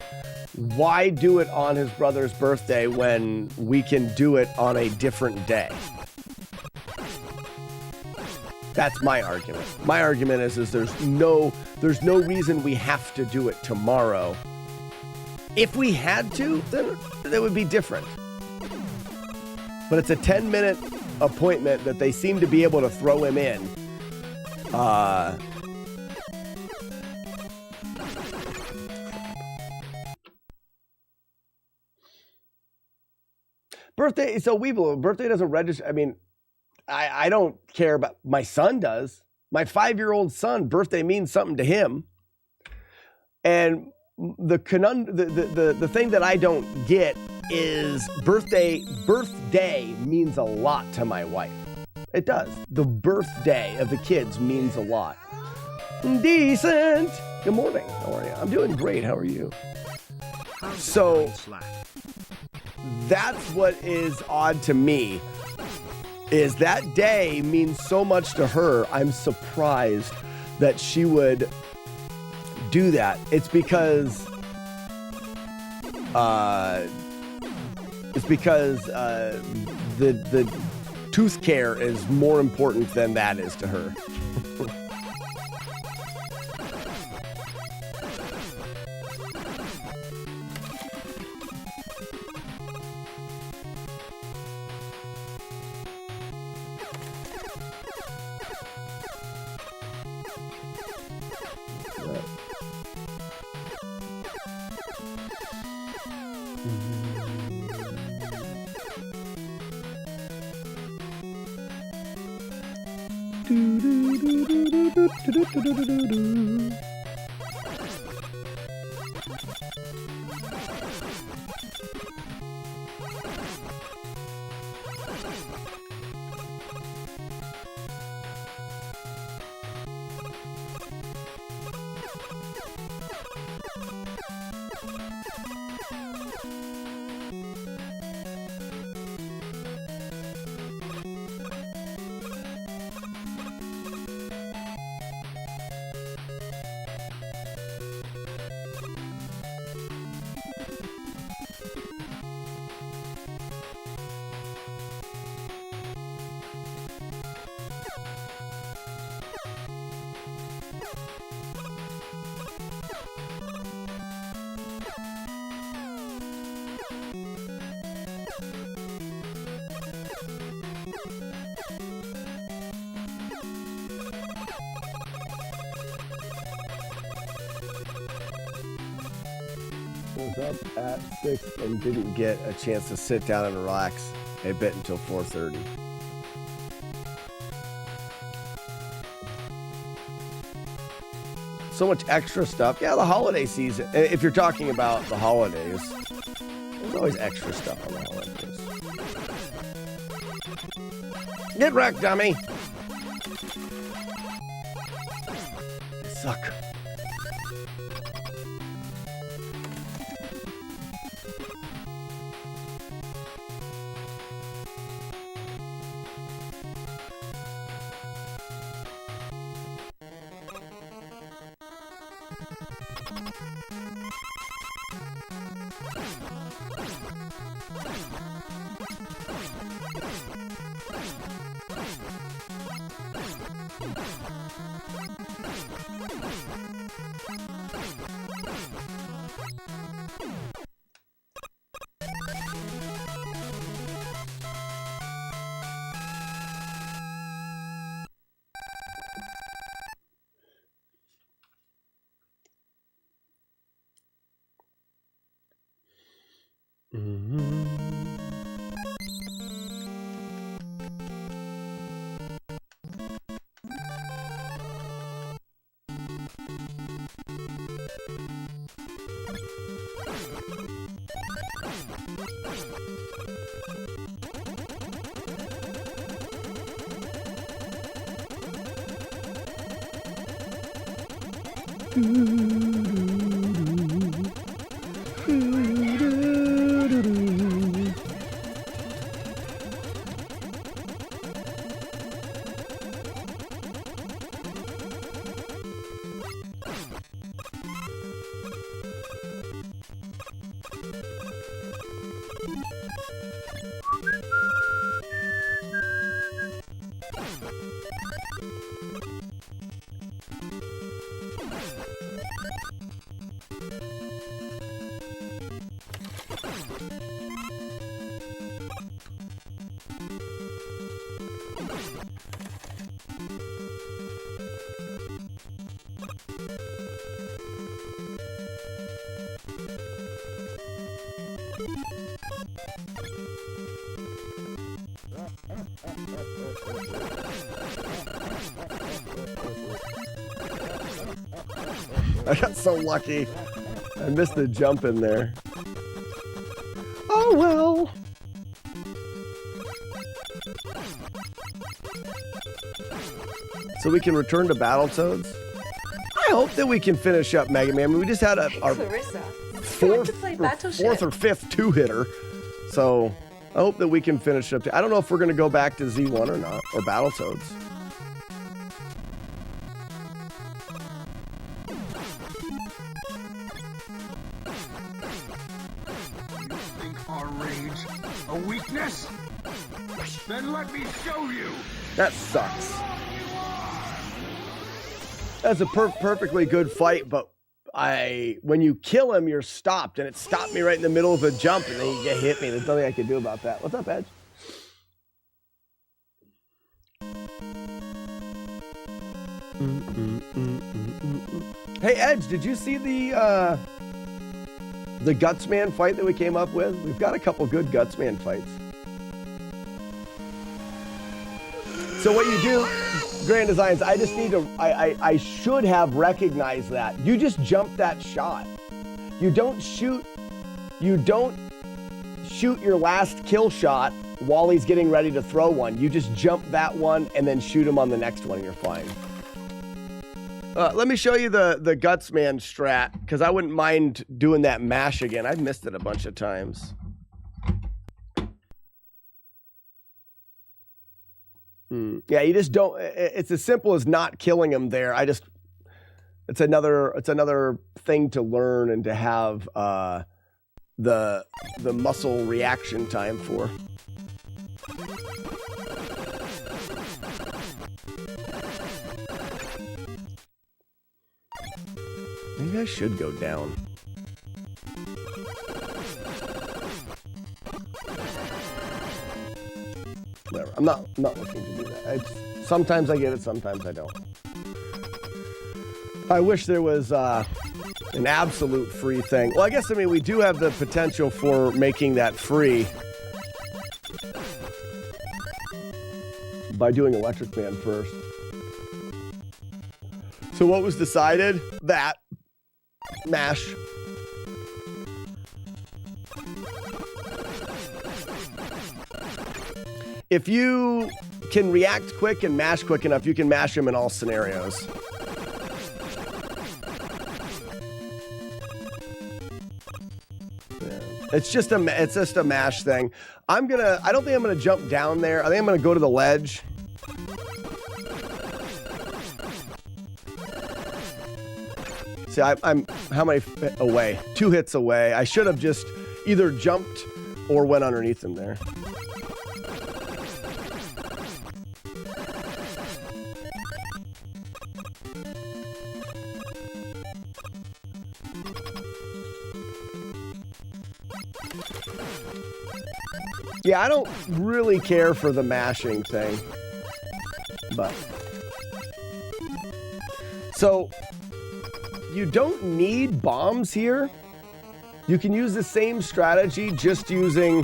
Why do it on his brother's birthday when we can do it on a different day? That's my argument. My argument is there's no reason we have to do it tomorrow. If we had to, then that would be different. But it's a 10-minute appointment that they seem to be able to throw him in. Birthday, so birthday doesn't register. I mean, I don't care about, my son does. My 5-year-old son, birthday means something to him. And the thing that I don't get is birthday means a lot to my wife. It does. The birthday of the kids means a lot. Decent. Good morning. How are you? I'm doing great. How are you? So that's what is odd to me, is that day means so much to her. I'm surprised that she would do that. It's because the tooth care is more important than that is to her. Was up at 6 and didn't get a chance to sit down and relax a bit until 4:30. So much extra stuff. Yeah, the holiday season. If you're talking about the holidays, there's always extra stuff on the holidays. Get wrecked, dummy. You suck. I got so lucky. I missed the jump in there. Oh well. So we can return to Battletoads? I hope that we can finish up Mega Man. I mean, we just had our fourth or fifth two-hitter. So I hope that we can finish up. I don't know if we're going to go back to Z1 or not, or Battletoads. A weakness? Then let me show you. That sucks. That's a perfectly good fight, but when you kill him, you're stopped, and it stopped me right in the middle of a jump, and then you get hit me. There's nothing I can do about that. What's up, Edge? Hey, Edge, did you see the Gutsman fight that we came up with? We've got a couple good Gutsman fights. So what you do, Grand Designs, I just need to, I should have recognized that. You just jump that shot. You don't shoot your last kill shot while he's getting ready to throw one. You just jump that one and then shoot him on the next one and you're fine. Let me show you the Gutsman strat, because I wouldn't mind doing that mash again. I've missed it a bunch of times. Yeah, you just don't. It's as simple as not killing him there. It's another thing to learn and to have the muscle reaction time for. Maybe I should go down. Whatever. I'm not looking to do that. Sometimes I get it, sometimes I don't. I wish there was an absolute free thing. Well, I guess, I mean, we do have the potential for making that free by doing Electric Man first. So what was decided? That. Mash. If you can react quick and mash quick enough, you can mash him in all scenarios. Yeah. It's just a mash thing. I don't think I'm gonna jump down there. I think I'm gonna go to the ledge. See, I'm how many away? 2 hits away. I should have just either jumped or went underneath him there. Yeah, I don't really care for the mashing thing, but so you don't need bombs here. You can use the same strategy just using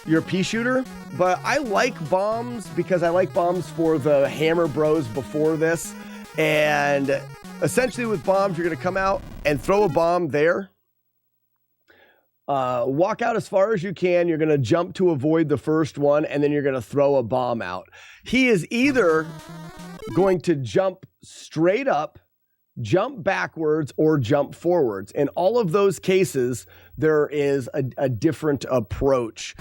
your pea shooter. But I like bombs because I like bombs for the Hammer Bros before this. And essentially with bombs, you're going to come out and throw a bomb there. Walk out as far as you can. You're going to jump to avoid the first one, and then you're going to throw a bomb out. He is either going to jump straight up, jump backwards, or jump forwards. In all of those cases, there is a different approach.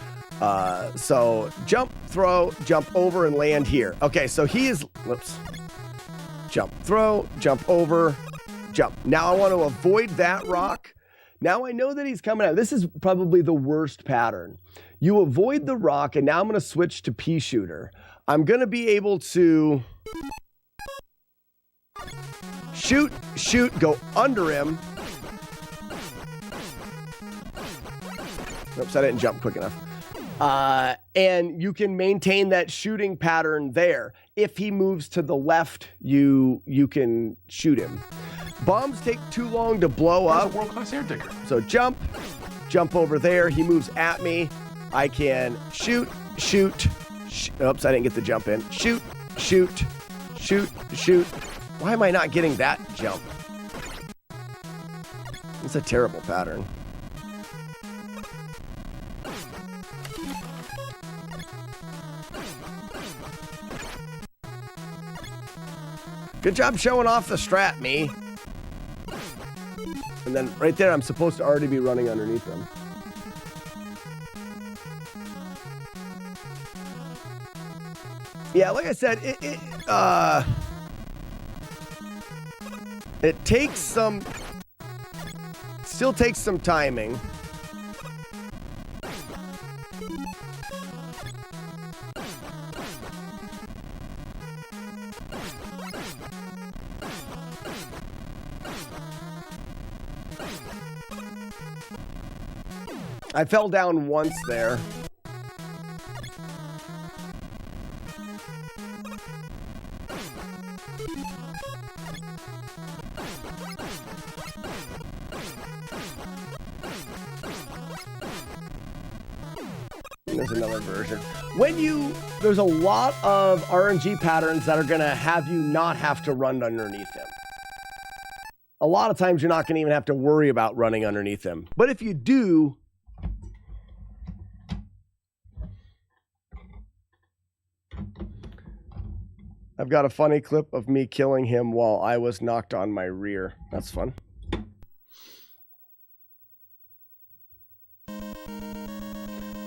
So jump, throw, jump over, and land here. Okay, so he is, whoops. Jump, throw, jump over, jump. Now I want to avoid that rock. Now I know that he's coming out. This is probably the worst pattern. You avoid the rock, and now I'm going to switch to pea shooter. I'm going to be able to shoot, go under him. Oops, I didn't jump quick enough. And you can maintain that shooting pattern there. If he moves to the left, you can shoot him. Bombs take too long to blow up. A world-class air digger. So jump over there. He moves at me. I can shoot. Oops, I didn't get the jump in. Shoot. Why am I not getting that jump? It's a terrible pattern. Good job showing off the strat, me. And then right there, I'm supposed to already be running underneath them. Yeah, like I said, it takes some, still takes some timing. I fell down once there. There's another version. There's a lot of RNG patterns that are going to have you not have to run underneath them. A lot of times you're not going to even have to worry about running underneath them. But if you do, I've got a funny clip of me killing him while I was knocked on my rear. That's fun.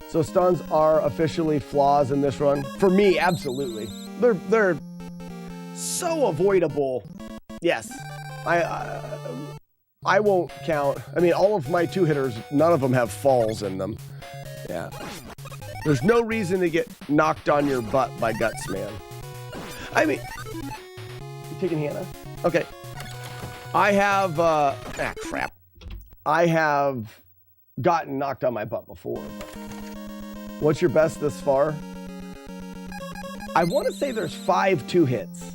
So stuns are officially flaws in this run. For me, absolutely. They're so avoidable. Yes. I won't count. I mean, all of my two hitters, none of them have falls in them. Yeah. There's no reason to get knocked on your butt by Guts, man. I mean, you taking Hannah? Okay. I have, crap. I have gotten knocked on my butt before. What's your best this far? I want to say there's 5 2-hits,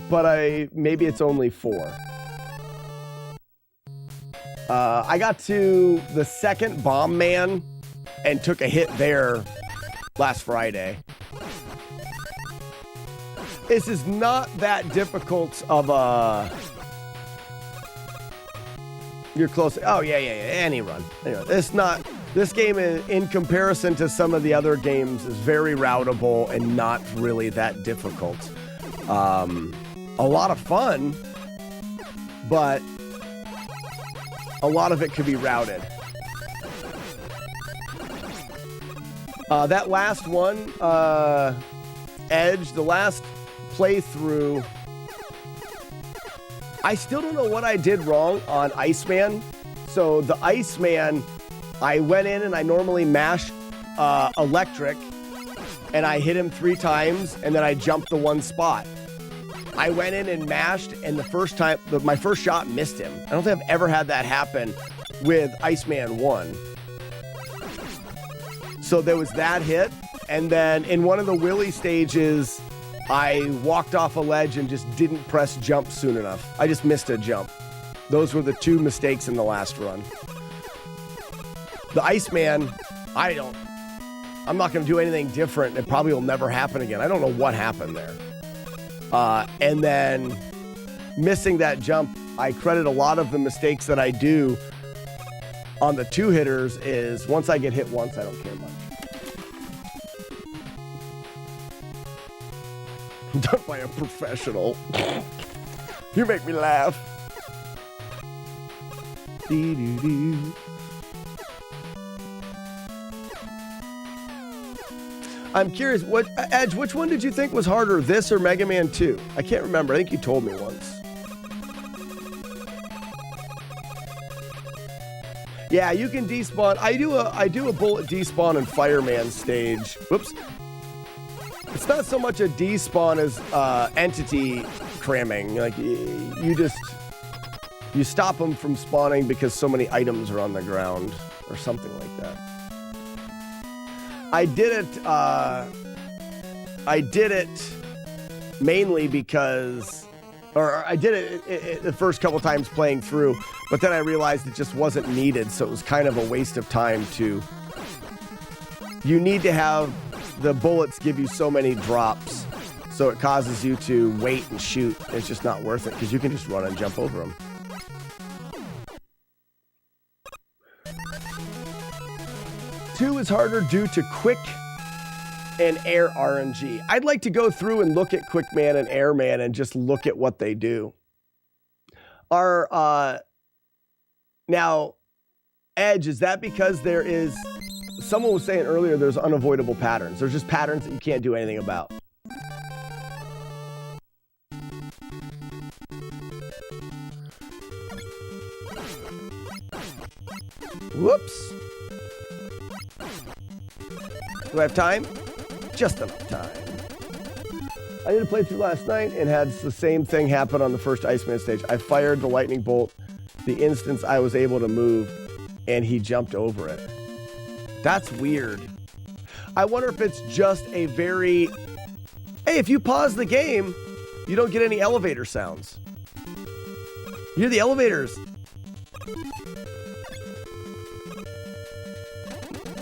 but maybe it's only 4. I got to the second bomb man and took a hit there last Friday. This is not that difficult of a... You're close. Oh, yeah. Any run. Anyway, this game, in comparison to some of the other games, is very routable and not really that difficult. A lot of fun, but a lot of it could be routed. That last one, Edge, the last playthrough, I still don't know what I did wrong on Iceman. So the Iceman, I went in and I normally mash electric, and I hit him 3 times, and then I jumped the one spot. I went in and mashed, and the first time, my first shot missed him. I don't think I've ever had that happen with Iceman 1. So there was that hit, and then in one of the Willy stages, I walked off a ledge and just didn't press jump soon enough. I just missed a jump. Those were the 2 mistakes in the last run. The Iceman, I'm not going to do anything different. It probably will never happen again. I don't know what happened there. And then missing that jump, I credit a lot of the mistakes that I do on the 2-hitters is once I get hit once, I don't care much. Done by a professional. You make me laugh. Dee-doo-doo. I'm curious, Edge, which one did you think was harder, this or Mega Man 2? I can't remember. I think you told me once. Yeah, you can despawn. I do a bullet despawn in Fireman stage. Whoops. It's not so much a despawn as entity cramming. Like you stop them from spawning because so many items are on the ground or something like that. I did it mainly because, or I did it the first couple times playing through, but then I realized it just wasn't needed, so it was kind of a waste of time to. You need to have the bullets give you so many drops, so it causes you to wait and shoot. It's just not worth it because you can just run and jump over them. Two is harder due to quick and air RNG. I'd like to go through and look at Quick Man and Airman and just look at what they do. Now, Edge, is that because there is, someone was saying earlier there's unavoidable patterns. There's just patterns that you can't do anything about. Whoops. Do I have time? Just enough time. I did a playthrough last night and had the same thing happen on the first Iceman stage. I fired the lightning bolt the instance I was able to move, and he jumped over it. That's weird. I wonder if it's just a very... Hey, if you pause the game, you don't get any elevator sounds. You hear the elevators.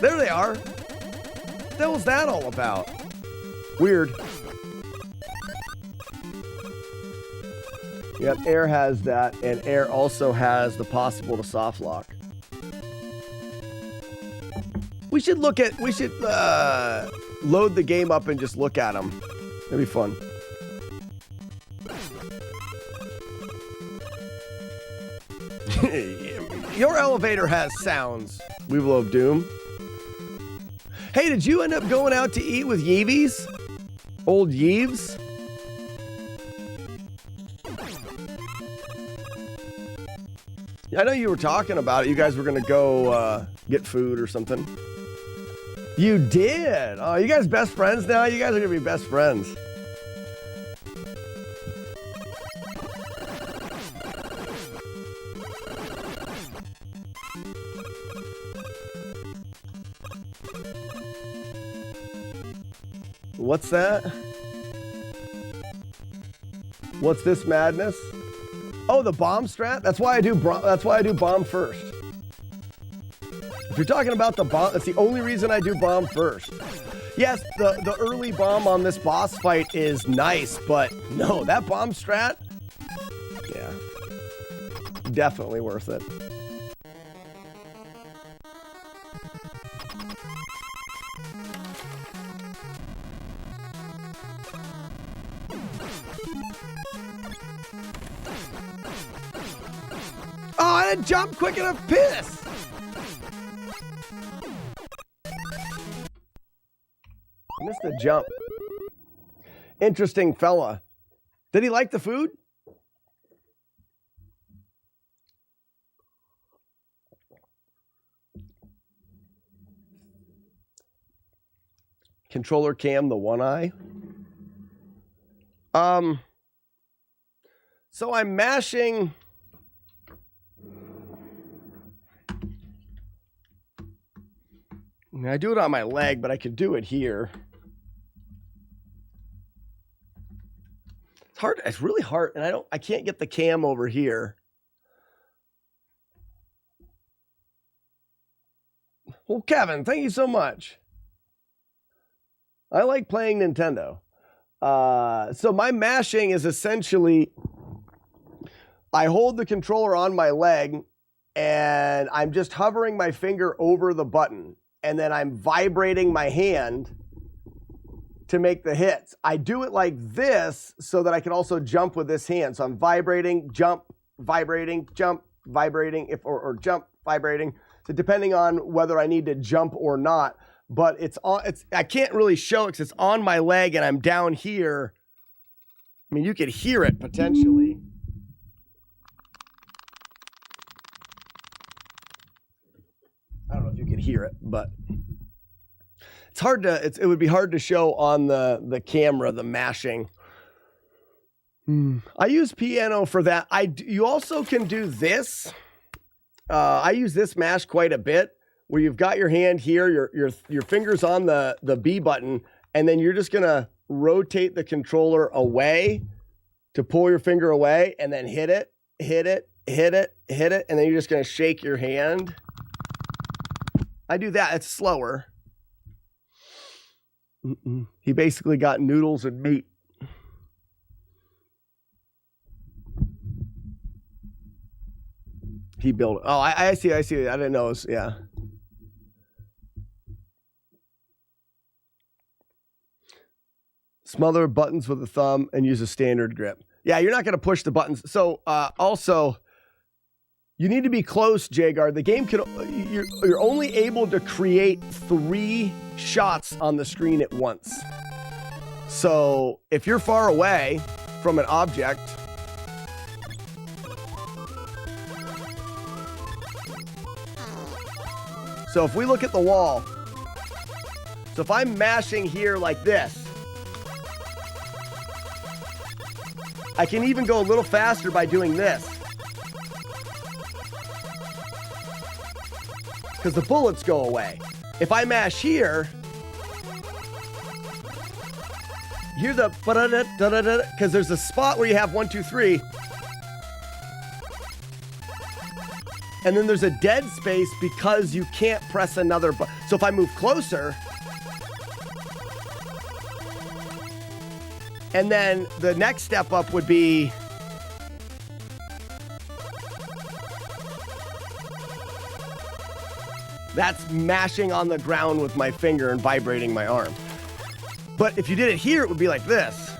There they are. What the hell was that all about? Weird. Yep, Air has that, and Air also has the possible to soft lock. We should load the game up and just look at them. That'd be fun. Your elevator has sounds, Weevil of Doom. Hey, did you end up going out to eat with Yeevies? Old Yeeves? I know you were talking about it. You guys were going to go get food or something. You did? Oh, you guys best friends now? You guys are going to be best friends. What's that? What's this madness? Oh, the bomb strat? That's why I do bomb first. If you're talking about the bomb, that's the only reason I do bomb first. Yes, the early bomb on this boss fight is nice, but no, that bomb strat, yeah, definitely worth it. Oh, I didn't jump quick enough, piss! I missed a jump. Interesting fella. Did he like the food? Controller cam, the one eye. So I'm mashing. I do it on my leg, but I could do it here. It's hard. It's really hard, and I can't get the cam over here. Well, Kevin, thank you so much. I like playing Nintendo. So my mashing is essentially, I hold the controller on my leg, and I'm just hovering my finger over the button, and then I'm vibrating my hand to make the hits. I do it like this so that I can also jump with this hand. So I'm vibrating, jump, vibrating, jump, vibrating, or jump, vibrating. So depending on whether I need to jump or not, but I can't really show it because it's on my leg and I'm down here. I mean, you could hear it potentially. I don't know if you could hear it, but it's hard to, it would be hard to show on the camera, the mashing. I use piano for that. You also can do this. I use this mash quite a bit, where you've got your hand here, your fingers on the B button, and then you're just gonna rotate the controller away to pull your finger away, and then hit it, hit it, hit it, hit it, and then you're just gonna shake your hand. I do that. It's slower. He basically got noodles and meat. He built it. Oh, I see. I didn't know. Yeah. Smother buttons with a thumb and use a standard grip. Yeah, you're not going to push the buttons. So also, you need to be close, Jaguar. The game you're only able to create 3 shots on the screen at once. So if you're far away from an object, so if we look at the wall, so if I'm mashing here like this, I can even go a little faster by doing this. Because the bullets go away. If I mash here, hear the because there's a spot where you have 1, 2, 3. And then there's a dead space because you can't press another button. So if I move closer, and then the next step up would be that's mashing on the ground with my finger and vibrating my arm. But if you did it here, it would be like this.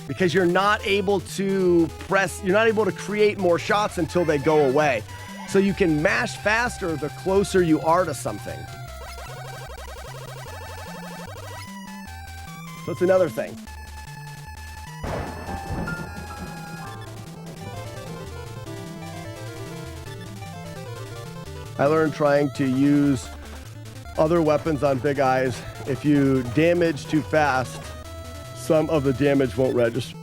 Because you're not able to create more shots until they go away. So you can mash faster the closer you are to something. So it's another thing. I learned trying to use other weapons on Big Eyes. If you damage too fast, some of the damage won't register.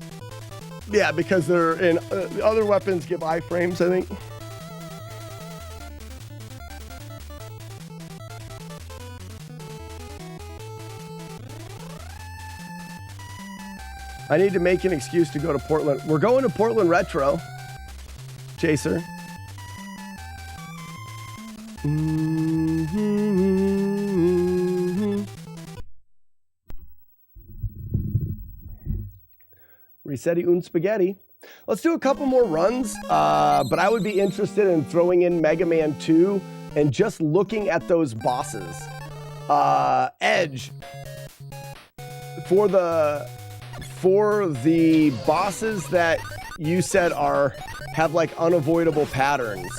Yeah, because they're in other weapons give iframes, I think. I need to make an excuse to go to Portland. We're going to Portland Retro, Chaser. Resetti un spaghetti. Let's do a couple more runs, but I would be interested in throwing in Mega Man 2 and just looking at those bosses. Edge, for the bosses that you said have like unavoidable patterns,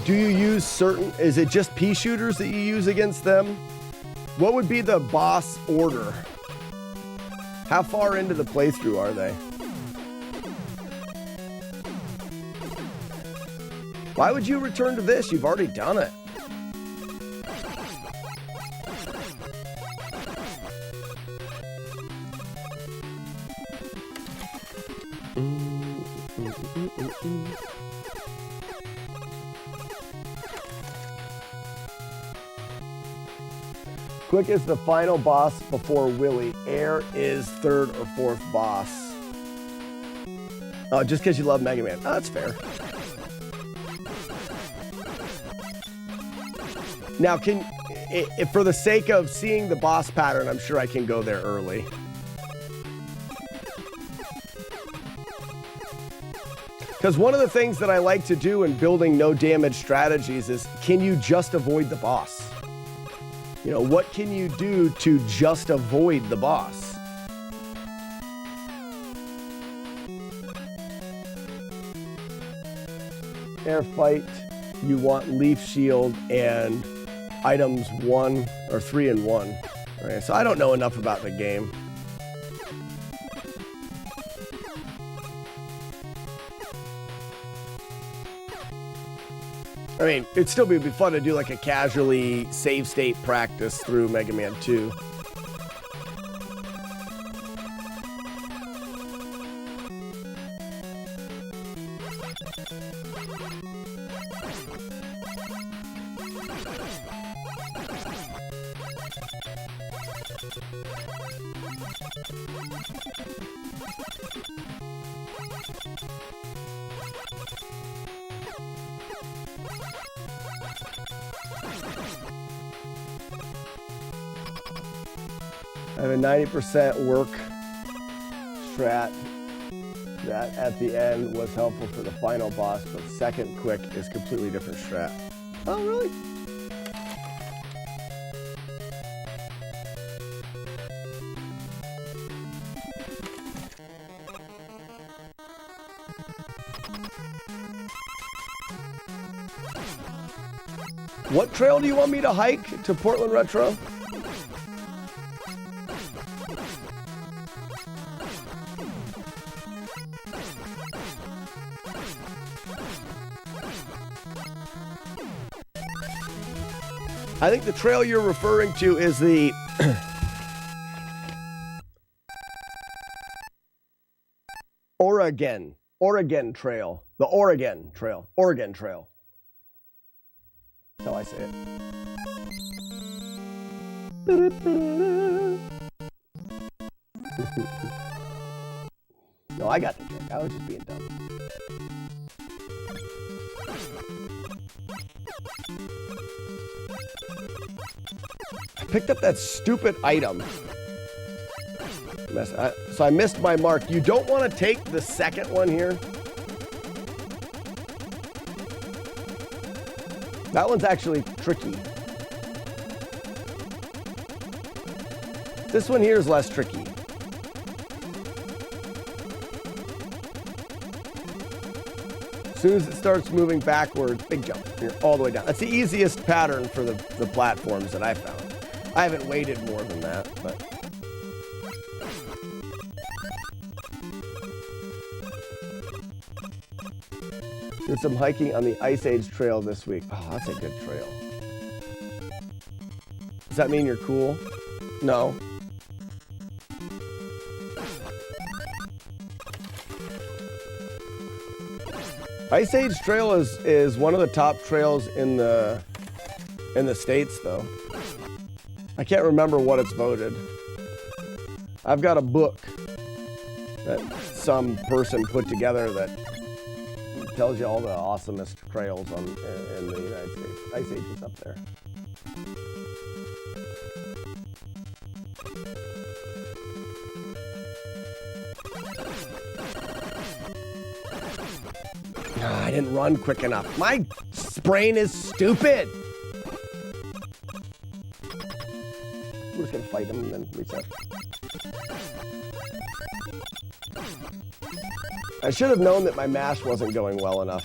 do you use is it just pea shooters that you use against them? What would be the boss order? How far into the playthrough are they? Why would you return to this? You've already done it. Quick is the final boss before Willy. Air is third or fourth boss. Oh, just because you love Mega Man. Oh, that's fair. Now, if for the sake of seeing the boss pattern, I'm sure I can go there early. Because one of the things that I like to do in building no damage strategies is, can you just avoid the boss? You know, what can you do to just avoid the boss? Air fight, you want leaf shield and items 1 or 3 in 1. Okay, so I don't know enough about the game. I mean, it'd still be fun to do like a casually save state practice through Mega Man 2. I have a 90% work strat that at the end was helpful for the final boss, but second quick is completely different strat. Oh, really? What trail do you want me to hike to Portland Retro? I think the trail you're referring to is the Oregon Trail. The Oregon Trail. Oregon Trail. That's how I say it. No, I got the joke. I was just being dumb. I picked up that stupid item. So I missed my mark. You don't want to take the second one here. That one's actually tricky. This one here is less tricky. As soon as it starts moving backwards, big jump, you're all the way down. That's the easiest pattern for the platforms that I found. I haven't waited more than that, but. Did some hiking on the Ice Age Trail this week. Oh, that's a good trail. Does that mean you're cool? No. Ice Age Trail is one of the top trails in the States, though. I can't remember what it's voted. I've got a book that some person put together that tells you all the awesomest trails in the United States. Ice Age is up there. I didn't run quick enough. My brain is stupid. We're just gonna fight him and then reset. I should have known that my mash wasn't going well enough.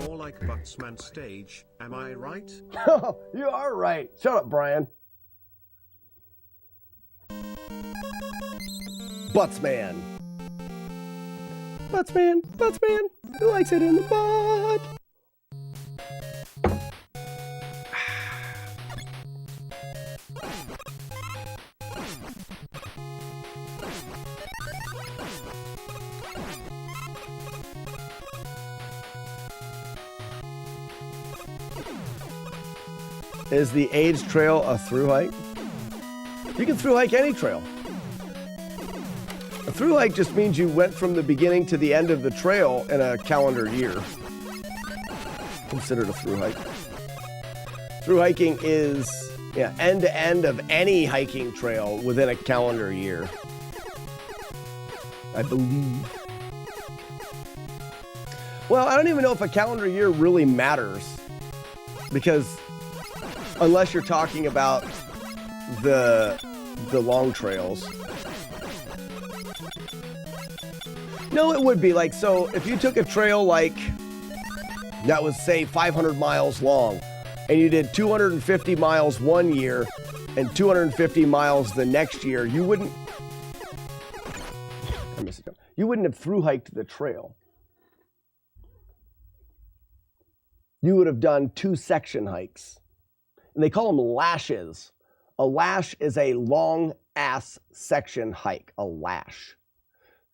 More like Buttsman stage, am I right? You are right. Shut up, Brian. Buttsman. Buttsman. Who likes it in the butt? Is the age trail a through hike? You can through hike any trail. A through hike just means you went from the beginning to the end of the trail in a calendar year. Considered a through hike. Through hiking is end to end of any hiking trail within a calendar year, I believe. Well, I don't even know if a calendar year really matters, because unless you're talking about the long trails. No, it would be like, so if you took a trail like that was, say, 500 miles long, and you did 250 miles one year and 250 miles the next year, you wouldn't have through hiked the trail. You would have done 2 section hikes. And they call them lashes. A lash is a long ass section hike, a lash.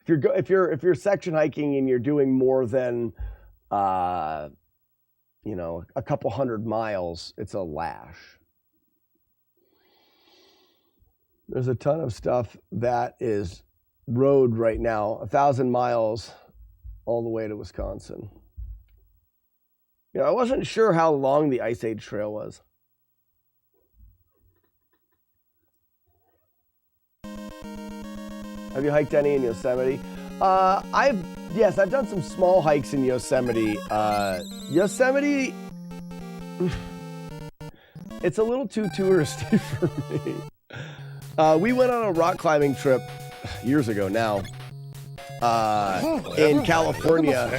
If you're section hiking and you're doing more than a couple hundred miles, it's a lash. There's a ton of stuff that is road right now, 1,000 miles all the way to Wisconsin. I wasn't sure how long the Ice Age Trail was. Have you hiked any in Yosemite? Yes, I've done some small hikes in Yosemite. Yosemite, it's a little too touristy for me. We went on a rock climbing trip years ago now in California.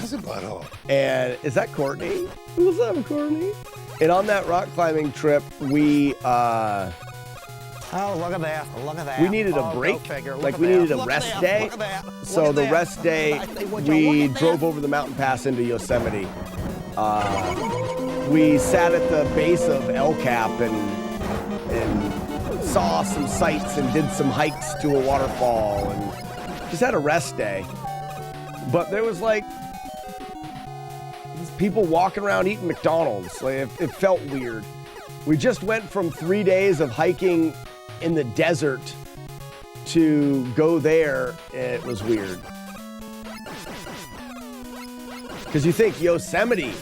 And is that Courtney? What's up, Courtney? And on that rock climbing trip, we oh, look at that. Look at that. We needed a break. Like, we needed a rest day. So the rest day, we drove over the mountain pass into Yosemite. We sat at the base of El Cap and saw some sights and did some hikes to a waterfall and just had a rest day. But there was like people walking around eating McDonald's. Like, it felt weird. We just went from 3 days of hiking in the desert to go there, it was weird. Because you think Yosemite,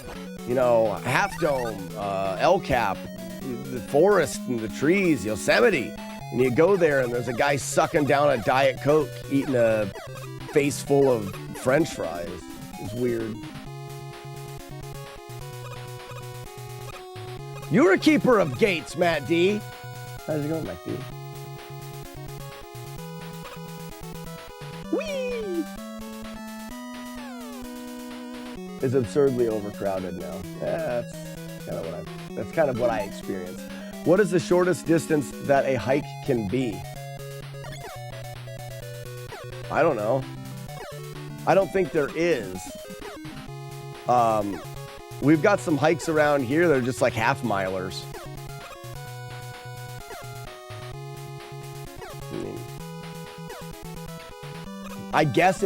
Half Dome, El Cap, the forest and the trees, Yosemite, and you go there and there's a guy sucking down a Diet Coke eating a face full of French fries. It's weird. You're a keeper of gates, Matt D. How's it going, Matt D? Whee! It's absurdly overcrowded now. That's kind of what I experienced. What is the shortest distance that a hike can be? I don't know. I don't think there is. We've got some hikes around here that are just like half-milers. I guess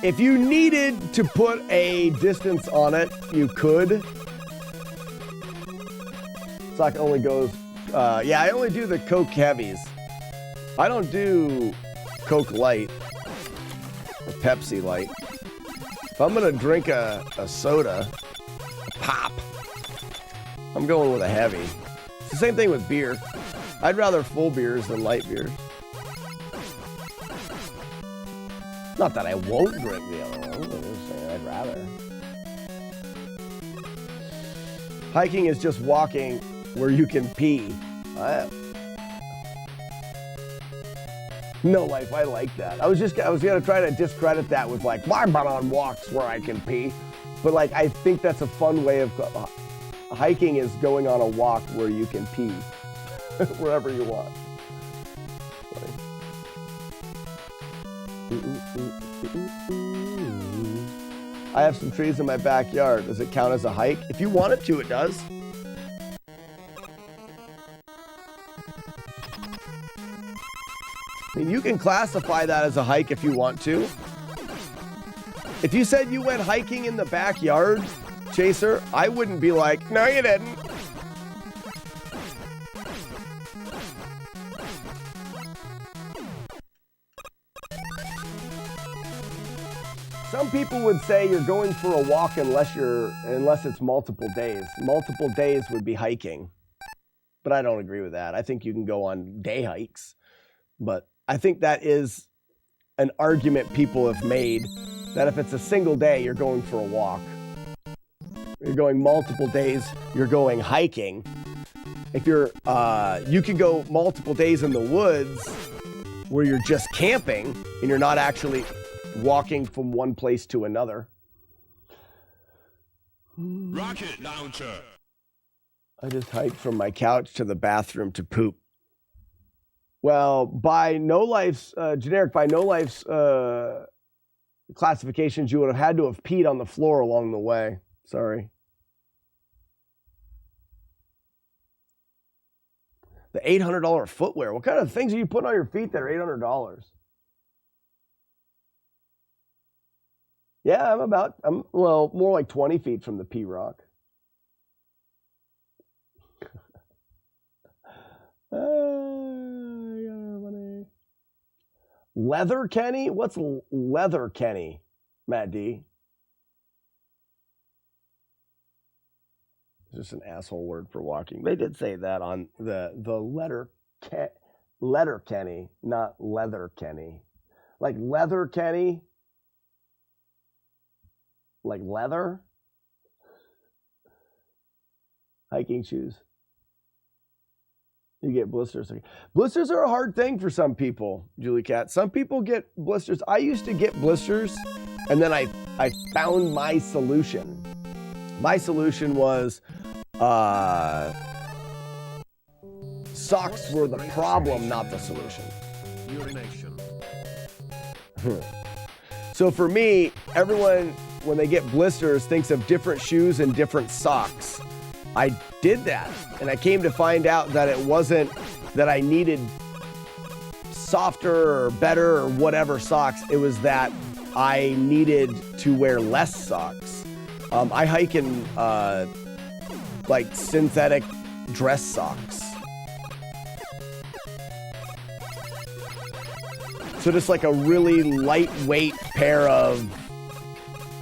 if you needed to put a distance on it, you could. Sock only goes, I only do the Coke heavies. I don't do Coke Light or Pepsi Light. If I'm gonna drink a soda, a pop, I'm going with a heavy. It's the same thing with beer. I'd rather full beers than light beers. Not that I won't drink the other one, I'm just saying I'd rather. Hiking is just walking where you can pee. No life, I like that. I was gonna try to discredit that with like, why but on walks where I can pee? But like, I think that's a fun way of, hiking is going on a walk where you can pee. Wherever you want. I have some trees in my backyard. Does it count as a hike? If you want it to, it does. I mean, you can classify that as a hike if you want to. If you said you went hiking in the backyard, Chaser, I wouldn't be like, no, you didn't. Some people would say you're going for a walk unless it's multiple days. Multiple days would be hiking. But I don't agree with that. I think you can go on day hikes. But I think that is an argument people have made, that if it's a single day, you're going for a walk. You're going multiple days, you're going hiking. If you're, you can go multiple days in the woods where you're just camping and you're not actually walking from one place to another. Rocket launcher. I just hiked from my couch to the bathroom to poop. Well, by No Life's, generic, by No Life's classifications, you would have had to have peed on the floor along the way. Sorry. The $800 footwear. What kind of things are you putting on your feet that are $800? Yeah, I'm more like 20 feet from the P-Rock. Leather Kenny? What's Leather Kenny, Matt D? It's just an asshole word for walking. They did say that on the letter Kenny, not Leather Kenny. Like Leather Kenny? Like leather? Hiking shoes. You get blisters. Blisters are a hard thing for some people, Julie Cat. Some people get blisters. I used to get blisters, and then I found my solution. My solution was socks were the problem, not the solution. Urination. So for me, everyone, when they get blisters, thinks of different shoes and different socks. I did that, and I came to find out that it wasn't that I needed softer or better or whatever socks. It was that I needed to wear less socks. I hike in like synthetic dress socks. So just like a really lightweight pair of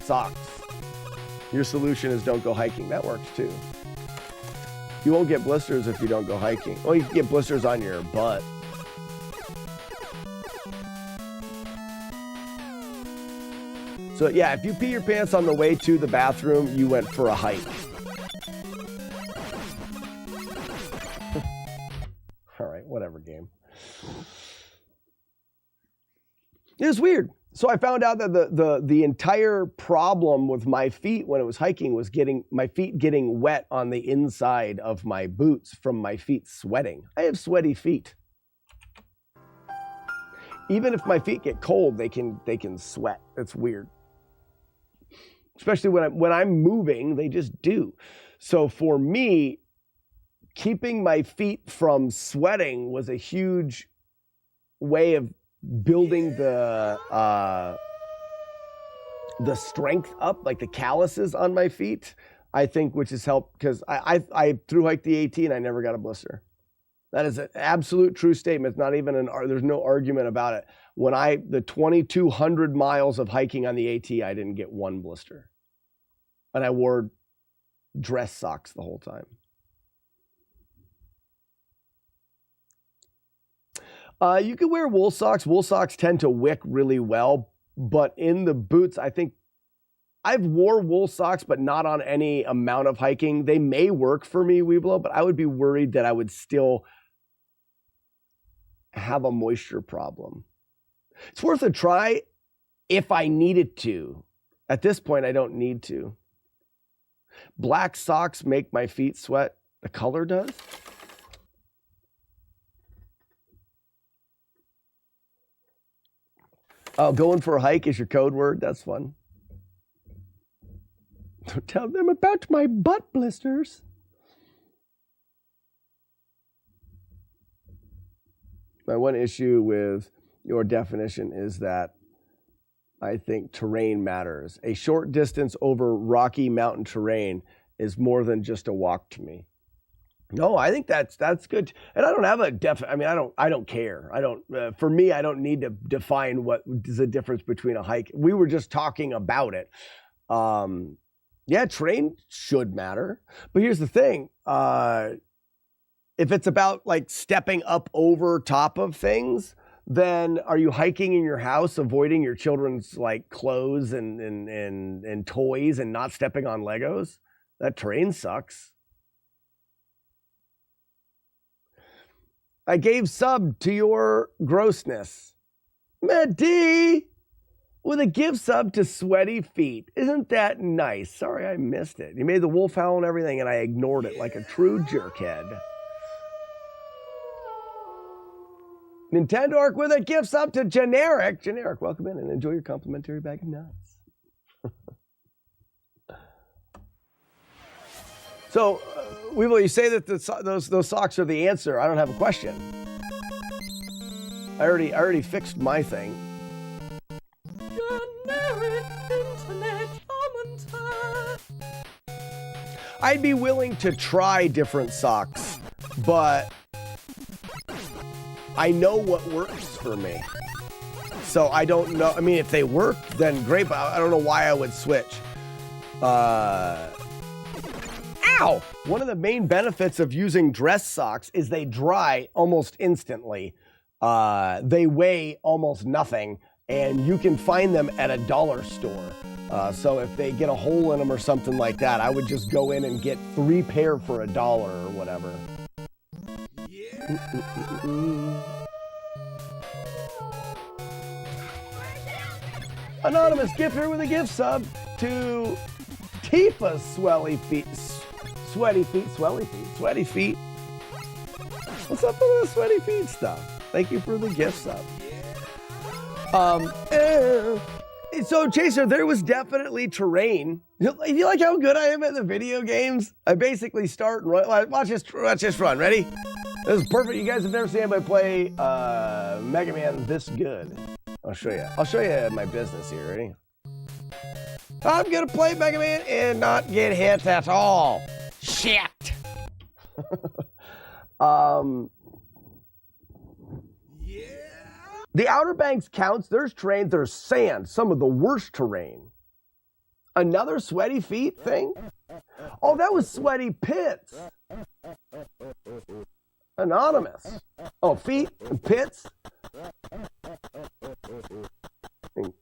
socks. Your solution is don't go hiking. That works too. You won't get blisters if you don't go hiking. Well, you can get blisters on your butt. So yeah, if you pee your pants on the way to the bathroom, you went for a hike. All right, whatever, game. It was weird. So I found out that the entire problem with my feet when it was hiking was my feet getting wet on the inside of my boots from my feet sweating. I have sweaty feet. Even if my feet get cold, they can sweat. It's weird. Especially when I'm moving, they just do. So for me, keeping my feet from sweating was a huge way of building the strength up, like the calluses on my feet, I think, which has helped, because I through hiked the AT and I never got a blister. That is an absolute true statement. It's not even there's no argument about it. When the 2,200 miles of hiking on the AT, I didn't get one blister. And I wore dress socks the whole time. You can wear wool socks. Wool socks tend to wick really well, but in the boots, I think I've wore wool socks, but not on any amount of hiking. They may work for me, Weeblo, but I would be worried that I would still have a moisture problem. It's worth a try if I needed to. At this point, I don't need to. Black socks make my feet sweat. The color does. Oh, going for a hike is your code word? That's fun. Don't tell them about my butt blisters. My one issue with your definition is that I think terrain matters. A short distance over rocky mountain terrain is more than just a walk to me. No, I think that's good. And I don't have a I mean, I don't care. I don't, for me, I don't need to define what is the difference between a hike. We were just talking about it. Yeah, terrain should matter. But here's the thing. If it's about like stepping up over top of things, then are you hiking in your house, avoiding your children's like clothes and toys and not stepping on Legos? That terrain sucks. I gave sub to your grossness. Mehdi with a gift sub to Sweaty Feet. Isn't that nice? Sorry I missed it. You made the wolf howl and everything, and I ignored it like a true jerkhead. Nintendo with a gift sub to Generic. Generic, welcome in and enjoy your complimentary bag of nuts. So, Weevil, you say that those socks are the answer. I don't have a question. I already fixed my thing. Generic internet commenter. I'd be willing to try different socks, but I know what works for me. So I don't know. I mean, if they work, then great, but I don't know why I would switch. Ow! One of the main benefits of using dress socks is they dry almost instantly. They weigh almost nothing, and you can find them at a dollar store. So if they get a hole in them or something like that, I would just go in and get 3 pair for $1 or whatever. Anonymous gifter with a gift sub to Tifa Sweaty Feet. Sweaty Feet. What's up with the Sweaty Feet stuff? Thank you for the gift sub. So Chaser, there was definitely terrain. You like how good I am at the video games? I basically start and run. Watch this run. Ready? This is perfect. You guys have never seen anybody play Mega Man this good. I'll show you. I'll show you my business here. Ready? I'm gonna play Mega Man and not get hit at all. Shit. The Outer Banks counts. There's terrain. There's sand. Some of the worst terrain. Another Sweaty Feet thing? Oh, that was Sweaty Pits. Anonymous. Oh, feet and pits.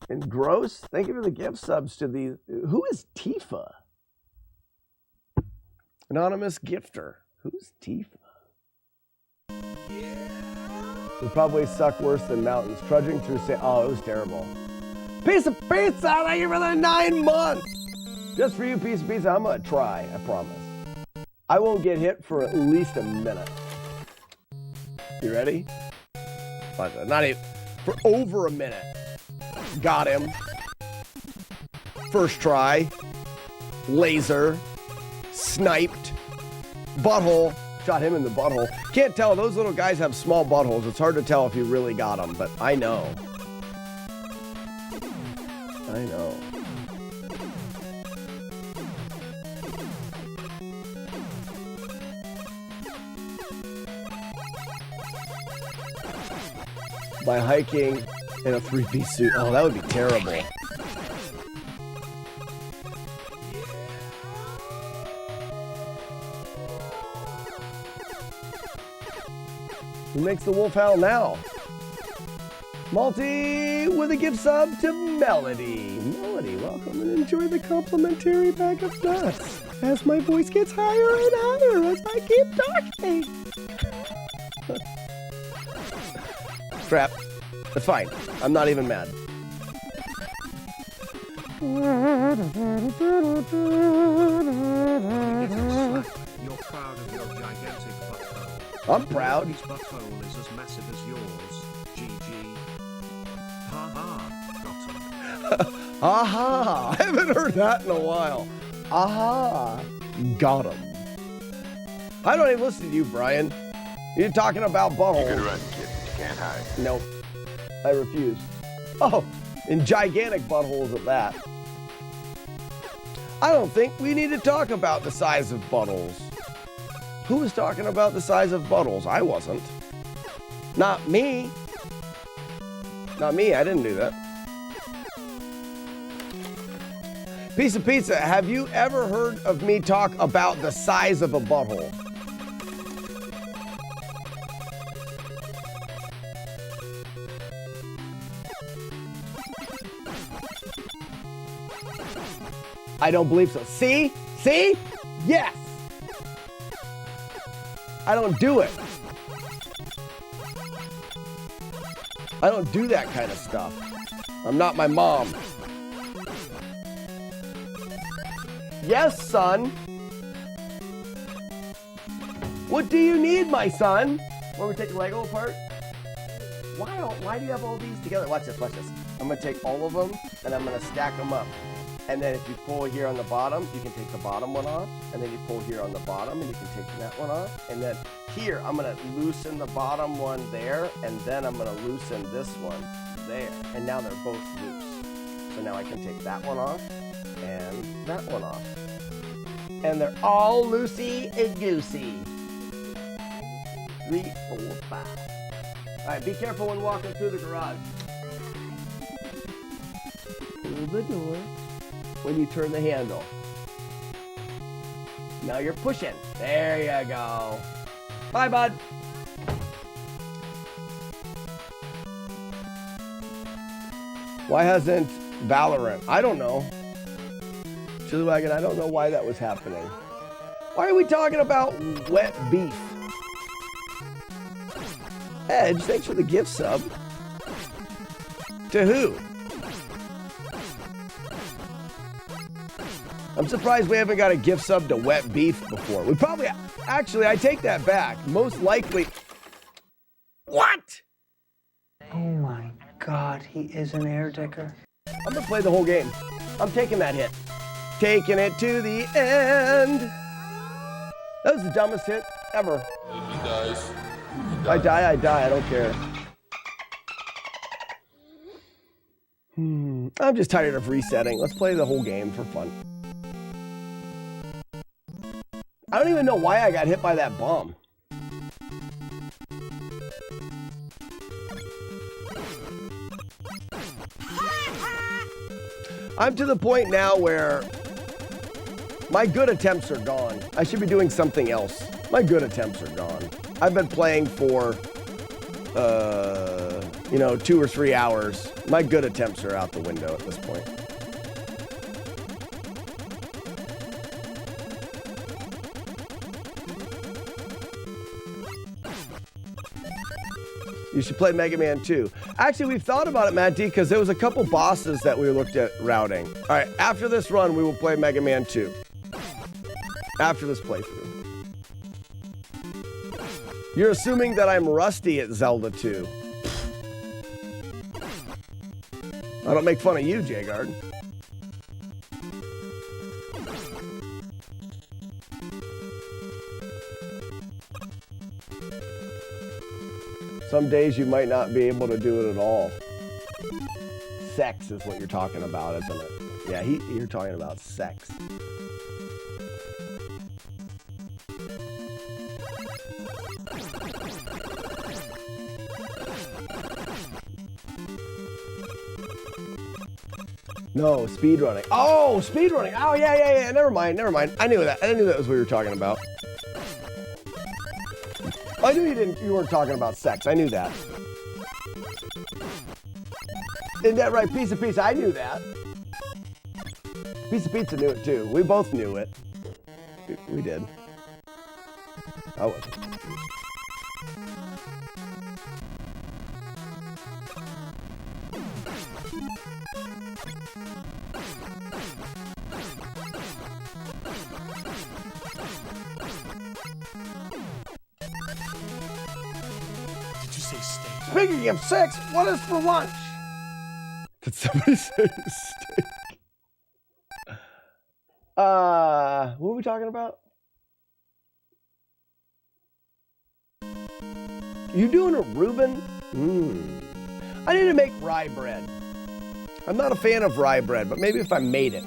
And gross. Thank you for the gift subs to these. Who is Tifa? Anonymous gifter. Who's Tifa? Would probably suck worse than mountains. Trudging through oh, it was terrible. Piece of pizza, thank you for the 9 months. Just for you, piece of pizza. I'm gonna try, I promise. I won't get hit for at least a minute. You ready? Not even, for over a minute. Got him. First try. Laser. Sniped. Butthole. Shot him in the butthole. Can't tell. Those little guys have small buttholes. It's hard to tell if you really got them, but I know. I know. By hiking in a 3-piece suit. Oh, that would be terrible. Who makes the wolf howl now? Multi with a gift sub to Melody. Melody, welcome and enjoy the complimentary bag of nuts as my voice gets higher and higher as I keep talking. Crap. That's fine. I'm not even mad. You're proud of your gigantic butthole. I'm proud. His butthole is as massive as yours. GG. Haha. Got him. Aha! I haven't heard that in a while. Aha! Got him. I don't even listen to you, Brian. You're talking about buttholes. You can run, kid. You can't hide. Nope. I refuse. Oh, and gigantic buttholes at that. I don't think we need to talk about the size of buttholes. Who was talking about the size of buttholes? I wasn't. Not me. Not me, I didn't do that. Piece of pizza, have you ever heard of me talk about the size of a butthole? I don't believe so. See? See? Yes! I don't do it. I don't do that kind of stuff. I'm not my mom. Yes, son. What do you need, my son? Want me to take the Lego apart? Why do you have all these together? Watch this, watch this. I'm gonna take all of them and I'm gonna stack them up. And then if you pull here on the bottom, you can take the bottom one off. And then you pull here on the bottom and you can take that one off. And then here, I'm gonna loosen the bottom one there. And then I'm gonna loosen this one there. And now they're both loose. So now I can take that one off and that one off. And they're all loosey and goosey. 3, 4, 5. All right, be careful when walking through the garage. Pull the door when you turn the handle. Now you're pushing. There you go. Bye, bud. Why hasn't Valorant? I don't know. Chili Wagon, I don't know why that was happening. Why are we talking about wet beef? Edge, thanks for the gift sub. To who? I'm surprised we haven't got a gift sub to wet beef before. We probably, actually, I take that back. Most likely. What? Oh my God, he is an air dicker. I'm gonna play the whole game. I'm taking that hit. Taking it to the end. That was the dumbest hit ever. He dies. I die, I don't care. I'm just tired of resetting. Let's play the whole game for fun. I don't even know why I got hit by that bomb. I'm to the point now where my good attempts are gone. I should be doing something else. My good attempts are gone. I've been playing for, 2 or 3 hours. My good attempts are out the window at this point. You should play Mega Man 2. Actually, we've thought about it, Matt D, because there was a couple bosses that we looked at routing. All right, after this run, we will play Mega Man 2. After this playthrough. You're assuming that I'm rusty at Zelda 2. I don't make fun of you, Jagard. Some days you might not be able to do it at all. Sex is what you're talking about, isn't it? Yeah, you're talking about sex. No, speedrunning. Oh, speedrunning. Oh, yeah. Never mind. I knew that. I knew that was what you were talking about. I knew you weren't talking about sex. I knew that. Isn't that right? Piece of pizza. I knew that. Piece of pizza knew it too. We both knew it. We did. I wasn't. Speaking of sex, what is for lunch? Did somebody say steak? What were we talking about? You doing a Reuben? I need to make rye bread. I'm not a fan of rye bread, but maybe if I made it.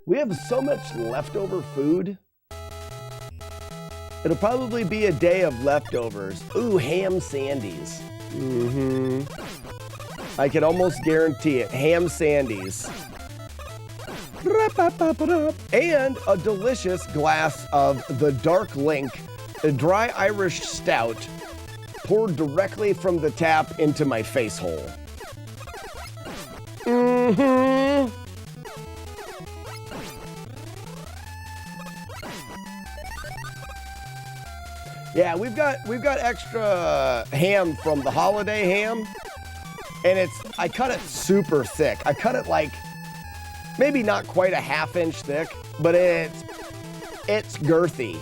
We have so much leftover food. It'll probably be a day of leftovers. Ooh, ham sandies. Mm-hmm. I can almost guarantee it. Ham sandies. And a delicious glass of the Dark Link, a dry Irish stout, poured directly from the tap into my face hole. Mm-hmm. Yeah, we've got extra ham from the holiday ham, and I cut it super thick. I cut it like maybe not quite a ½ inch thick, but it's girthy.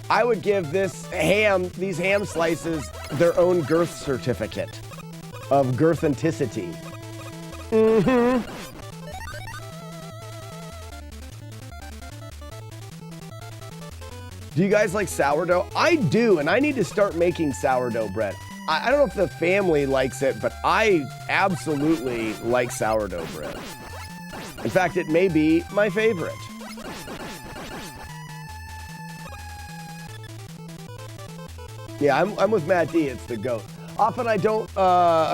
I would give these ham slices their own girth certificate of girthenticity. Mm-hmm. Do you guys like sourdough? I do, and I need to start making sourdough bread. I don't know if the family likes it, but I absolutely like sourdough bread. In fact, it may be my favorite. Yeah, I'm with Matt D. It's the GOAT. Often I don't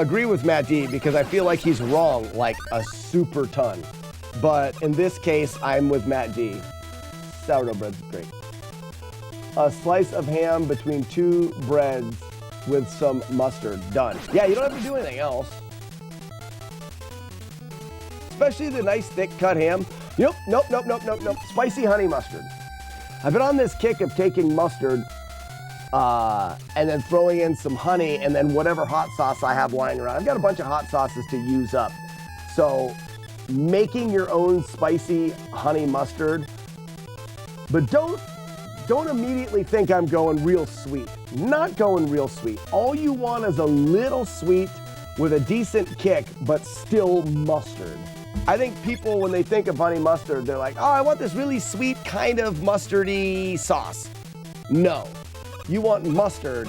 agree with Matt D because I feel like he's wrong like a super ton. But in this case, I'm with Matt D. Sourdough bread's great. A slice of ham between 2 breads with some mustard. Done. Yeah, you don't have to do anything else. Especially the nice thick cut ham. Nope. Spicy honey mustard. I've been on this kick of taking mustard and then throwing in some honey and then whatever hot sauce I have lying around. I've got a bunch of hot sauces to use up. So making your own spicy honey mustard, but don't immediately think I'm going real sweet. Not going real sweet. All you want is a little sweet with a decent kick, but still mustard. I think people, when they think of honey mustard, they're like, oh, I want this really sweet kind of mustardy sauce. No. You want mustard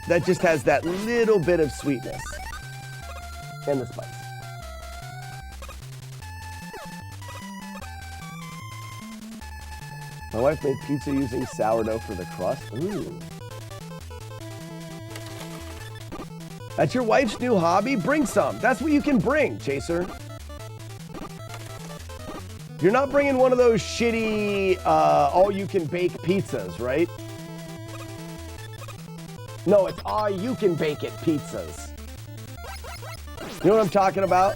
that just has that little bit of sweetness and the spice. My wife made pizza using sourdough for the crust. Ooh. That's your wife's new hobby? Bring some. That's what you can bring, Chaser. You're not bringing one of those shitty all-you-can-bake pizzas, right? No, it's all-you-can-bake-it pizzas. You know what I'm talking about?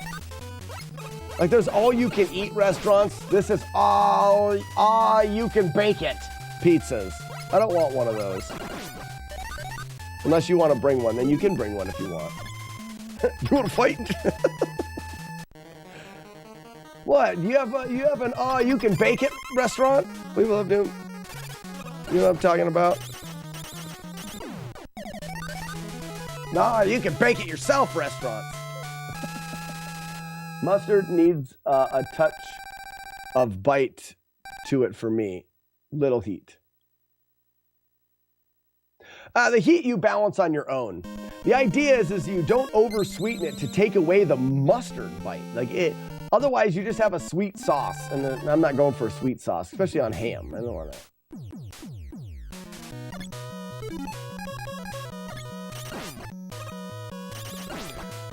Like those all-you-can-eat restaurants. This is all-you-can-bake-it pizzas. I don't want one of those. Unless you want to bring one, then you can bring one if you want. You want to fight? What? You have an all-you-can-bake-it restaurant? We love to. You know what I'm talking about? Nah, you can bake it yourself restaurants. Mustard needs a touch of bite to it for me. Little heat. The heat you balance on your own. The idea is you don't over-sweeten it to take away the mustard bite. Otherwise, you just have a sweet sauce. And I'm not going for a sweet sauce, especially on ham. I don't want that.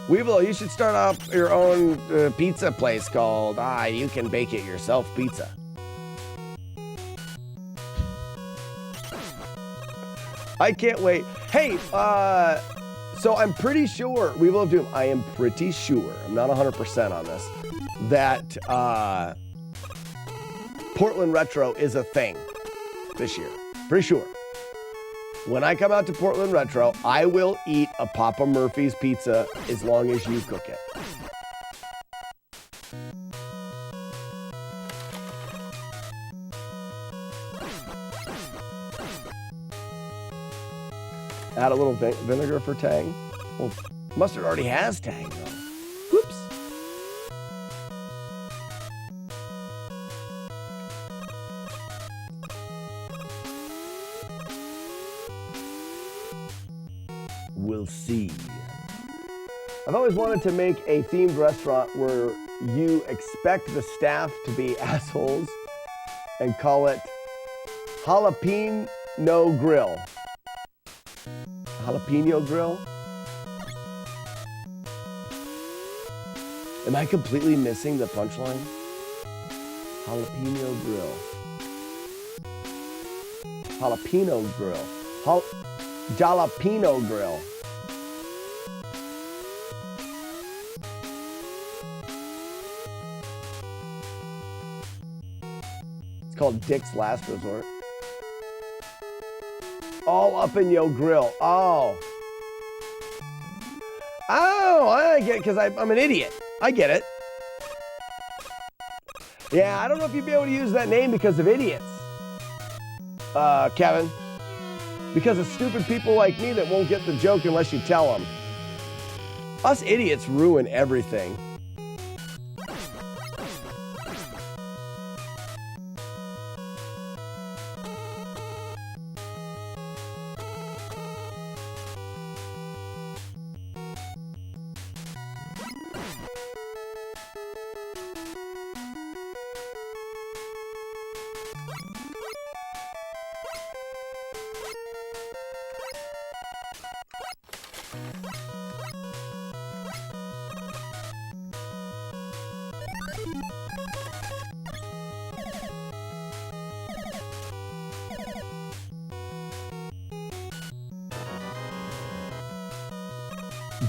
Weevil, you should start off your own pizza place called You Can Bake It Yourself Pizza. I can't wait. Hey, so I'm pretty sure, Weevil of Doom, I am pretty sure, I'm not 100% on this, that Portland Retro is a thing this year. Pretty sure. When I come out to Portland Retro, I will eat a Papa Murphy's pizza as long as you cook it. Add a little vinegar for tang. Well, mustard already has tang, though. Whoops. We'll see. I've always wanted to make a themed restaurant where you expect the staff to be assholes and call it Jalapeno Grill. Jalapeno Grill? Am I completely missing the punchline? Jalapeno Grill. Jalapeno Grill. Jalapeno Grill. It's called Dick's Last Resort. All up in your grill. Oh. Oh, I get it because I'm an idiot. I get it. Yeah, I don't know if you'd be able to use that name because of idiots, Kevin. Because of stupid people like me that won't get the joke unless you tell them. Us idiots ruin everything.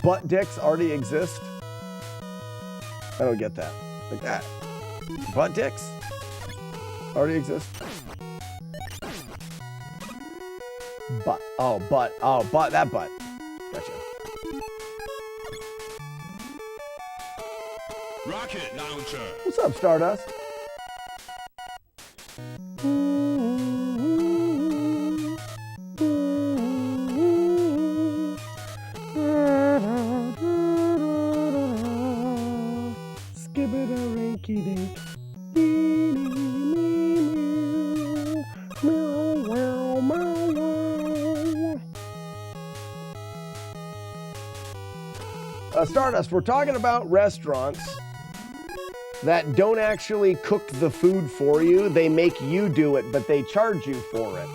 Butt dicks already exist? I don't get that. Like that. Butt dicks already exist? Butt. Oh, butt. Oh, butt. That butt. Gotcha. Rocket launcher. What's up, Stardust? Stardust, we're talking about restaurants that don't actually cook the food for you. They make you do it, but they charge you for it.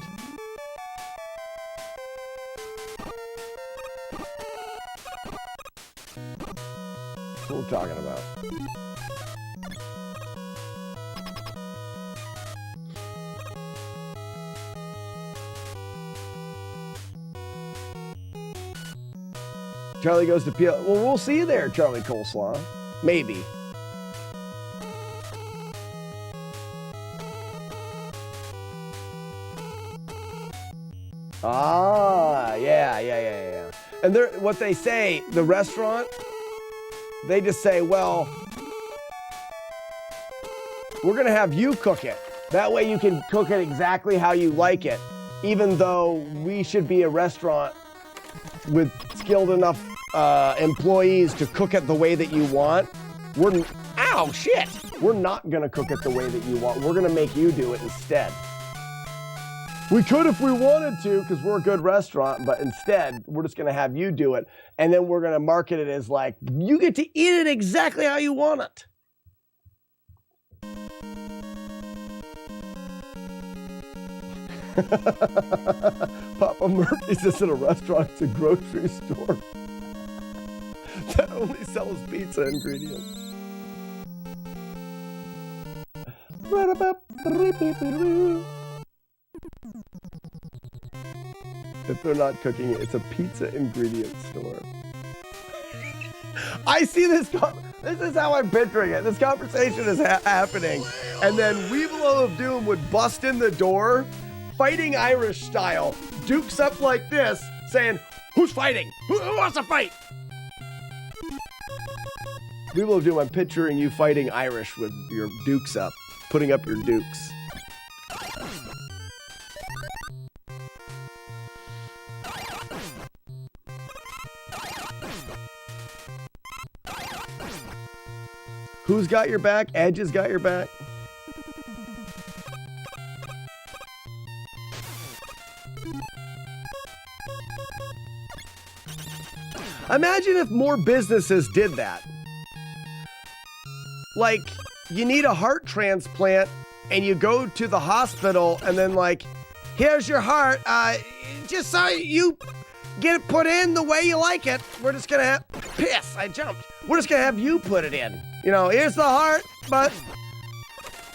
That's what we're talking about. Charlie goes to peel. Well, we'll see you there, Charlie Coleslaw. Maybe. Ah, yeah. And they're, what they say, the restaurant, they just say, well, we're going to have you cook it. That way you can cook it exactly how you like it, even though we should be a restaurant with skilled enough employees to cook it the way that you want. Ow, shit! We're not gonna cook it the way that you want. We're gonna make you do it instead. We could if we wanted to, because we're a good restaurant, but instead, we're just gonna have you do it, and then we're gonna market it as like, you get to eat it exactly how you want it. Papa Murphy's isn't a restaurant, it's a grocery store that only sells pizza ingredients. If they're not cooking it, it's a pizza ingredient store. I see this. This is how I'm picturing it. This conversation is happening, and then Weevil of Doom would bust in the door, fighting Irish style, dukes up like this, saying, "Who's fighting? Who wants to fight?" Weevil of Doom, I'm picturing you fighting Irish with your dukes up, putting up your dukes. Who's got your back? Edge has got your back. Imagine if more businesses did that. Like, you need a heart transplant and you go to the hospital and then like, here's your heart. Just so you get it put in the way you like it. We're just gonna have, piss, I jumped. We're just gonna have you put it in. You know, here's the heart, but,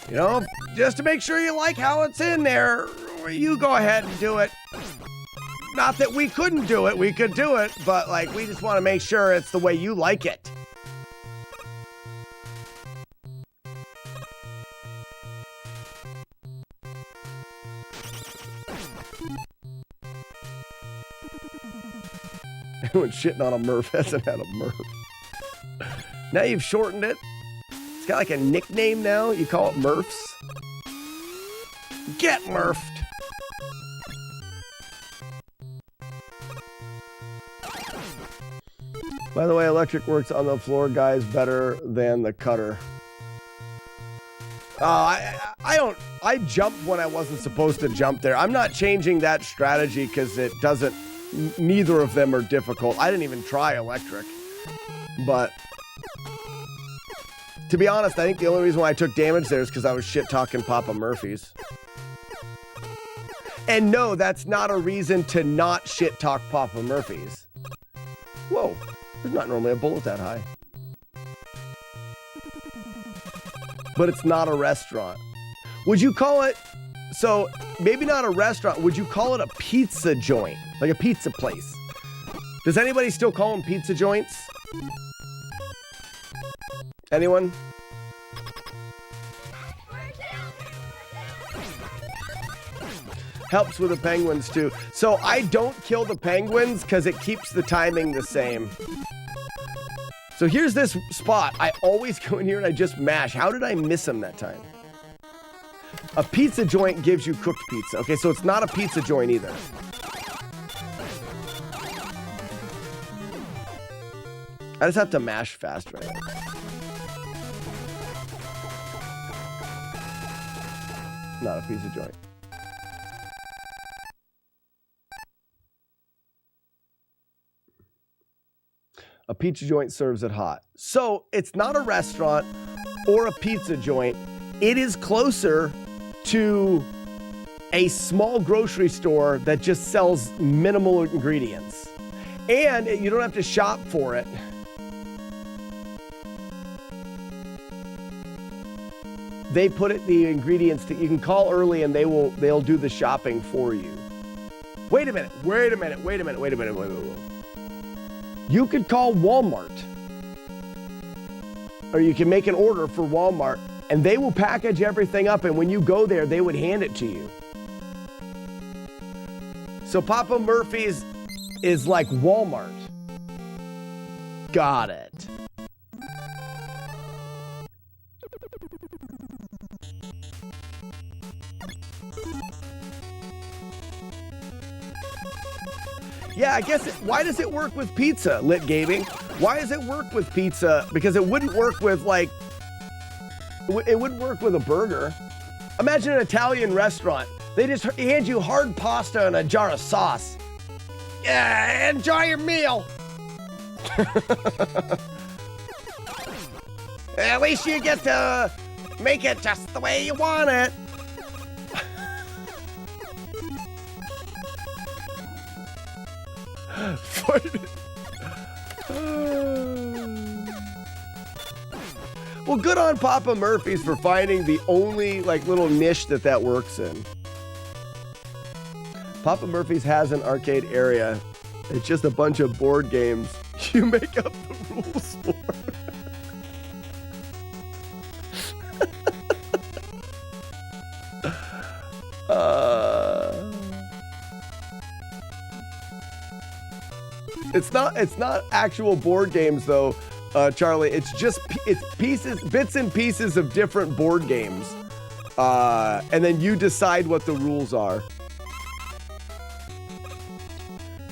you know, just to make sure you like how it's in there, you go ahead and do it. Not that we couldn't do it, we could do it, but like, we just want to make sure it's the way you like it. Everyone shitting on a Murph hasn't had a Murph. Now you've shortened it. It's got like a nickname now. You call it Murphs. Get Murphed. By the way, electric works on the floor, guys, better than the cutter. I jumped when I wasn't supposed to jump there. I'm not changing that strategy because it doesn't, neither of them are difficult. I didn't even try electric. But to be honest, I think the only reason why I took damage there is because I was shit-talking Papa Murphy's. And no, that's not a reason to not shit-talk Papa Murphy's. Whoa, there's not normally a bullet that high. But it's not a restaurant. Would you call it, so maybe not a restaurant, would you call it a pizza joint? Like a pizza place? Does anybody still call them pizza joints? Anyone? Helps with the penguins too. So I don't kill the penguins because it keeps the timing the same. So here's this spot. I always go in here and I just mash. How did I miss him that time? A pizza joint gives you cooked pizza. Okay, so it's not a pizza joint either. I just have to mash faster. Not a pizza joint. A pizza joint serves it hot. So it's not a restaurant or a pizza joint. It is closer to a small grocery store that just sells minimal ingredients. And you don't have to shop for it. They put it the ingredients that you can call early and they'll do the shopping for you. Wait a minute. You could call Walmart, or you can make an order for Walmart, and they will package everything up, and when you go there, they would hand it to you. So Papa Murphy's is like Walmart. Got it. Yeah, I guess, why does it work with pizza, Lit Gaming? Why does it work with pizza? Because it wouldn't work with, like, it wouldn't work with a burger. Imagine an Italian restaurant. They just hand you hard pasta and a jar of sauce. Yeah, enjoy your meal. At least you get to make it just the way you want it. Well, good on Papa Murphy's for finding the only like little niche that works in. Papa Murphy's has an arcade area. It's just a bunch of board games you make up the rules for. It's not actual board games though, Charlie. It's just bits and pieces of different board games, and then you decide what the rules are.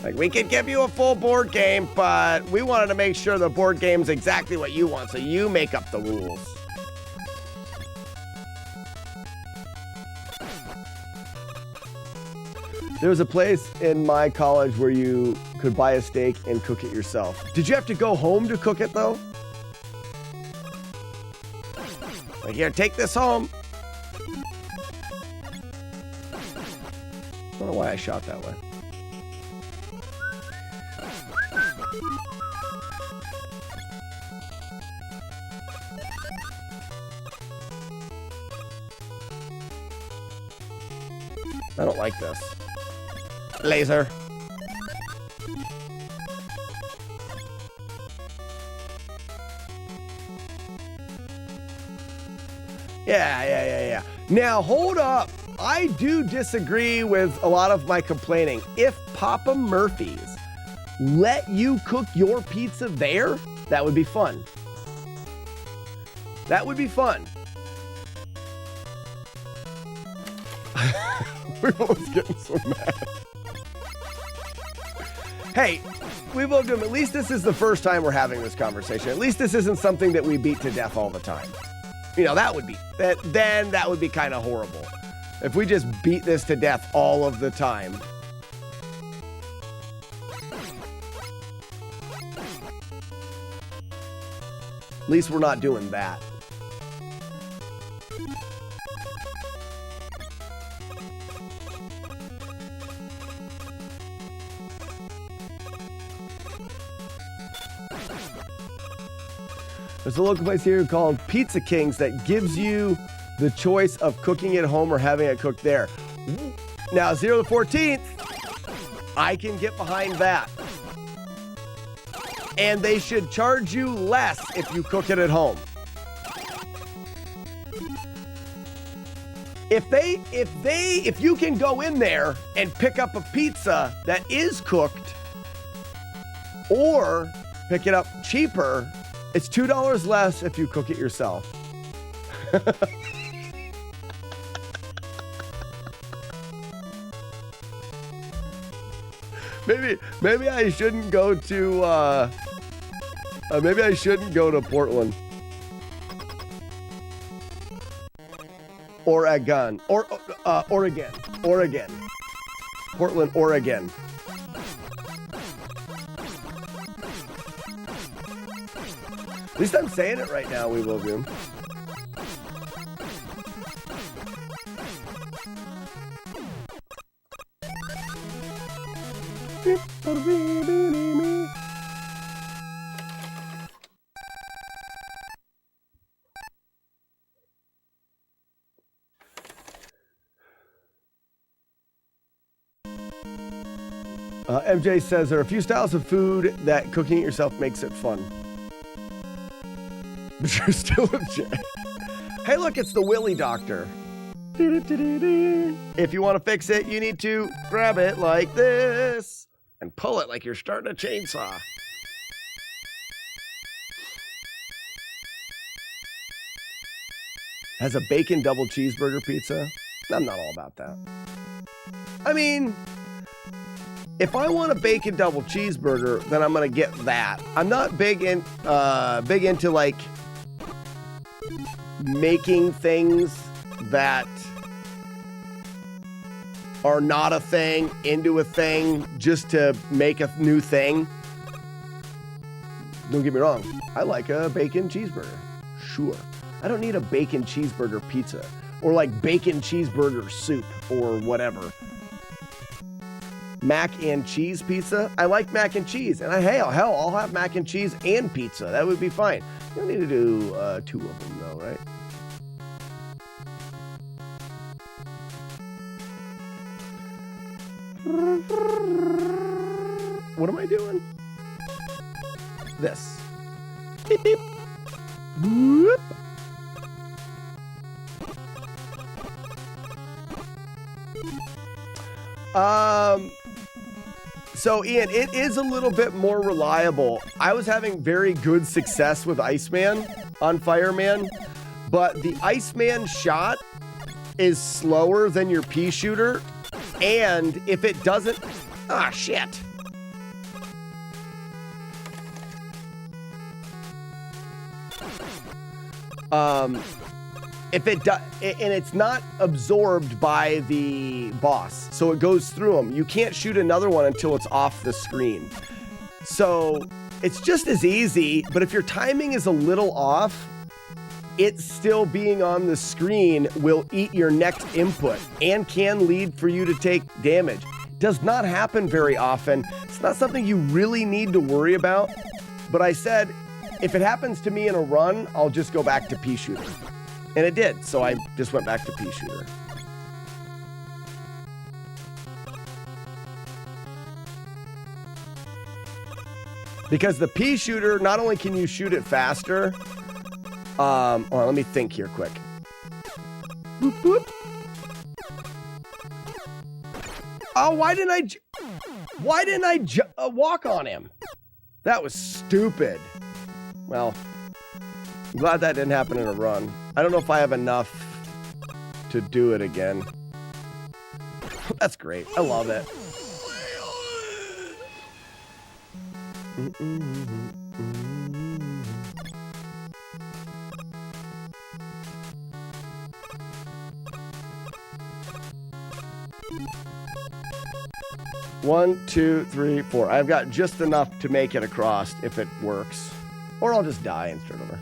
Like, we could give you a full board game, but we wanted to make sure the board game's exactly what you want, so you make up the rules. There was a place in my college where you could buy a steak and cook it yourself. Did you have to go home to cook it though? Like, here, take this home. I don't know why I shot that way. I don't like this. Laser. Yeah. Now, hold up. I do disagree with a lot of my complaining. If Papa Murphy's let you cook your pizza there, that would be fun. That would be fun. We're both getting so mad. Hey, we will do. At least this is the first time we're having this conversation. At least this isn't something that we beat to death all the time. You know, that would be then that would be kind of horrible. If we just beat this to death all of the time. At least we're not doing that. There's a local place here called Pizza Kings that gives you the choice of cooking at home or having it cooked there. Now, 0 to 14th, I can get behind that. And they should charge you less if you cook it at home. If you can go in there and pick up a pizza that is cooked or pick it up cheaper, it's $2 less if you cook it yourself. Maybe I shouldn't go to Portland. Oregon. Portland, Oregon. At least I'm saying it right now, we will do. MJ says there are a few styles of food that cooking it yourself makes it fun. But you're still a J. Hey, look, it's the Willy Doctor. If you want to fix it, you need to grab it like this and pull it like you're starting a chainsaw. Has a bacon double cheeseburger pizza? I'm not all about that. I mean, if I want a bacon double cheeseburger, then I'm gonna get that. I'm not big into like making things that are not a thing into a thing just to make a new thing. Don't get me wrong. I like a bacon cheeseburger. Sure. I don't need a bacon cheeseburger pizza or like bacon cheeseburger soup or whatever. Mac and cheese pizza. I like mac and cheese, and hell, I'll have mac and cheese and pizza. That would be fine. You don't need to do 2 of them though, right? What am I doing? This. Beep, beep. Whoop. So Ian, it is a little bit more reliable. I was having very good success with Iceman on Fireman, but the Iceman shot is slower than your pea shooter, and if it doesn't, shit. if it does, and it's not absorbed by the boss, so it goes through them. You can't shoot another one until it's off the screen. So it's just as easy, but if your timing is a little off, it still being on the screen will eat your next input and can lead for you to take damage. Does not happen very often. It's not something you really need to worry about. But I said, if it happens to me in a run, I'll just go back to pea shooter. And it did, so I just went back to pea shooter. Because the pea shooter, not only can you shoot it faster, hold on, let me think here quick. Boop, boop. Oh, why didn't I walk on him? That was stupid. Well, I'm glad that didn't happen in a run. I don't know if I have enough to do it again. That's great. I love it. One, two, three, four. I've got just enough to make it across if it works. Or I'll just die and start over.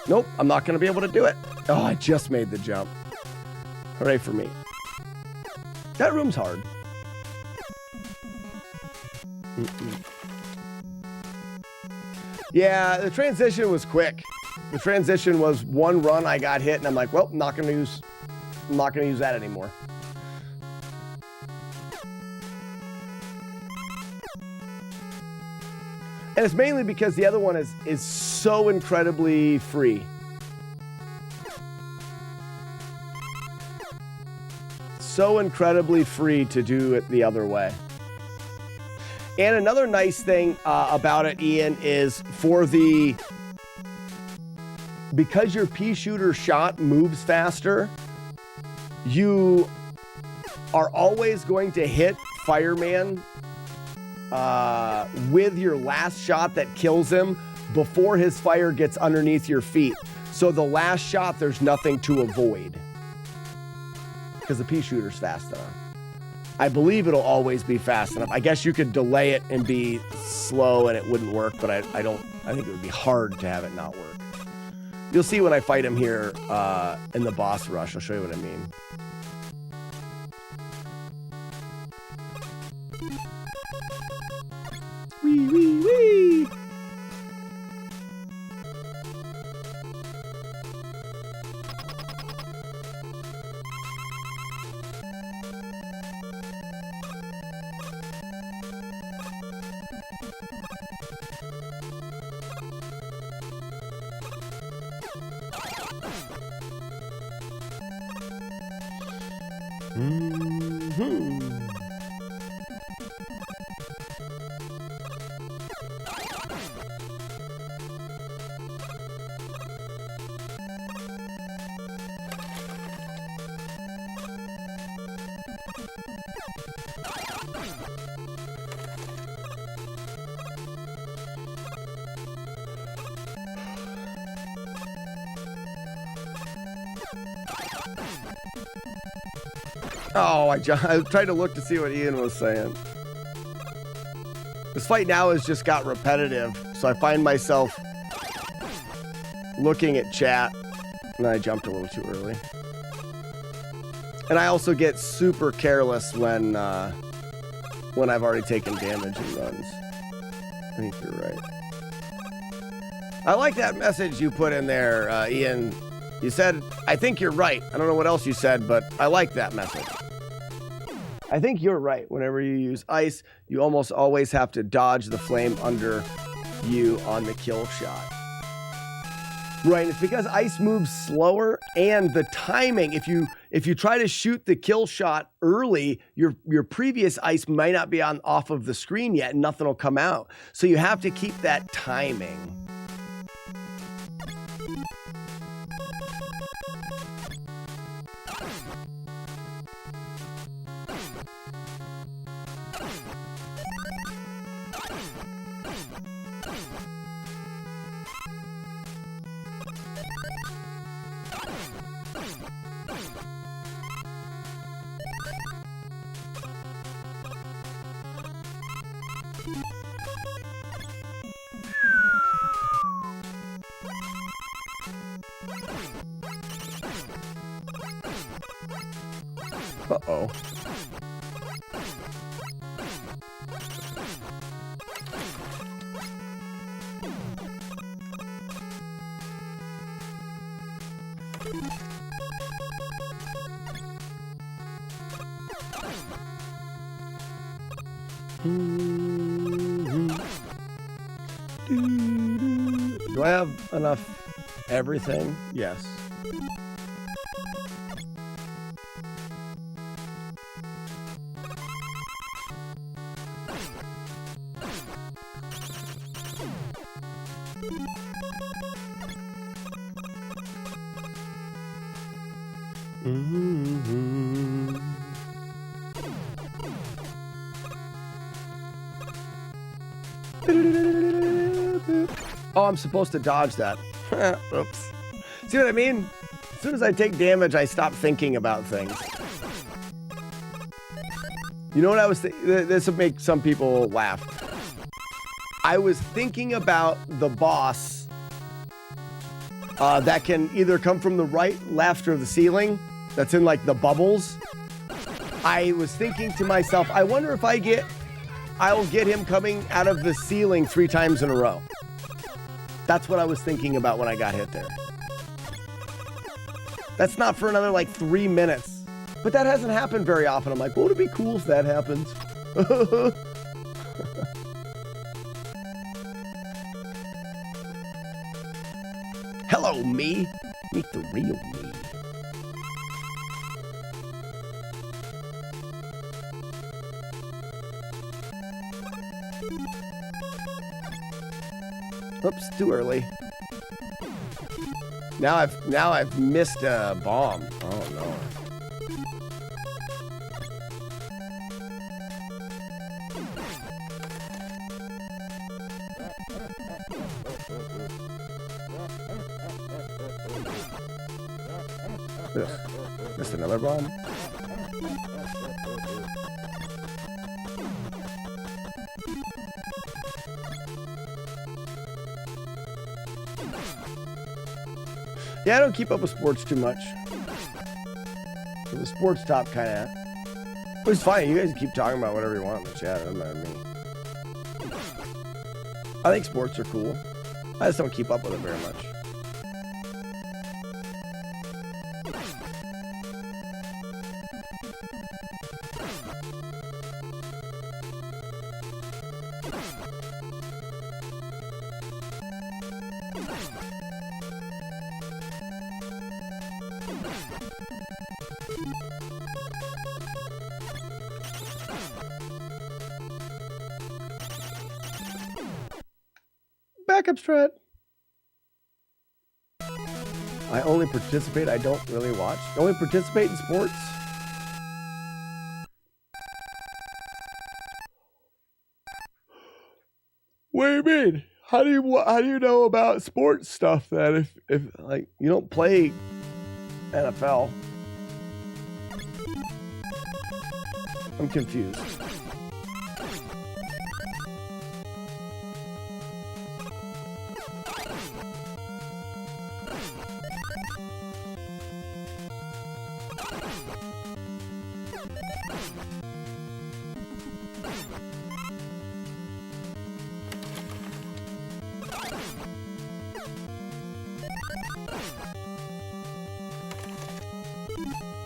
Nope, I'm not going to be able to do it. Oh, I just made the jump. Hooray for me. That room's hard. Yeah, the transition was quick. The transition was one run, I got hit, and I'm like, well, I'm not gonna use that anymore. And it's mainly because the other one is so incredibly free. So incredibly free to do it the other way. And another nice thing about it, Ian, is because your pea shooter shot moves faster, you are always going to hit Fireman with your last shot that kills him before his fire gets underneath your feet. So the last shot, there's nothing to avoid because the pea shooter's fast enough. I believe it'll always be fast enough. I guess you could delay it and be slow and it wouldn't work, but I think it would be hard to have it not work. You'll see when I fight him here in the boss rush. I'll show you what I mean. Wee, wee, wee. Oh, I tried to look to see what Ian was saying. This fight now has just got repetitive, so I find myself looking at chat, and I jumped a little too early. And I also get super careless when I've already taken damage in runs. I think you're right. I like that message you put in there, Ian. You said, I think you're right. I don't know what else you said, but I like that message. I think you're right. Whenever you use ice, you almost always have to dodge the flame under you on the kill shot. Right, it's because ice moves slower and the timing, if you try to shoot the kill shot early, your previous ice might not be off of the screen yet and nothing will come out. So you have to keep that timing. Uh-oh. Do I have enough everything? Yes. Oh, I'm supposed to dodge that. Oops. See what I mean? As soon as I take damage, I stop thinking about things. You know what I was thinking? This will make some people laugh. I was thinking about the boss that can either come from the right, left, or the ceiling. That's in like the bubbles. I was thinking to myself, I wonder if I'll get him coming out of the ceiling 3 times in a row. That's what I was thinking about when I got hit there. That's not for another like 3 minutes. But that hasn't happened very often. I'm like, well, would it be cool if that happens? Hello, me. Meet the real me. Oops, too early. Now I've missed a bomb. Oh no. Ugh. Missed another bomb. Yeah, I don't keep up with sports too much. So the sports top kind of. But it's fine. You guys keep talking about whatever you want in the chat. It doesn't matter to me. I think sports are cool. I just don't keep up with it very much. Backup strat. I only participate. I don't really watch. I only participate in sports. What do you mean? How do you know about sports stuff then if like you don't play NFL? I'm confused.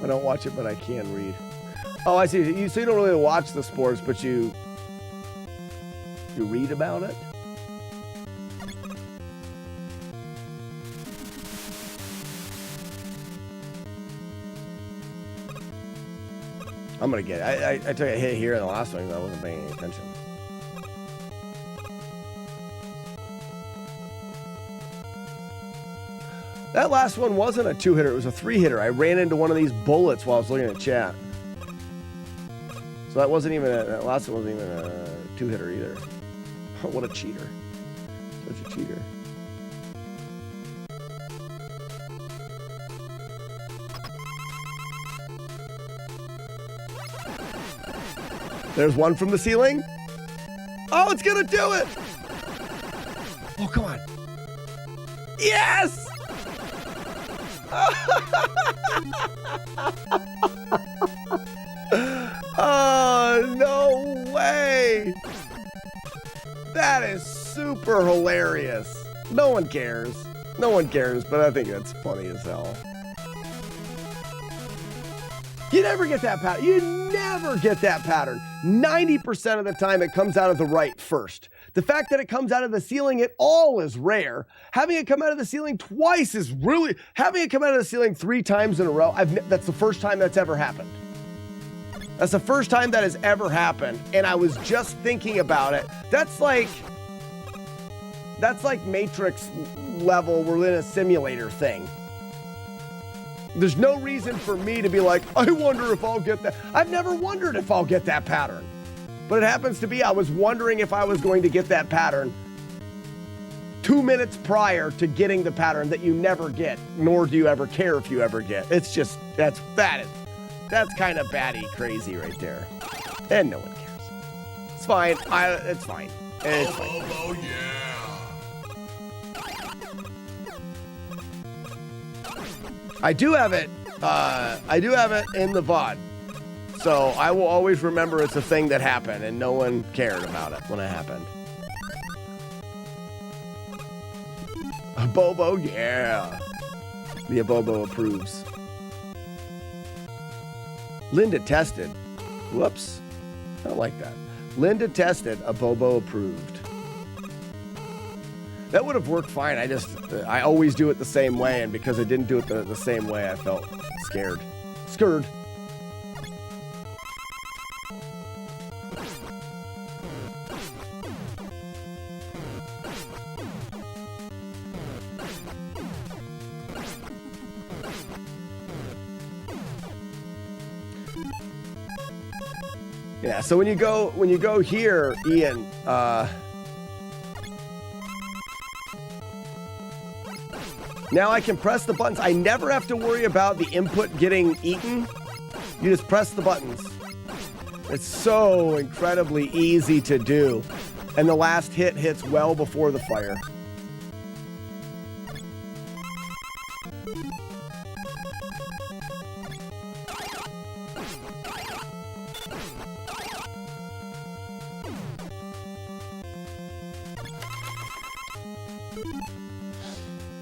I don't watch it, but I can read. Oh, I see. So you don't really watch the sports, but you read about it? I'm gonna get it. I took a hit here in the last one because I wasn't paying any attention. That last one wasn't a 2-hitter, it was a 3-hitter. I ran into one of these bullets while I was looking at chat. So that wasn't even that last one wasn't even a 2-hitter either. What a cheater. Such a cheater. There's one from the ceiling. Oh, it's gonna do it. Oh, come on. Yes! Oh, no way. That is super hilarious. No one cares. No one cares, but I think that's funny as hell. You never get that pattern. You never get that pattern. 90% of the time it comes out of the right first. The fact that it comes out of the ceiling at all is rare. Having it come out of the ceiling twice is really... Having it come out of the ceiling 3 times in a row, that's the first time that's ever happened. That's the first time that has ever happened. And I was just thinking about it. That's like Matrix level, we're in a simulator thing. There's no reason for me to be like, I wonder if I'll get that. I've never wondered if I'll get that pattern. But it happens to be, I was wondering if I was going to get that pattern 2 minutes prior to getting the pattern that you never get, nor do you ever care if you ever get. It's just, that's kind of batty crazy right there. And no one cares. It's fine. It's fine. It's fine. Oh, yeah. I do have it in the VOD. So I will always remember it's a thing that happened and no one cared about it when it happened. Bobo, yeah. The Bobo approves. Linda tested. Whoops. I don't like that. Linda tested, a Bobo approved. That would have worked fine. I always do it the same way, and because I didn't do it the same way, I felt scared. Scared. Yeah, so when you go here, Ian, now I can press the buttons. I never have to worry about the input getting eaten. You just press the buttons. It's so incredibly easy to do. And the last hit hits well before the fire.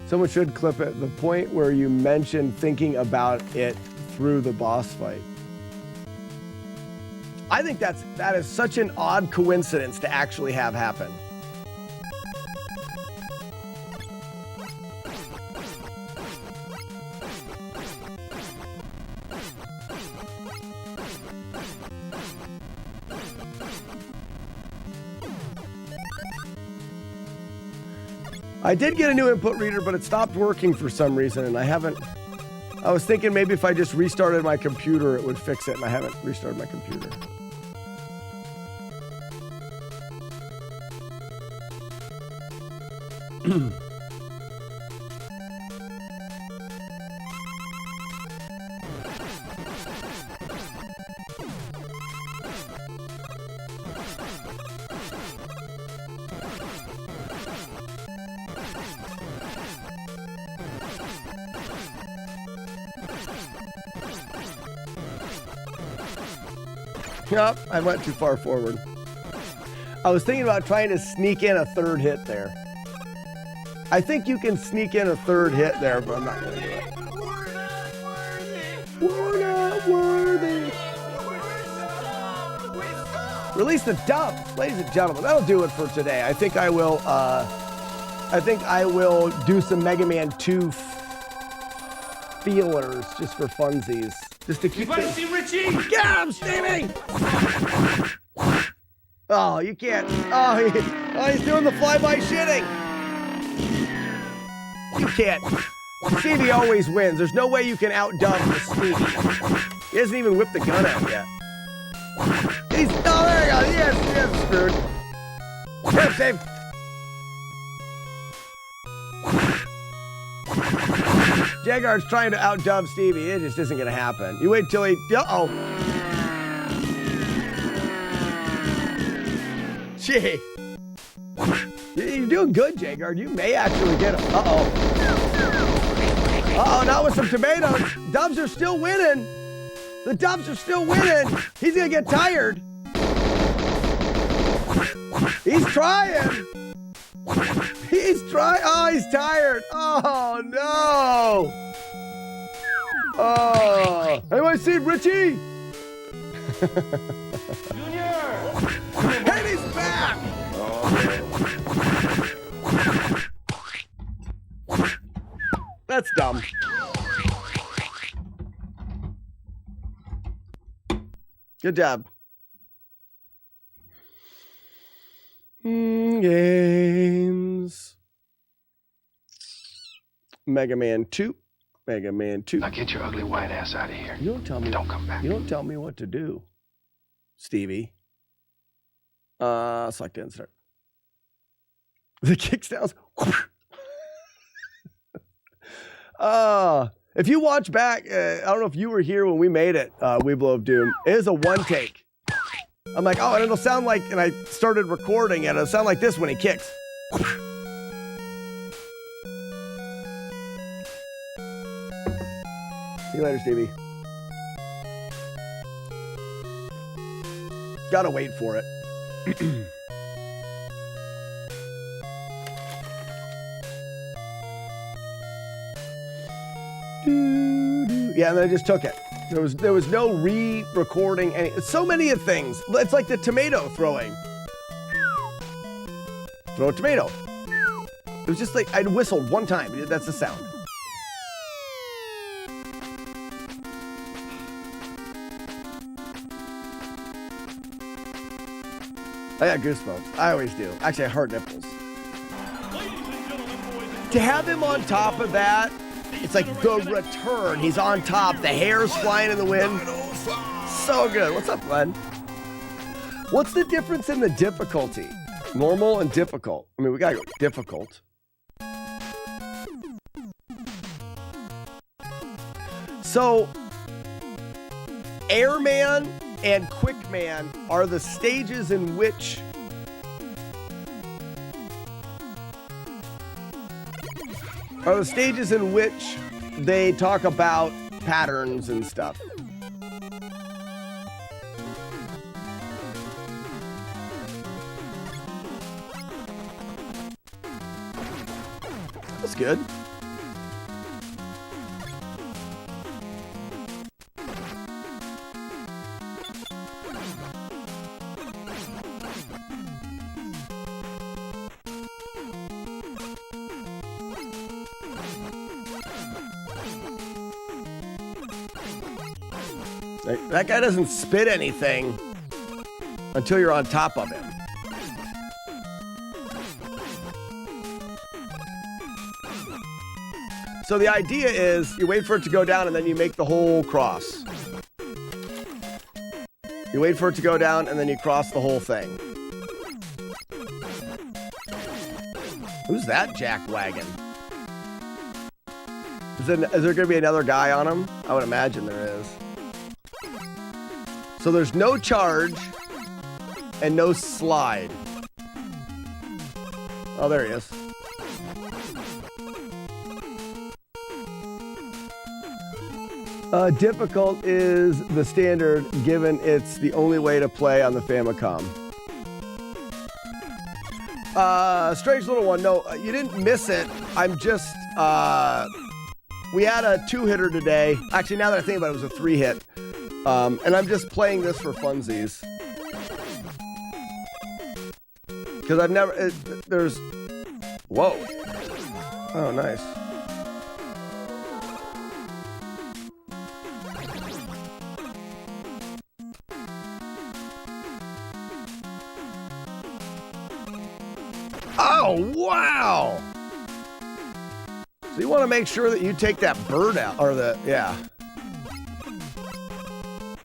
Someone should clip it. The point where you mentioned thinking about it through the boss fight. I think that is such an odd coincidence to actually have happen. I did get a new input reader, but it stopped working for some reason, and I was thinking maybe if I just restarted my computer, it would fix it, and I haven't restarted my computer. Yep, I went too far forward. I was thinking about trying to sneak in a third hit there. I think you can sneak in a third hit there, but I'm not going to do it. We're not worthy. Release the dub, ladies and gentlemen. That'll do it for today. I think I will do some Mega Man 2 feelers just for funsies. Just to keep Anybody see Richie? Get him, Stevie! Oh, you can't. Oh, he's doing the flyby shitting. You can't. Stevie always wins. There's no way you can outdub the Stevie. He hasn't even whipped the gun out yet. Oh, there you go. Yes, screwed. Get him, Steve. Jaguar's trying to outdub Stevie. It just isn't going to happen. You wait till he... Uh-oh. Gee. You're doing good, Jagard. You may actually get him. Uh-oh. Uh-oh, now with some tomatoes. Dubs are still winning. The Dubs are still winning. He's going to get tired. He's trying. He's trying. Oh, he's tired. Oh, no. Oh. Anybody see Richie? And he's back. That's dumb. Good job. Games. Mega Man 2. Mega Man 2. Now get your ugly white ass out of here. You don't tell me. Don't come back. You don't tell me what to do, Stevie. Select insert. The kickdowns. If you watch back, I don't know if you were here when we made it, Weeblo of Doom. It is a one take. I'm like, oh, and it'll sound like, and I started recording it, it'll sound like this when he kicks. See you later, Stevie. Gotta wait for it. Yeah, and then I just took it. There was no re-recording any. So many of things. It's like the tomato throwing. Throw a tomato. It was just like I'd whistled one time. That's the sound. I got goosebumps. I always do. Actually, I heart nipples. To have him on top of that, it's like the return. He's on top. The hair's flying in the wind. So good. What's up, Glenn? What's the difference in the difficulty? Normal and difficult. I mean, we gotta go difficult. So, Airman and Quickman are the stages in which they talk about patterns and stuff. That's good. That guy doesn't spit anything until you're on top of him. So the idea is you wait for it to go down and then you make the whole cross. You wait for it to go down and then you cross the whole thing. Who's that jackwagon? Is there going to be another guy on him? I would imagine there is. So there's no charge and no slide. Oh, there he is. Difficult is the standard, given it's the only way to play on the Famicom. Strange little one. No, you didn't miss it. I'm just, we had a 2-hitter today. Actually, now that I think about it, it was a 3-hit. And I'm just playing this for funsies. Because I've never, there's, whoa. Oh, nice. Oh, wow. So you want to make sure that you take that bird out, or the, yeah.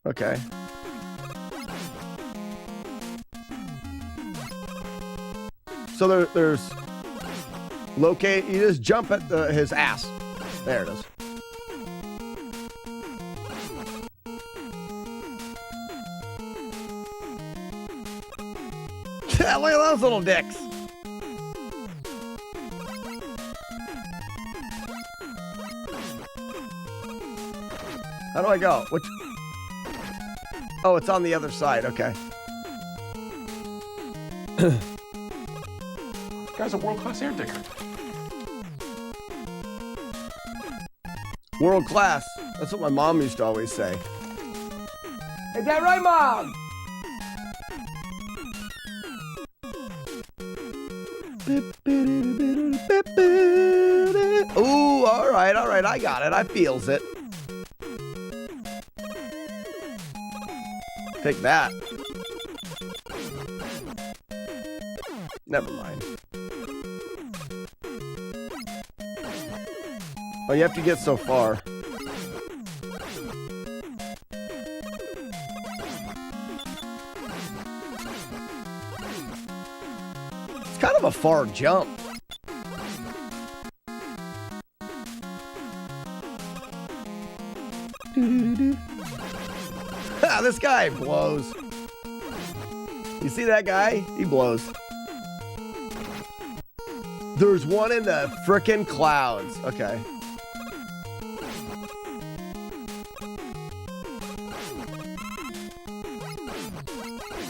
Okay. So there's locate. You just jump at his ass. There it is. at those little dicks. How do I go? Which? Oh, it's on the other side. Okay. This guy's a world-class air digger. World class. That's what my mom used to always say. Is that right, Mom? Ooh, all right. I got it. I feels it. Take that. Never mind. Oh, you have to get so far. It's kind of a far jump. This guy blows. You see that guy? He blows. There's one in the frickin' clouds. Okay.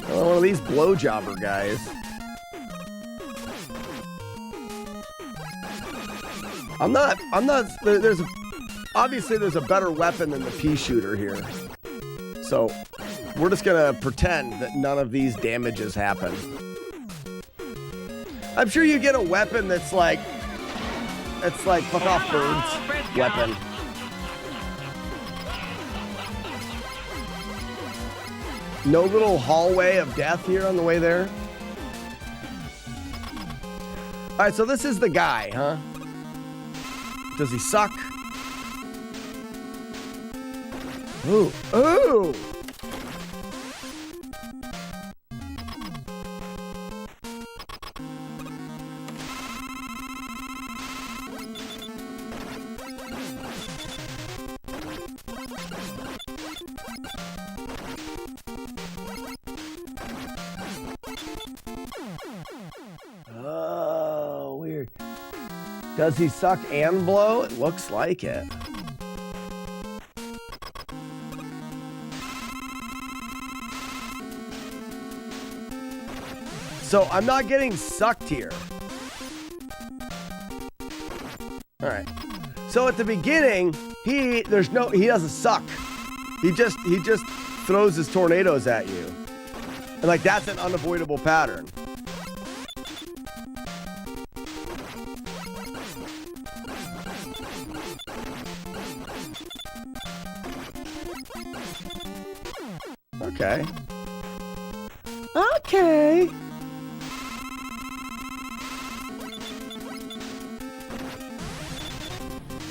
Oh, one of these blowjobber guys. Obviously there's a better weapon than the pea shooter here. So, we're just gonna pretend that none of these damages happen. I'm sure you get a weapon that's like fuck off birds weapon. No little hallway of death here on the way there. All right, so this is the guy, huh? Does he suck? Ooh, ooh! Oh, weird. Does he suck and blow? It looks like it. So I'm not getting sucked here. All right. So at the beginning, he doesn't suck. He just throws his tornadoes at you. And like that's an unavoidable pattern. Okay. Okay.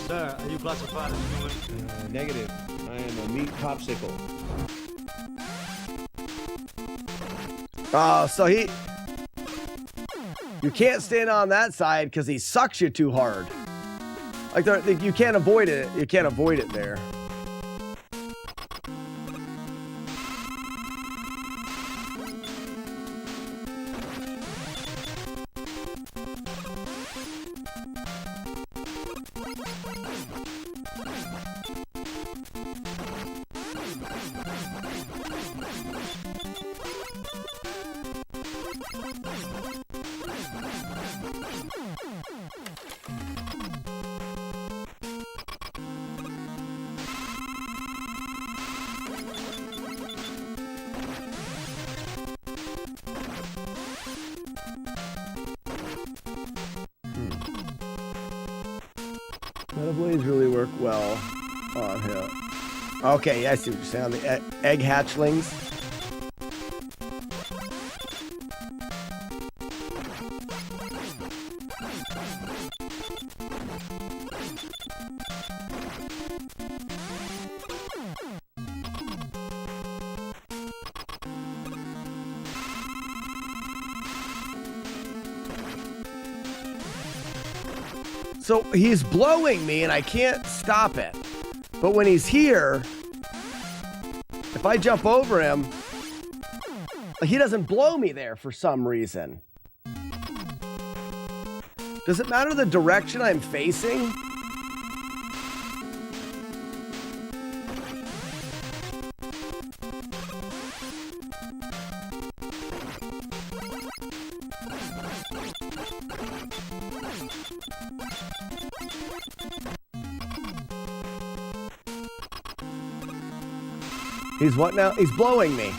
Sir, are you classified as human? Negative. I am a meat popsicle. Oh, so you can't stand on that side because he sucks you too hard. Like you can't avoid it. You can't avoid it there. Metal blades really work well on him. Okay, I see what you're saying. On the egg hatchlings. So he's blowing me and I can't stop it. But when he's here, if I jump over him, He doesn't blow me there for some reason. Does it matter the direction I'm facing? He's what now? He's blowing me.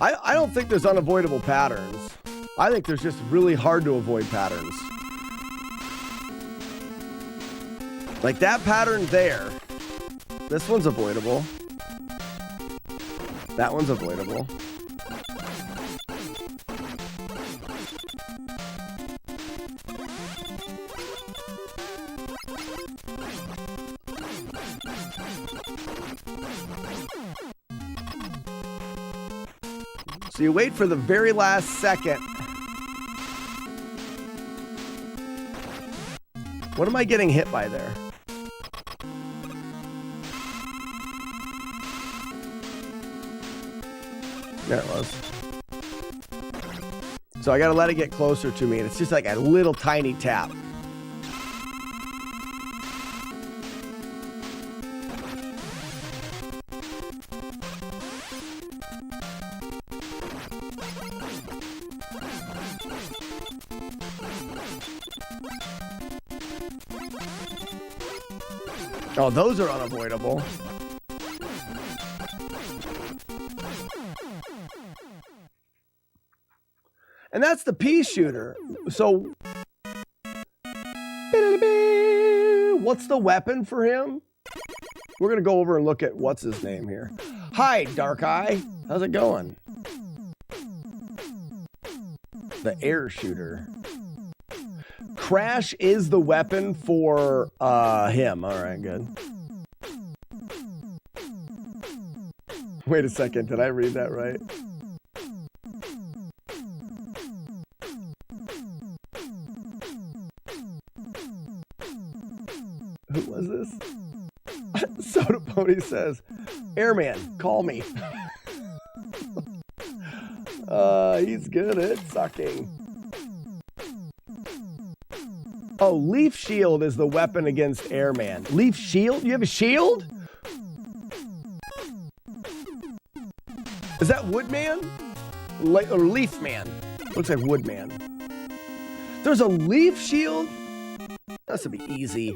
I don't think there's unavoidable patterns. I think there's just really hard to avoid patterns. Like that pattern there. This one's avoidable. That one's avoidable. So you wait for the very last second. What am I getting hit by there? There it was. So I gotta let it get closer to me, and it's just like a little tiny tap. Oh, those are unavoidable. And that's the pea shooter. So, what's the weapon for him? We're going to go over and look at what's his name here. Hi, Dark Eye. How's it going? The air shooter. Crash is the weapon for him. All right, good. Wait a second. Did I read that right? Who was this? Soda Pony says, Airman, call me. He's good at sucking. Oh, Leaf Shield is the weapon against Airman. Leaf Shield? You have a shield? Is that Woodman? Or Leaf Man? Looks like Woodman. There's a Leaf Shield? That should be easy.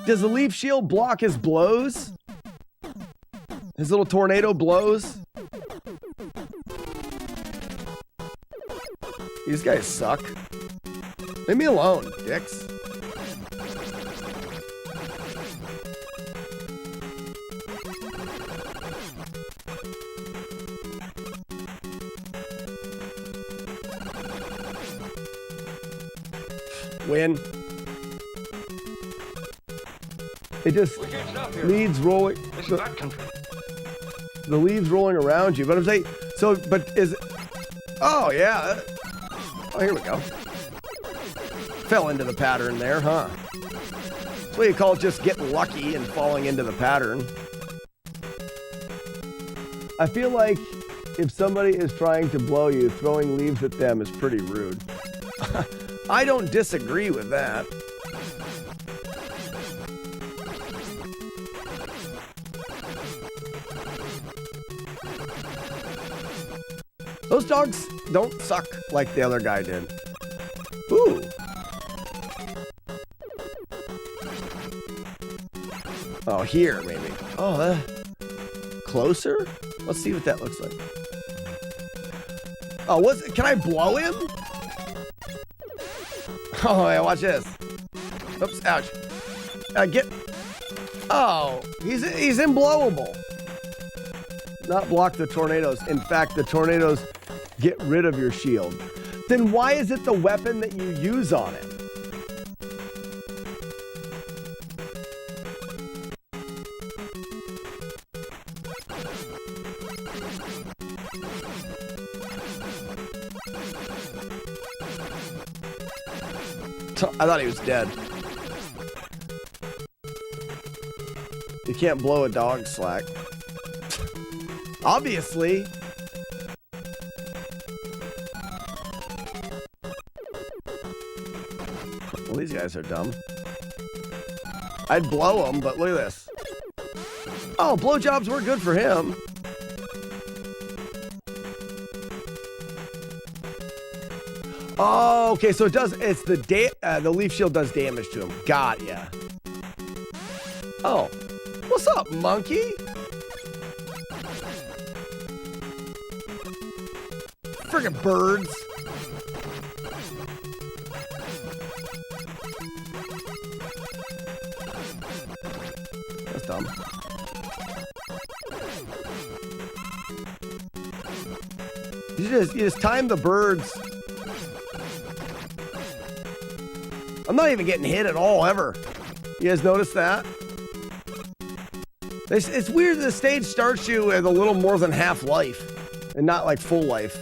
Does the Leaf Shield block his blows? His little tornado blows? These guys suck. Leave me alone, dicks. Win. It just leaves rolling. The leaves rolling around you. But I'm saying, so, but is it? Oh, yeah. Oh, here we go. Fell into the pattern there, huh? That's what you call just getting lucky and falling into the pattern. I feel like if somebody is trying to blow you, throwing leaves at them is pretty rude. I don't disagree with that. Those dogs don't suck like the other guy did. Ooh. Oh, here, maybe. Oh, closer? Let's see what that looks like. Oh, can I blow him? Oh, yeah, watch this. Oops, ouch. Oh, he's imblowable. Not block the tornadoes. In fact, the tornadoes get rid of your shield. Then why is it the weapon that you use on him? I thought he was dead. You can't blow a dog slack. Obviously. Well, these guys are dumb. I'd blow them, but look at this. Oh, blowjobs were good for him. Oh, okay, so it does, it's the leaf shield does damage to him. Got ya. Oh, what's up, monkey? Friggin' birds. That's dumb. You just time the birds. I'm not even getting hit at all, ever. You guys notice that? It's weird that the stage starts you with a little more than half life and not like full life.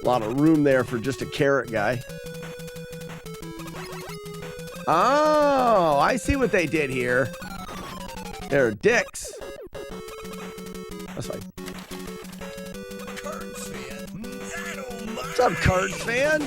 A lot of room there for just a carrot guy. Oh, I see what they did here. They're dicks. That's fine. What's up, Cards fan?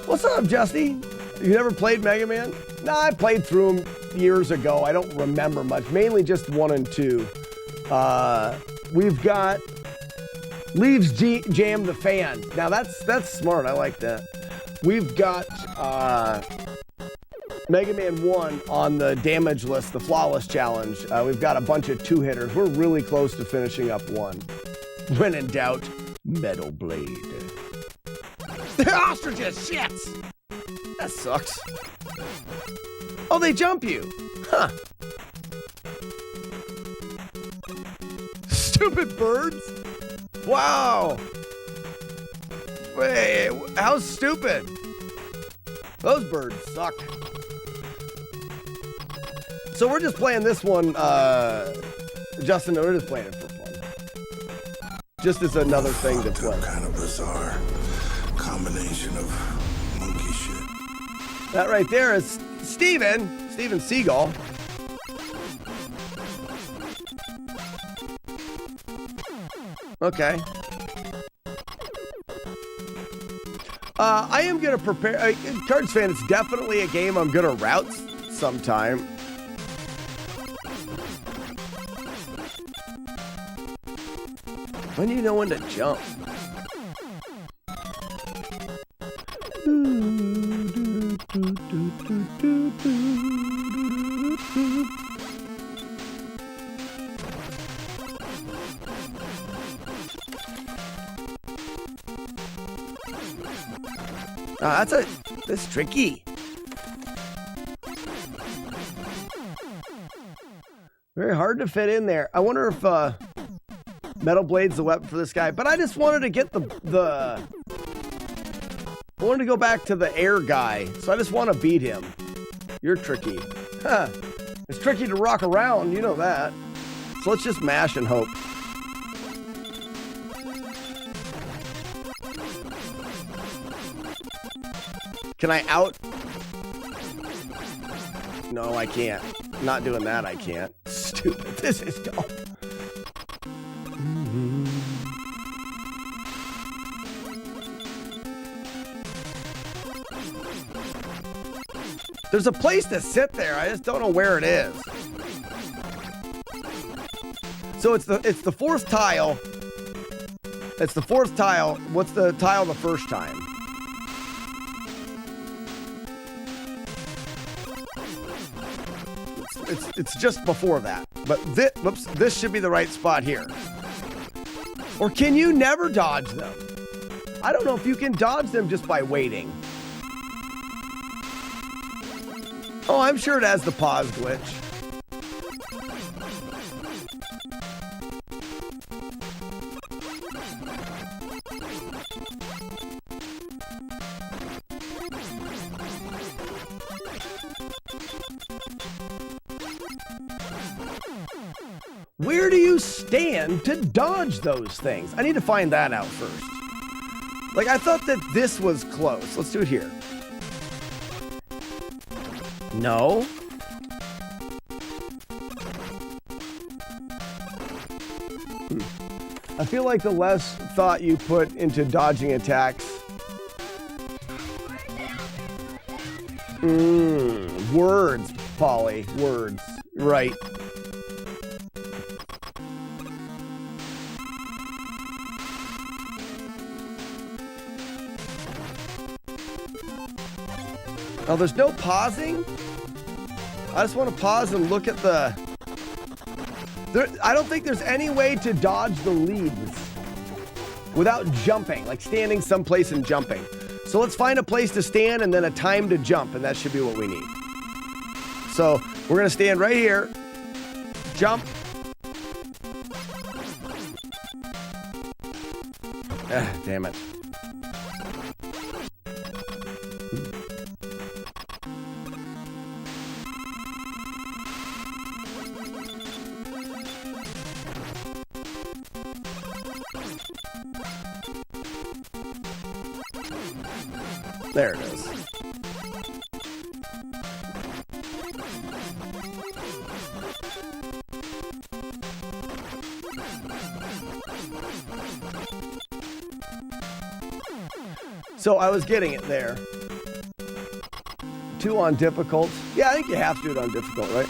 What's up, Justy? You never played Mega Man? Nah, I played through them years ago. I don't remember much. Mainly just 1 and 2. We've got Leaves Jam the Fan. Now that's smart. I like that. We've got Mega Man 1 on the damage list, the Flawless Challenge. We've got a bunch of 2-hitters. We're really close to finishing up 1. When in doubt, Metal Blade. The ostriches, shit! That sucks. Oh, they jump you. Huh. Stupid birds. Wow. Wait, how stupid? Those birds suck. So we're just playing this one, Justin, we're just playing it for fun. Just as another thing to play. Kind of bizarre combination of monkey shit. That right there is Steven Seagal. Okay. I am gonna prepare. Cards fan, it's definitely a game I'm gonna route sometime. When do you know when to jump? That's tricky. Very hard to fit in there. I wonder if Metal Blade's the weapon for this guy, but I just wanted to get I wanted to go back to the air guy, so I just want to beat him. You're tricky. Huh. It's tricky to rock around, you know that. So let's just mash and hope. Can I out? No, I can't. I'm not doing that, I can't. Stupid. This is dumb. There's a place to sit there. I just don't know where it is. So it's the fourth tile. It's the fourth tile. What's the tile the first time? It's just before that. But this should be the right spot here. Or can you never dodge them? I don't know if you can dodge them just by waiting. Oh, I'm sure it has the pause glitch. Where do you stand to dodge those things? I need to find that out first. Like, I thought that this was close. Let's do it here. No. I feel like the less thought you put into dodging attacks. Words, Polly. Words. Right. Oh, there's no pausing? I just want to pause and look at the... I don't think there's any way to dodge the leads without jumping, like standing someplace and jumping. So let's find a place to stand and then a time to jump, and that should be what we need. So we're going to stand right here, jump. Ah, damn it. There it is. So I was getting it there. 2 on difficult. Yeah, I think you have to do it on difficult, right?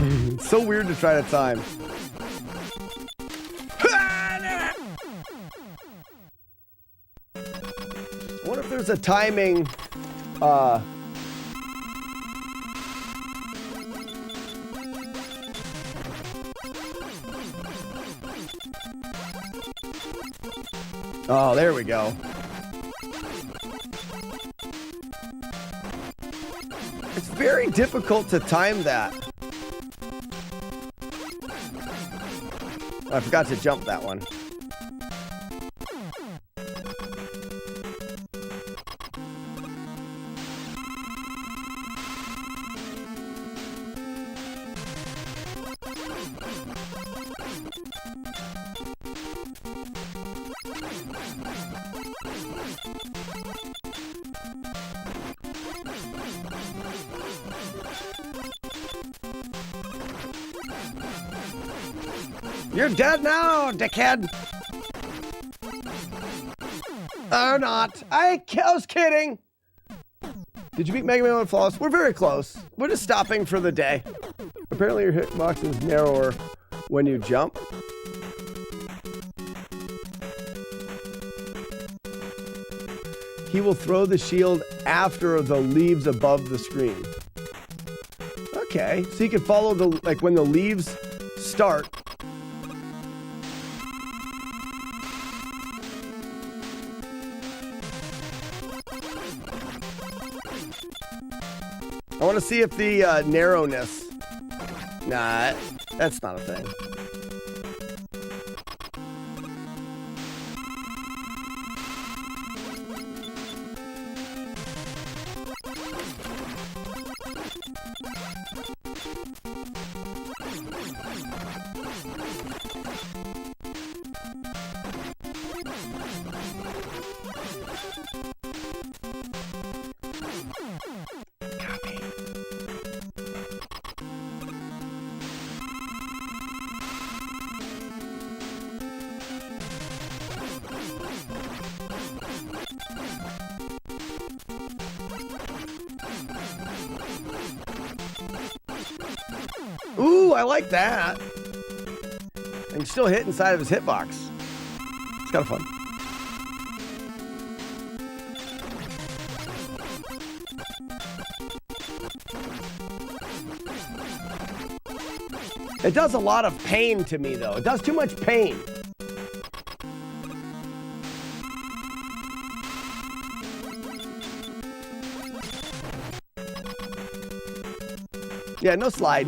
It's so weird to try to time. I wonder if there's a timing, Oh, there we go. It's very difficult to time that. I forgot to jump that one. You're dead now, dickhead. Or not. I was kidding. Did you beat Mega Man with Flawless? We're very close. We're just stopping for the day. Apparently your hitbox is narrower when you jump. He will throw the shield after the leaves above the screen. Okay, so you can follow the, like when the leaves start. I want to see if the narrowness... Nah, that's not a thing. Ooh, I like that. I can still hit inside of his hitbox. It's kind of fun. It does a lot of pain to me, though. It does too much pain. Yeah, no slide.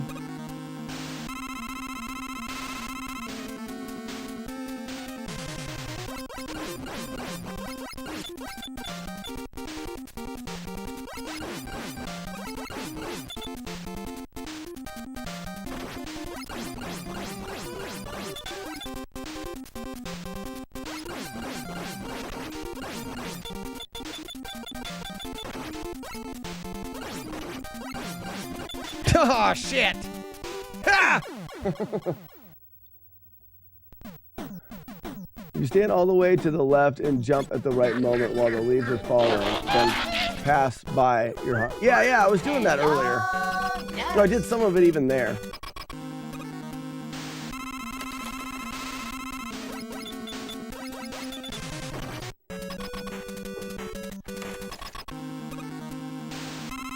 Oh, shit! Ha! You stand all the way to the left and jump at the right moment while the leaves are falling, then pass by your heart. Yeah, I was doing that earlier. So I did some of it even there.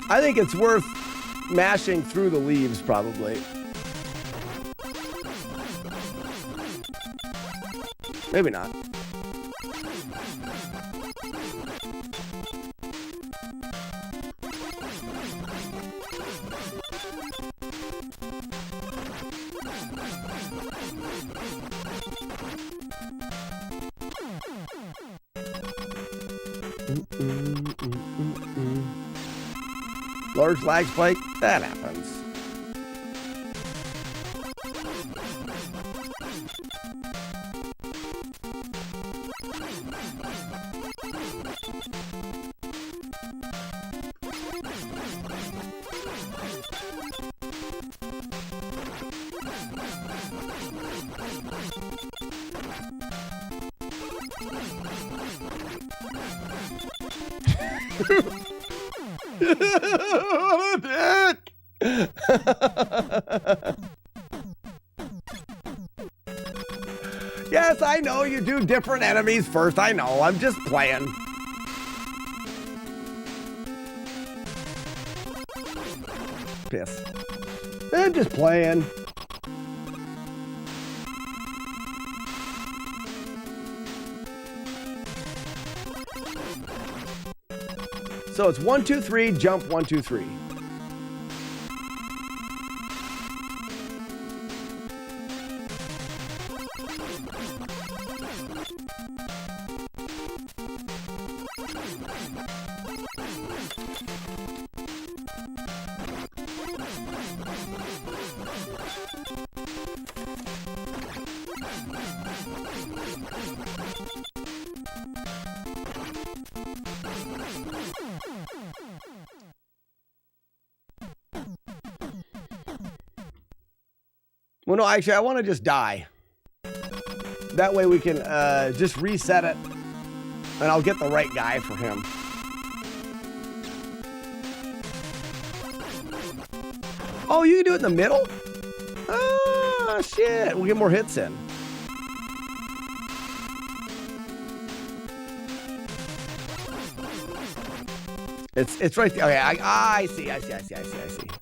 I think it's worth mashing through the leaves, probably. Maybe not. Large lag spike? That happens. What a dick! Yes, I know you do different enemies first. I know. I'm just playing. Piss. I'm just playing. So it's 1, 2, 3, jump 1, 2, 3. Well, no, actually, I want to just die. That way we can just reset it, and I'll get the right guy for him. Oh, you can do it in the middle? Ah, shit. We'll get more hits in. It's right there. Okay, I see.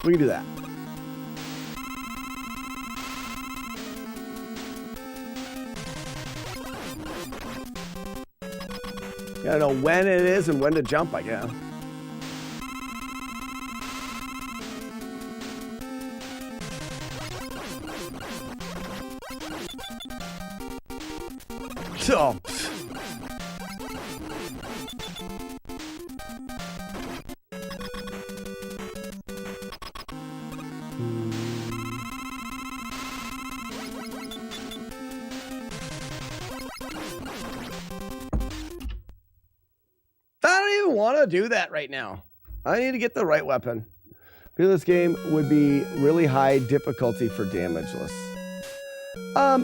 We can do that. Gotta know when it is and when to jump, I guess. So. Want to do that right now. I need to get the right weapon. Because this game would be really high difficulty for damageless.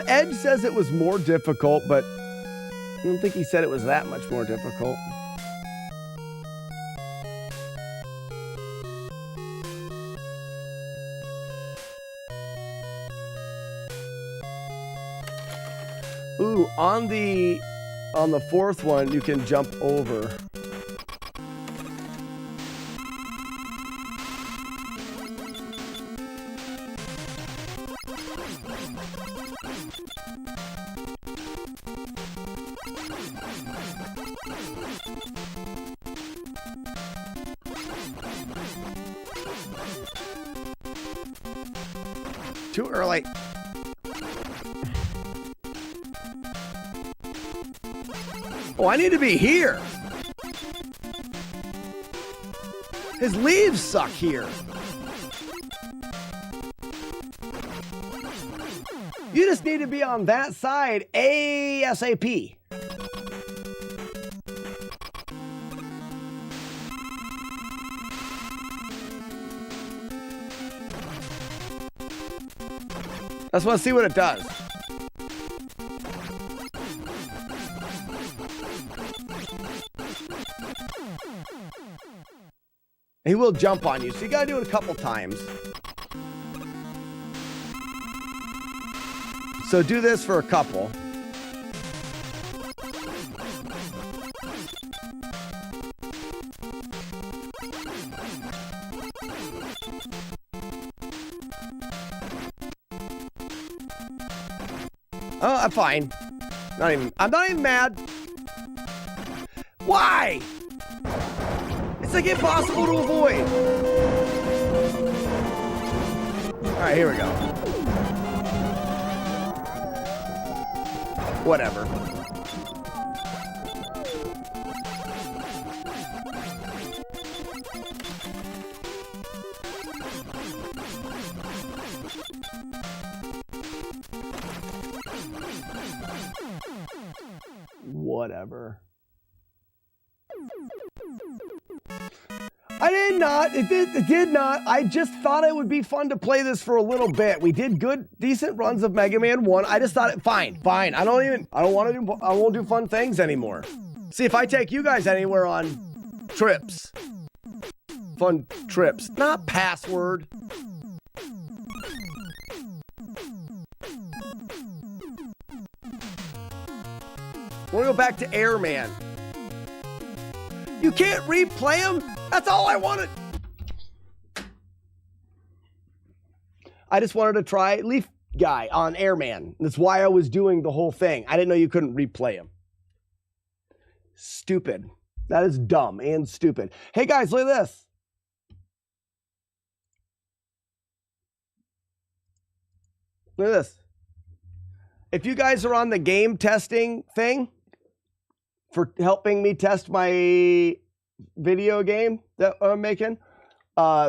Edge says it was more difficult, but I don't think he said it was that much more difficult. Ooh, on the fourth one, you can jump over. Too early. Oh, I need to be here. His leaves suck here. You just need to be on that side ASAP. I just want to see what it does. He will jump on you, so you gotta do it a couple times. So do this for a couple. Oh, I'm fine. I'm not even mad. Why? It's like impossible to avoid. All right, here we go. Whatever. Whatever. I did not. It did not. I just thought it would be fun to play this for a little bit. We did good, decent runs of Mega Man 1. I just thought fine. I won't do fun things anymore. See, if I take you guys anywhere on trips. Fun trips. Not password. We'll go back to Airman. You can't replay them? That's all I wanted. I just wanted to try Leaf Guy on Airman. That's why I was doing the whole thing. I didn't know you couldn't replay him. Stupid. That is dumb and stupid. Hey guys, look at this. Look at this. If you guys are on the game testing thing for helping me test my video game that I'm making,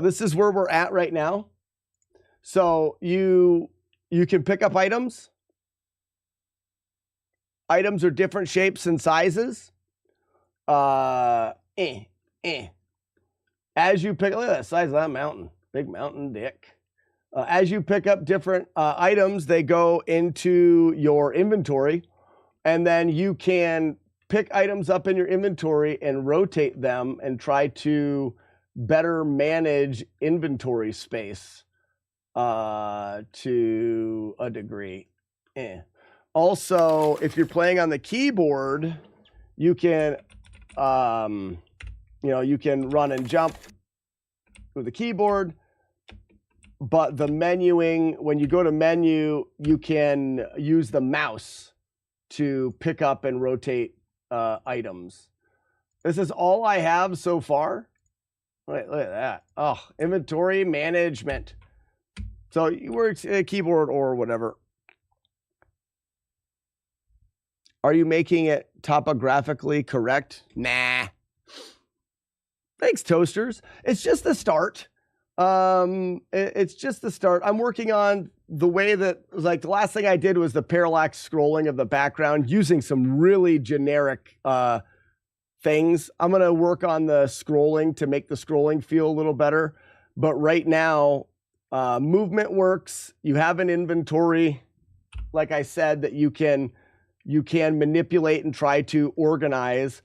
this is where we're at right now. So you can pick up items. Items are different shapes and sizes. As you pick, look at the size of that mountain. Big mountain dick. As you pick up different items, they go into your inventory, and then you can pick items up in your inventory and rotate them and try to better manage inventory space to a degree. Also, if you're playing on the keyboard, you can, you can run and jump with the keyboard. But the menuing, when you go to menu, you can use the mouse to pick up and rotate items. This is all I have so far. Look at that. Oh, inventory management. So you work a keyboard or whatever. Are you making it topographically correct? Nah. Thanks, Toasters. It's just the start. It's just the start. I'm working on the way that, like, the last thing I did was the parallax scrolling of the background using some really generic things. I'm going to work on the scrolling to make the scrolling feel a little better. But right now, movement works. You have an inventory, like I said, that you can manipulate and try to organize.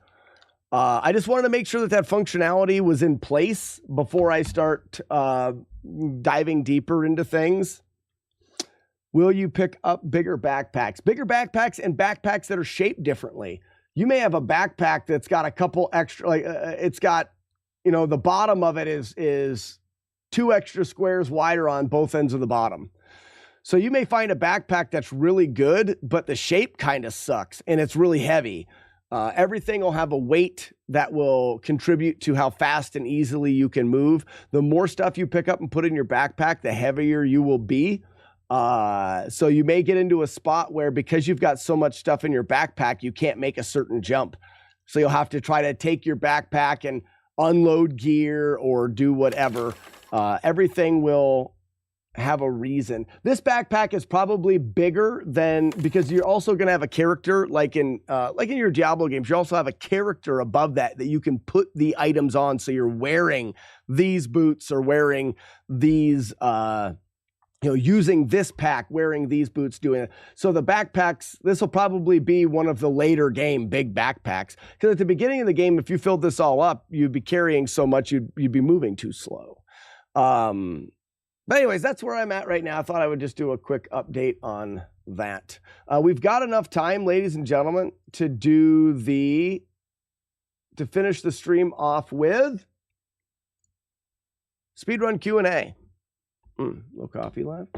I just wanted to make sure that that functionality was in place before I start diving deeper into things. Will you pick up bigger backpacks? Bigger backpacks and backpacks that are shaped differently. You may have a backpack that's got a couple extra, like it's got, the bottom of it is 2 extra squares wider on both ends of the bottom. So you may find a backpack that's really good, but the shape kind of sucks and it's really heavy. Everything will have a weight that will contribute to how fast and easily you can move. The more stuff you pick up and put in your backpack, the heavier you will be. So you may get into a spot where, because you've got so much stuff in your backpack, you can't make a certain jump. So you'll have to try to take your backpack and unload gear or do whatever. Everything will have a reason. This backpack is probably bigger than, because you're also going to have a character like in your Diablo games. You also have a character above that you can put the items on. So you're wearing these boots or wearing these, using this pack, wearing these boots, doing it. So the backpacks, this will probably be one of the later game big backpacks. Because at the beginning of the game, if you filled this all up, you'd be carrying so much, you'd be moving too slow. But anyways, that's where I'm at right now. I thought I would just do a quick update on that. We've got enough time, ladies and gentlemen, to finish the stream off with speedrun Q&A. No coffee left.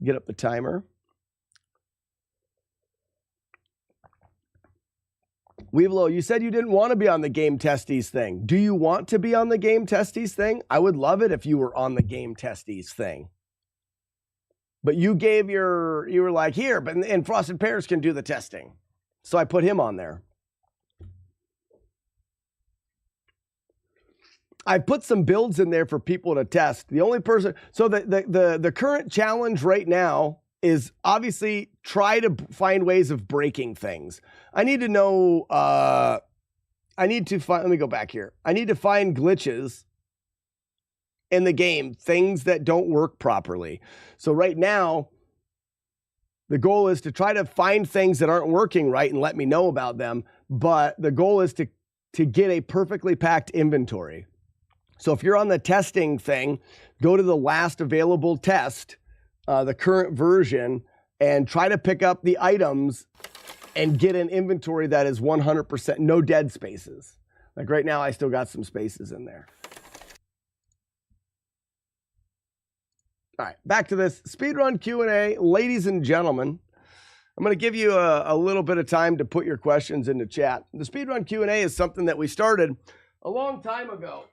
Get up the timer. Weevlo, you said you didn't want to be on the Game Testies thing. Do you want to be on the Game Testies thing? I would love it if you were on the Game Testies thing. But you were like, here, and Frosted Pears can do the testing. So I put him on there. I put some builds in there for people to test. The only person, so the current challenge right now is obviously try to find ways of breaking things. I need to know, let me go back here. I need to find glitches in the game, things that don't work properly. So right now, the goal is to try to find things that aren't working right and let me know about them. But the goal is to get a perfectly packed inventory. So if you're on the testing thing, go to the last available test, the current version, and try to pick up the items and get an inventory that is 100% no dead spaces. Like right now, I still got some spaces in there. All right, back to this speedrun Q&A. Ladies and gentlemen, I'm going to give you a little bit of time to put your questions into chat. The speedrun Q&A is something that we started a long time ago.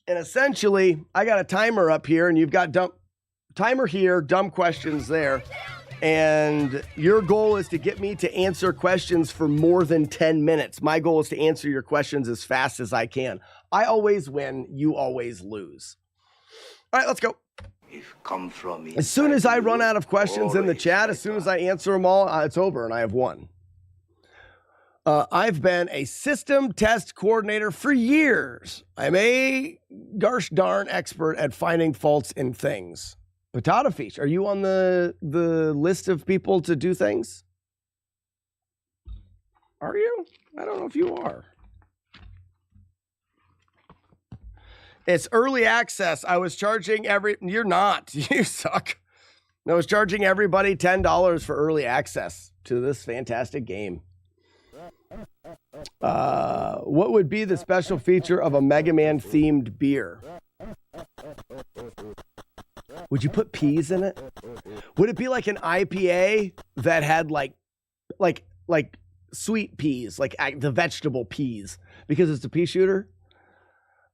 And essentially, I got a timer up here, and you've got timer here, dumb questions there. And your goal is to get me to answer questions for more than 10 minutes. My goal is to answer your questions as fast as I can. I always win, you always lose. All right, let's go. As soon as I run out of questions in the chat, as soon as I answer them all, it's over and I have won. I've been a system test coordinator for years. I'm a gosh darn expert at finding faults in things. Potato Fish, are you on the list of people to do things? Are you? I don't know if you are. It's early access. I was charging you're not. You suck. I was charging everybody $10 for early access to this fantastic game. What would be the special feature of a Mega Man themed beer? Would you put peas in it? Would it be like an IPA that had like sweet peas, like the vegetable peas, because it's a pea shooter?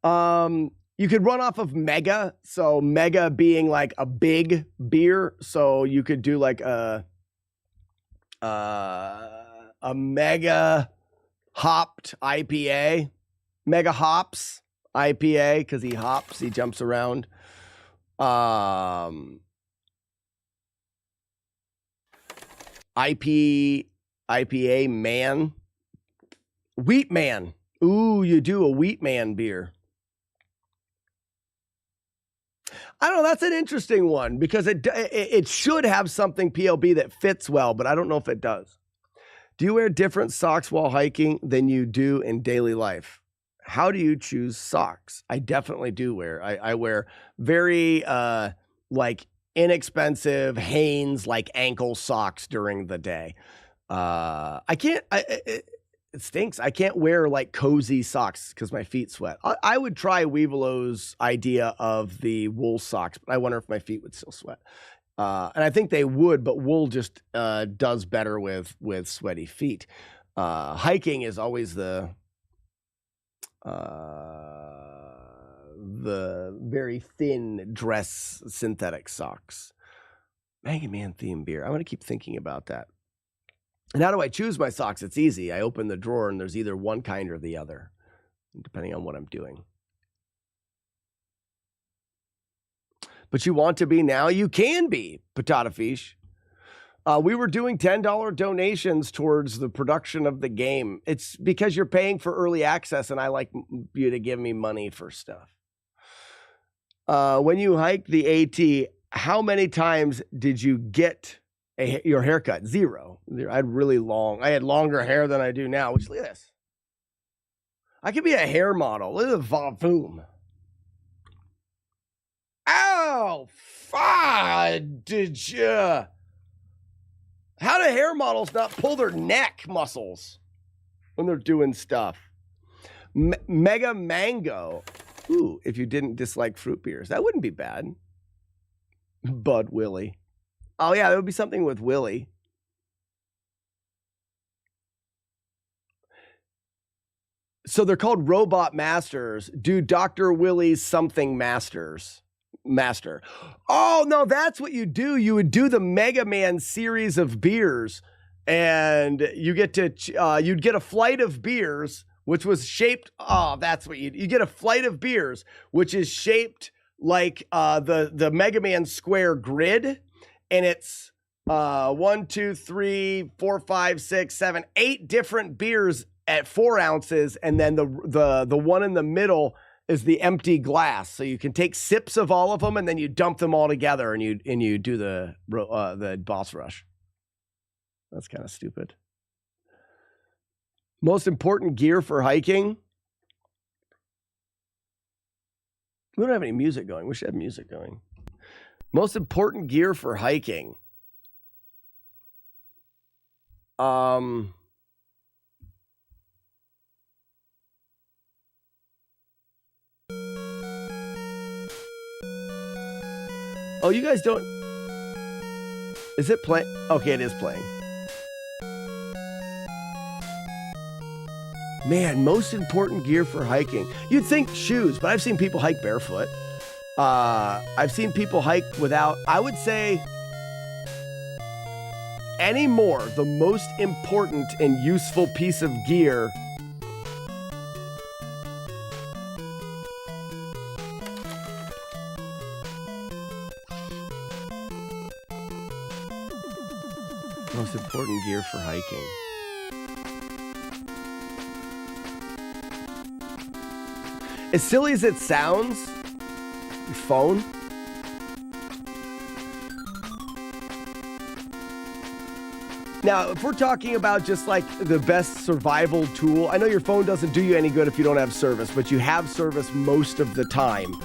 You could run off of Mega, so Mega being like a big beer, so you could do like a Mega hopped IPA, Mega hops IPA, because he hops, he jumps around. IPA man, Wheat Man. Ooh, you do a Wheat Man beer. I don't know. That's an interesting one because it should have something PLB that fits well, but I don't know if it does. Do you wear different socks while hiking than you do in daily life? How do you choose socks? I definitely do wear. I wear very like inexpensive Hanes like ankle socks during the day. It stinks. I can't wear like cozy socks because my feet sweat. I would try Weevillo's idea of the wool socks, but I wonder if my feet would still sweat. And I think they would, but wool just does better with sweaty feet. Hiking is always the very thin dress synthetic socks. Mega Man themed beer. I'm going to keep thinking about that. And how do I choose my socks? It's easy. I open the drawer and there's either one kind or the other, depending on what I'm doing. But you want to be now? You can be, Patata Fish. We were doing $10 donations towards the production of the game. It's because you're paying for early access, and I like you to give me money for stuff. When you hiked the AT, how many times did you get your haircut? 0. I had longer hair than I do now. Which, look at this. I could be a hair model. Look at the volume. Ow! Did you? How do hair models not pull their neck muscles when they're doing stuff? Mega Mango. Ooh, if you didn't dislike fruit beers. That wouldn't be bad. Bud Willie. Oh, yeah, there would be something with Willie. So they're called Robot Masters. Do Dr. Willie's something master. Oh, no, that's what you do. You would do the Mega Man series of beers, and you get to, you'd get a flight of beers, which was shaped, that's what you get a flight of beers, which is shaped like the Mega Man square grid, and it's 1, 2, 3, 4, 5, 6, 7, 8 different beers at 4 ounces, and then the one in the middle is the empty glass. So you can take sips of all of them, and then you dump them all together, and you do the boss rush. That's kind of stupid. Most important gear for hiking. We don't have any music going. We should have music going. Most important gear for hiking. Oh, you guys don't... Is it playing? Okay, it is playing. Man, most important gear for hiking. You'd think shoes, but I've seen people hike barefoot. I've seen people hike without... I would say... Anymore, the most important and useful piece of gear... Most important gear for hiking. As silly as it sounds, your phone. Now, if we're talking about just like the best survival tool, I know your phone doesn't do you any good if you don't have service, but you have service most of the time.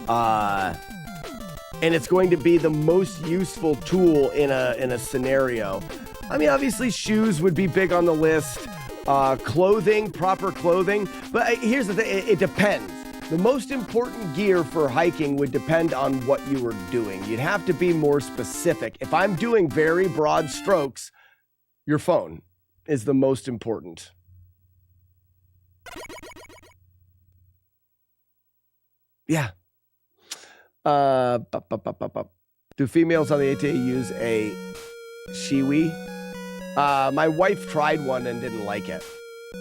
And it's going to be the most useful tool in a scenario. I mean, obviously shoes would be big on the list. Clothing, proper clothing. But here's the thing, it depends. The most important gear for hiking would depend on what you were doing. You'd have to be more specific. If I'm doing very broad strokes, your phone is the most important. Yeah. Do females on the ATA use a shiwi? My wife tried one and didn't like it.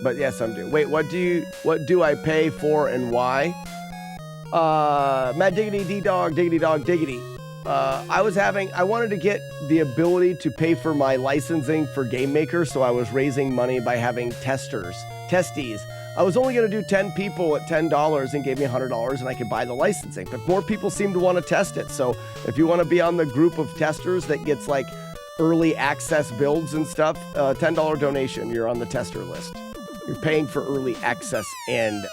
But yes, I'm doing. Wait, what do I pay for and why? Mad Diggity D-Dog, Diggity Dog, Diggity. I wanted to get the ability to pay for my licensing for Game Maker, so I was raising money by having testies. I was only going to do 10 people at $10 and gave me $100 and I could buy the licensing. But more people seem to want to test it. So if you want to be on the group of testers that gets like early access builds and stuff, $10 donation, you're on the tester list. You're paying for early access and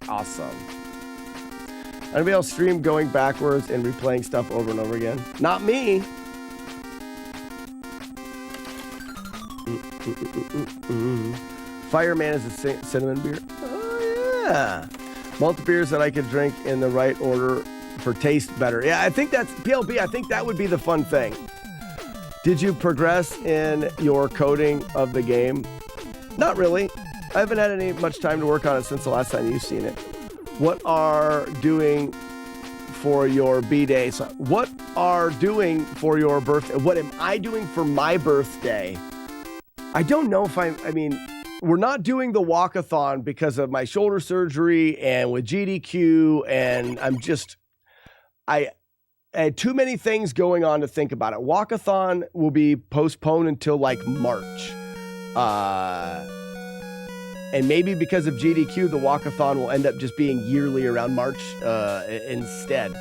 awesome. Anybody else stream going backwards and replaying stuff over and over again? Not me. Fireman is a cinnamon beer. Oh, yeah. Multi beers that I could drink in the right order for taste better. Yeah, I think that's PLB. I think that would be the fun thing. Did you progress in your coding of the game? Not really. I haven't had much time to work on it since the last time you've seen it. What are doing for your B-Day? So what are doing for your birthday. What am I doing for my birthday? I don't know if I mean, we're not doing the walkathon because of my shoulder surgery and with GDQ, and I had too many things going on to think about it. Walkathon will be postponed until like March. And maybe because of GDQ, the walkathon will end up just being yearly around March instead.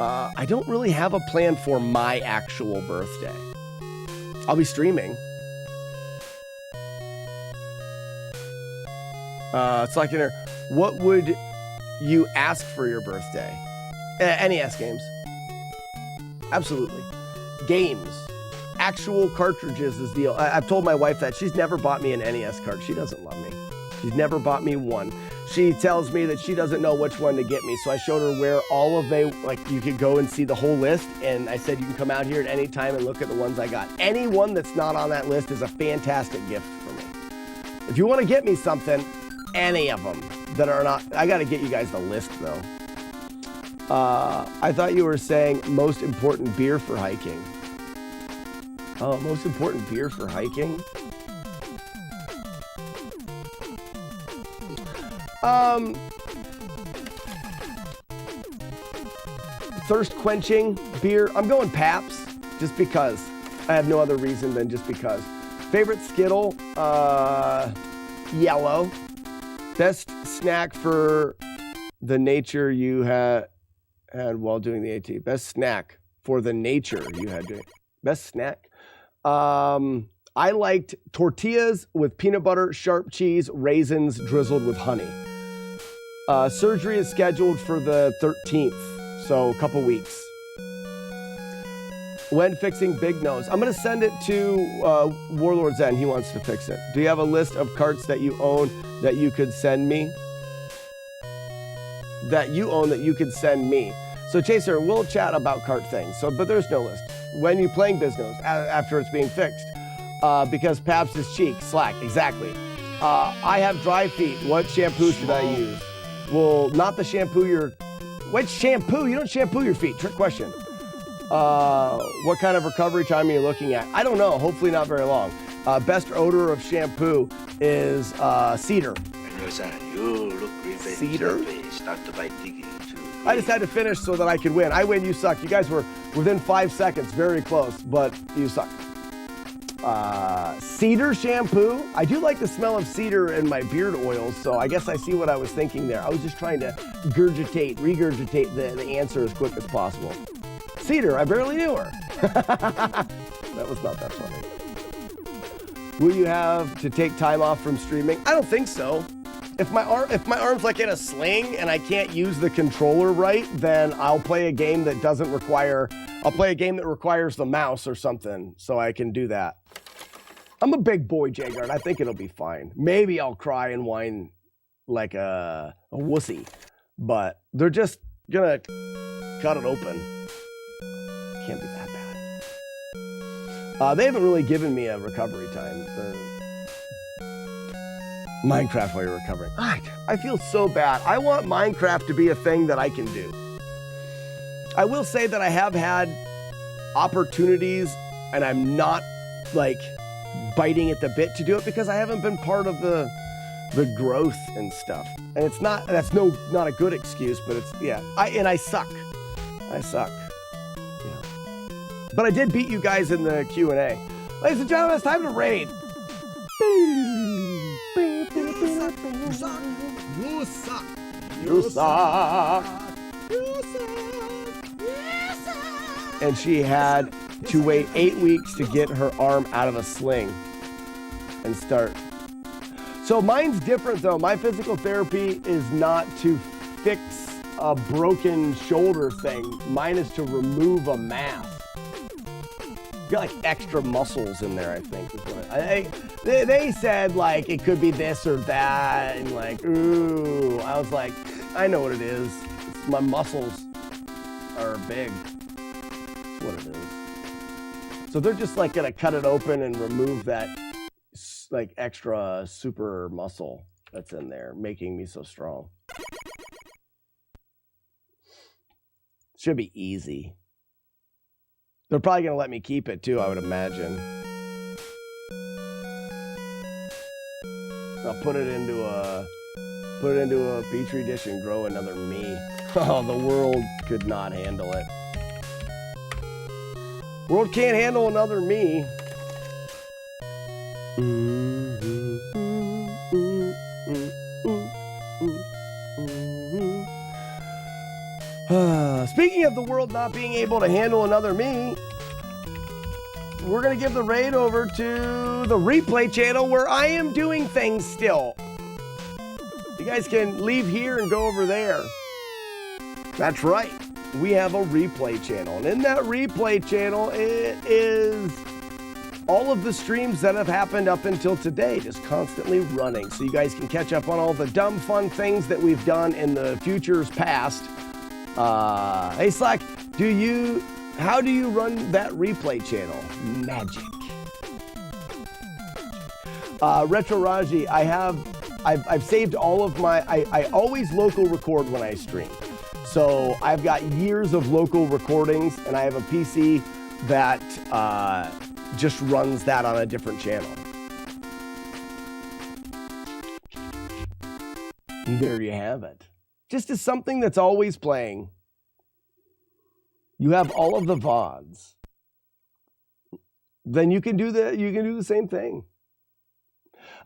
I don't really have a plan for my actual birthday. I'll be streaming. It's like, what would you ask for your birthday? NES games. Absolutely. Games. Actual cartridges is the... I've told my wife that. She's never bought me an NES cart. She doesn't love me. She's never bought me one. She tells me that she doesn't know which one to get me. So I showed her where all of they... Like, you could go and see the whole list. And I said, you can come out here at any time and look at the ones I got. Any one that's not on that list is a fantastic gift for me. If you want to get me something, any of them that are not... I got to get you guys the list, though. I thought you were saying most important beer for hiking. Oh, most important beer for hiking? Thirst quenching beer. I'm going Pabst just because. I have no other reason than just because. Favorite Skittle? Yellow. Best snack for the nature you had while doing the AT. Best snack for the nature you had doing. Best snack? I liked tortillas with peanut butter, sharp cheese, raisins drizzled with honey. Surgery is scheduled for the 13th, so a couple weeks. When fixing Big Nose, I'm going to send it to Warlord Zen. He wants to fix it. Do you have a list of carts that you own that you could send me? That you own that you could send me. So Chaser, we'll chat about cart things. But there's no list. When you playing Big Nose after it's being fixed, because Pabst is cheek, slack, exactly. I have dry feet. What shampoo should I use? Well, not the shampoo Which shampoo? You don't shampoo your feet. Trick question. What kind of recovery time are you looking at? I don't know. Hopefully not very long. Best odor of shampoo is cedar. You look Cedar? Start by digging too. I just had to finish so that I could win. I win, you suck. You guys were within 5 seconds, very close, but you suck. Cedar shampoo. I do like the smell of cedar in my beard oils, so I guess I see what I was thinking there. I was just trying to regurgitate the answer as quick as possible. Cedar, I barely knew her. That was not that funny. Will you have to take time off from streaming? I don't think so. If my arm's like in a sling and I can't use the controller right, then I'll play a game that requires the mouse or something, so I can do that. I'm a big boy, Jagard. I think it'll be fine. Maybe I'll cry and whine like a wussy, but they're just gonna cut it open. Can't be that bad. They haven't really given me a recovery time. Minecraft while you're recovering. I feel so bad. I want Minecraft to be a thing that I can do. I will say that I have had opportunities and I'm not like biting at the bit to do it because I haven't been part of the growth and stuff. And that's not a good excuse, but it's, yeah. I suck. I suck. Yeah. But I did beat you guys in the Q&A. Ladies and gentlemen, it's time to raid. You suck. You suck. You suck. You suck. You suck. And she had to wait 8 weeks to get her arm out of a sling and start. So mine's different though. My physical therapy is not to fix a broken shoulder thing. Mine is to remove a mass. Got like extra muscles in there, I think is what they said like it could be this or that and like ooh, I was like I know what it is. My muscles are big. That's what it is. So they're just like gonna cut it open and remove that like extra super muscle that's in there, making me so strong. Should be easy. They're probably going to let me keep it too, I would imagine. I'll put it into a petri dish and grow another me. Oh, the world could not handle it. World can't handle another me. Speaking of the world not being able to handle another me, we're going to give the raid over to the replay channel where I am doing things still. You guys can leave here and go over there. That's right. We have a replay channel. And in that replay channel, it is all of the streams that have happened up until today, just constantly running. So you guys can catch up on all the dumb, fun things that we've done in the futures past. Hey, Slack, how do you run that replay channel? Magic. Retro Raji, I've saved all of my, I always local record when I stream. So I've got years of local recordings, and I have a PC that just runs that on a different channel. And there you have it. Just as something that's always playing. You have all of the VODs. Then you can do the same thing.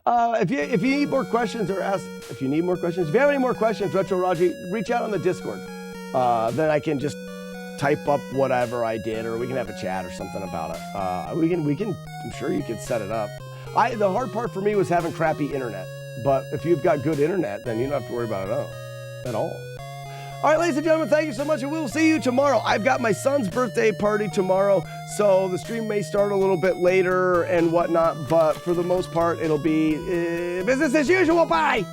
If you need more questions or if you have any more questions, Retro Raji, reach out on the Discord. Then I can just type up whatever I did, or we can have a chat or something about it. We can. I'm sure you could set it up. The hard part for me was having crappy internet. But if you've got good internet, then you don't have to worry about it at all. All right, ladies and gentlemen, thank you so much, and we'll see you tomorrow. I've got my son's birthday party tomorrow, so the stream may start a little bit later and whatnot, but for the most part, it'll be business as usual. Bye!